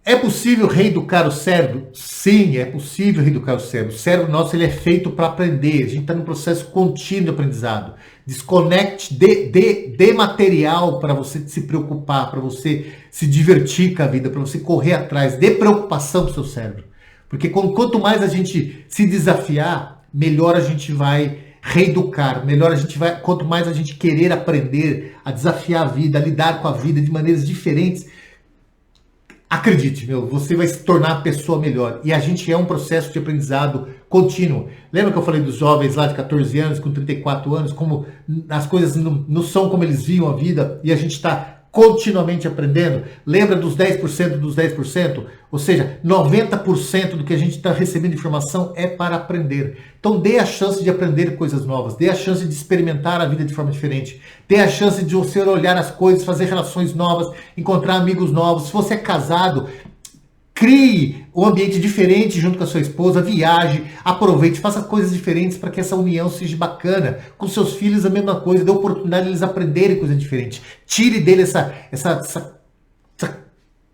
É possível reeducar o cérebro? Sim, é possível reeducar o cérebro. O cérebro nosso ele é feito para aprender. A gente está num processo contínuo de aprendizado. Desconecte de material para você se preocupar, para você se divertir com a vida, para você correr atrás. Dê preocupação para o seu cérebro. Porque quanto mais a gente se desafiar, melhor a gente vai reeducar. Melhor a gente vai, quanto mais a gente querer aprender, a desafiar a vida, a lidar com a vida de maneiras diferentes, acredite, você vai se tornar a pessoa melhor. E a gente é um processo de aprendizado contínuo. Lembra que eu falei dos jovens lá de 14 anos, com 34 anos, como as coisas não são como eles viam a vida e a gente está continuamente aprendendo? Lembra dos 10% dos 10%? Ou seja, 90% do que a gente está recebendo de informação é para aprender. Então dê a chance de aprender coisas novas, dê a chance de experimentar a vida de forma diferente, dê a chance de você olhar as coisas, fazer relações novas, encontrar amigos novos. Se você é casado, crie um ambiente diferente junto com a sua esposa, viaje, aproveite, faça coisas diferentes para que essa união seja bacana. Com seus filhos a mesma coisa, dê oportunidade de eles aprenderem coisas diferentes. Tire dele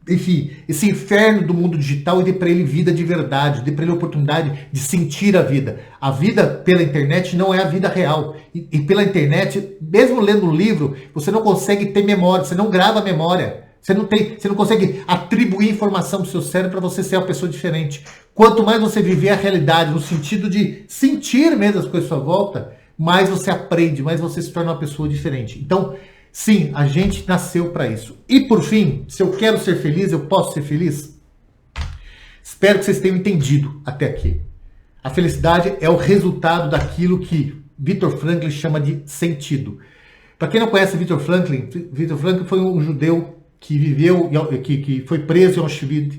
enfim, esse inferno do mundo digital e dê para ele vida de verdade, dê para ele a oportunidade de sentir a vida. A vida pela internet não é a vida real. E pela internet, mesmo lendo um livro, você não consegue ter memória, você não grava a memória. Você não consegue atribuir informação para o seu cérebro para você ser uma pessoa diferente. Quanto mais você viver a realidade, no sentido de sentir mesmo as coisas à sua volta, mais você aprende, mais você se torna uma pessoa diferente. Então, sim, a gente nasceu para isso. E por fim, se eu quero ser feliz, eu posso ser feliz? Espero que vocês tenham entendido até aqui. A felicidade é o resultado daquilo que Viktor Frankl chama de sentido. Para quem não conhece Viktor Frankl foi um judeu que viveu, que foi preso em Auschwitz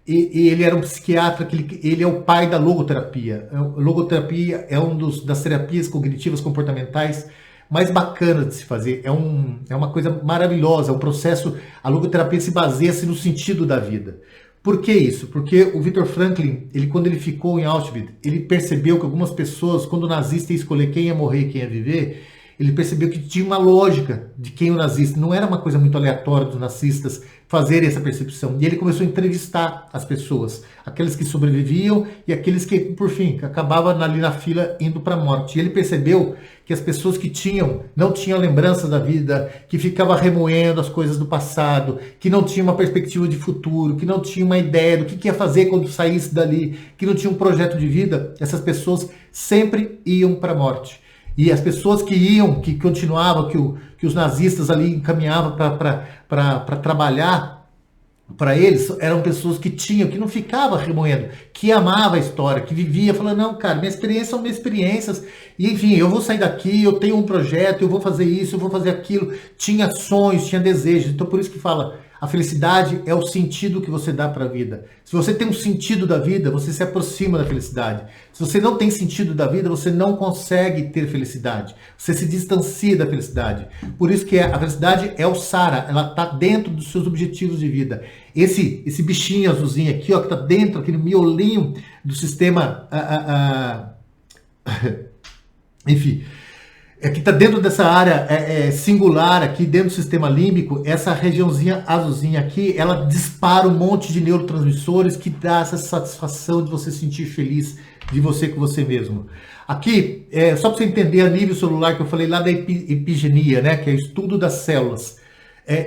e ele era um psiquiatra, ele é o pai da logoterapia. A logoterapia é das terapias cognitivas comportamentais mais bacanas de se fazer. É uma coisa maravilhosa, é um processo. A logoterapia se baseia-se no sentido da vida. Por que isso? Porque o Viktor Franklin, quando ele ficou em Auschwitz, ele percebeu que algumas pessoas, quando o nazista ia escolher quem ia morrer e quem ia viver, ele percebeu que tinha uma lógica de quem o nazista. Não era uma coisa muito aleatória dos nazistas fazerem essa percepção. E ele começou a entrevistar as pessoas, aqueles que sobreviviam e aqueles que, por fim, acabavam ali na fila indo para a morte. E ele percebeu que as pessoas que não tinham lembrança da vida, que ficavam remoendo as coisas do passado, que não tinham uma perspectiva de futuro, que não tinham uma ideia do que ia fazer quando saísse dali, que não tinham um projeto de vida, essas pessoas sempre iam para a morte. E as pessoas que continuavam, que os nazistas ali encaminhavam para trabalhar para eles, eram pessoas que não ficavam remoendo, que amavam a história, que vivia falando, não, cara, minha experiência são minhas experiências, e enfim, eu vou sair daqui, eu tenho um projeto, eu vou fazer isso, eu vou fazer aquilo. Tinha sonhos, tinha desejos. Então por isso que fala, a felicidade é o sentido que você dá para a vida. Se você tem um sentido da vida, você se aproxima da felicidade. Se você não tem sentido da vida, você não consegue ter felicidade. Você se distancia da felicidade. Por isso que a felicidade é o Sara, ela está dentro dos seus objetivos de vida. Esse bichinho azulzinho aqui, ó, que está dentro, aquele miolinho do sistema... enfim... que está dentro dessa área singular aqui, dentro do sistema límbico, essa regiãozinha azulzinha aqui, ela dispara um monte de neurotransmissores que dá essa satisfação de você se sentir feliz de você com você mesmo. Aqui, só para você entender a nível celular que eu falei lá da epigenia, né, que é o estudo das células.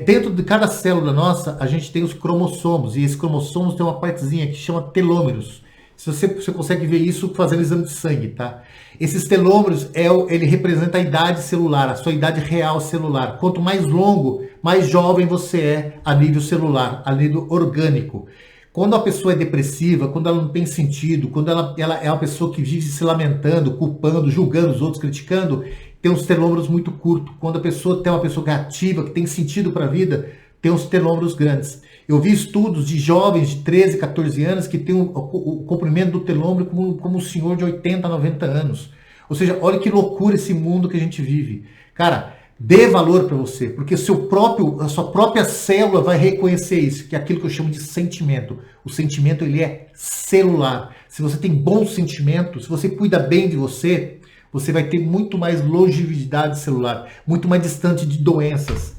Dentro de cada célula nossa, a gente tem os cromossomos, e esses cromossomos tem uma partezinha que chama telômeros. Você consegue ver isso fazendo exame de sangue, tá? Esses telômeros, ele representa a idade celular, a sua idade real celular. Quanto mais longo, mais jovem você é a nível celular, a nível orgânico. Quando a pessoa é depressiva, quando ela não tem sentido, quando ela é uma pessoa que vive se lamentando, culpando, julgando os outros, criticando, tem uns telômeros muito curtos. Quando a pessoa tem uma pessoa que é ativa, que tem sentido para a vida, tem uns telômeros grandes. Eu vi estudos de jovens de 13, 14 anos que têm o comprimento do telômero como um senhor de 80, 90 anos. Ou seja, olha que loucura esse mundo que a gente vive. Cara, dê valor para você, porque a sua própria célula vai reconhecer isso, que é aquilo que eu chamo de sentimento. O sentimento, ele é celular. Se você tem bons sentimentos, se você cuida bem de você, você vai ter muito mais longevidade celular, muito mais distante de doenças.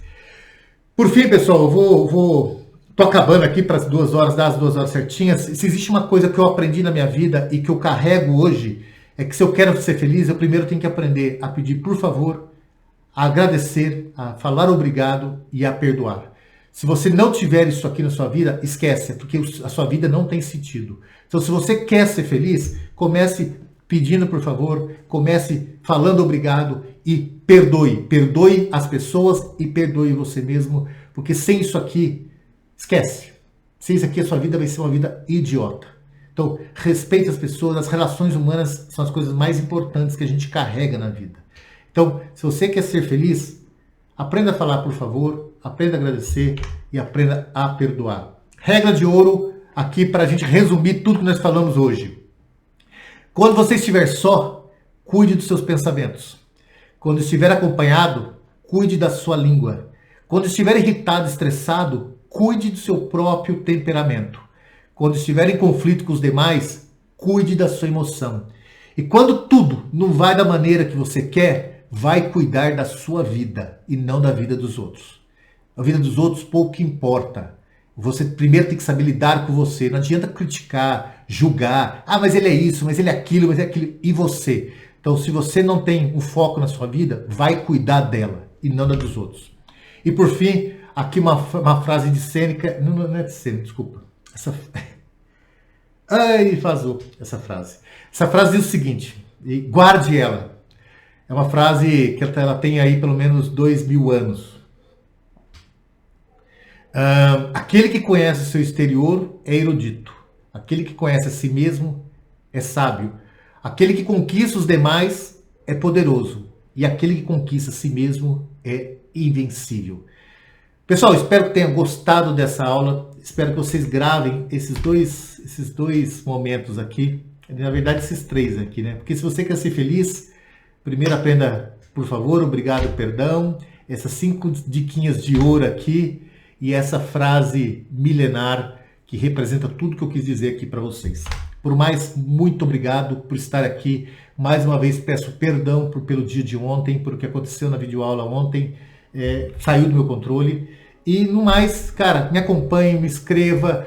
Por fim, pessoal, eu tô acabando aqui para as 2 horas, dar as 2 horas certinhas. Se existe uma coisa que eu aprendi na minha vida e que eu carrego hoje, é que se eu quero ser feliz, eu primeiro tenho que aprender a pedir por favor, a agradecer, a falar obrigado e a perdoar. Se você não tiver isso aqui na sua vida, esquece, porque a sua vida não tem sentido. Então, se você quer ser feliz, comece pedindo por favor, comece falando obrigado e perdoe. Perdoe as pessoas e perdoe você mesmo, porque sem isso aqui, esquece. Sem isso aqui, a sua vida vai ser uma vida idiota. Então, respeite as pessoas, as relações humanas são as coisas mais importantes que a gente carrega na vida. Então, se você quer ser feliz, aprenda a falar por favor, aprenda a agradecer e aprenda a perdoar. Regra de ouro aqui para a gente resumir tudo que nós falamos hoje. Quando você estiver só, cuide dos seus pensamentos. Quando estiver acompanhado, cuide da sua língua. Quando estiver irritado, estressado, cuide do seu próprio temperamento. Quando estiver em conflito com os demais, cuide da sua emoção. E quando tudo não vai da maneira que você quer, vai cuidar da sua vida e não da vida dos outros. A vida dos outros pouco importa. Você primeiro tem que saber lidar com você. Não adianta criticar, julgar. Ah, mas ele é isso, mas ele é aquilo, mas é aquilo. E você? Então, se você não tem um foco na sua vida, vai cuidar dela e não da dos outros. E por fim, aqui uma frase de Sêneca. Não é de Sêneca, desculpa. Ai, vazou essa frase. Essa frase diz o seguinte, e guarde ela. É uma frase que ela tem aí pelo menos 2000 anos. Aquele que conhece o seu exterior é erudito. Aquele que conhece a si mesmo é sábio. Aquele que conquista os demais é poderoso. E aquele que conquista a si mesmo é invencível. Pessoal, espero que tenham gostado dessa aula. espero que vocês gravem esses dois momentos aqui. Na verdade, esses três aqui, né? Porque se você quer ser feliz, primeiro aprenda, por favor, obrigado, perdão. Essas 5 diquinhas de ouro aqui e essa frase milenar que representa tudo que eu quis dizer aqui para vocês. Por mais, muito obrigado por estar aqui. Mais uma vez peço perdão pelo dia de ontem, por o que aconteceu na videoaula ontem. Saiu do meu controle. E no mais, cara, me acompanhe, me inscreva,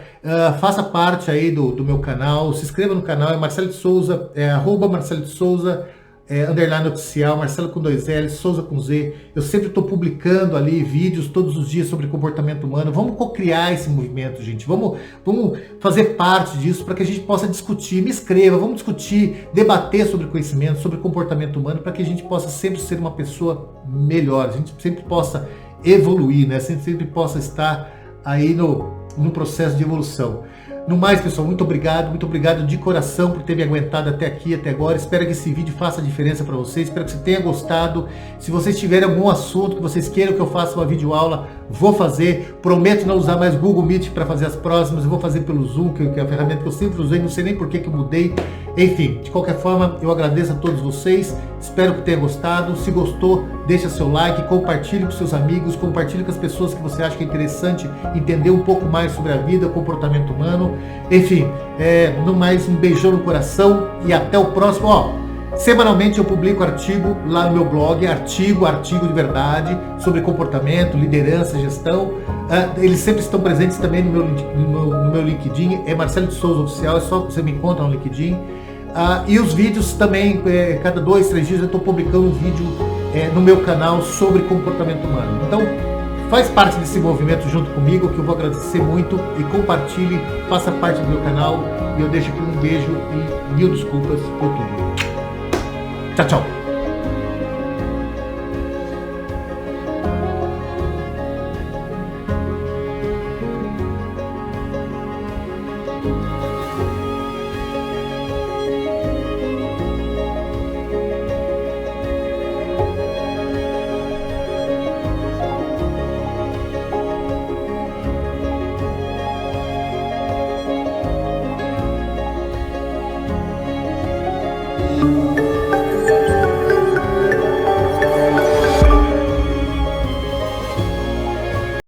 faça parte aí do meu canal, se inscreva no canal, é Marcelo de Souza, @Marcelo de Souza, underline oficial, Marcelo com 2 L, Souza com Z. Eu sempre estou publicando ali vídeos todos os dias sobre comportamento humano. Vamos co-criar esse movimento, gente. Vamos fazer parte disso para que a gente possa discutir. Me inscreva, vamos discutir, debater sobre conhecimento, sobre comportamento humano, para que a gente possa sempre ser uma pessoa melhor, a gente sempre possa evoluir, né? Sempre possa estar aí no processo de evolução. No mais, pessoal, muito obrigado de coração por ter me aguentado até aqui, até agora. Espero que esse vídeo faça diferença para vocês, espero que você tenha gostado. Se vocês tiverem algum assunto que vocês queiram que eu faça uma videoaula, vou fazer. Prometo não usar mais Google Meet para fazer as próximas, eu vou fazer pelo Zoom, que é a ferramenta que eu sempre usei, não sei nem por que eu mudei. Enfim, de qualquer forma, eu agradeço a todos vocês, espero que tenha gostado. Se gostou, deixa seu like, compartilhe com seus amigos, compartilhe com as pessoas que você acha que é interessante entender um pouco mais sobre a vida, o comportamento humano. Enfim, no mais, um beijão no coração e até o próximo. Semanalmente eu publico artigo lá no meu blog, artigo de verdade, sobre comportamento, liderança, gestão. Eles sempre estão presentes também no meu LinkedIn, é Marcelo de Souza Oficial, é só que você me encontra no LinkedIn. E os vídeos também, cada 2, 3 dias eu estou publicando um vídeo no meu canal sobre comportamento humano. Então, faz parte desse movimento junto comigo, que eu vou agradecer muito, e compartilhe, faça parte do meu canal, e eu deixo aqui um beijo e 1000 desculpas por tudo. Tchau, tchau.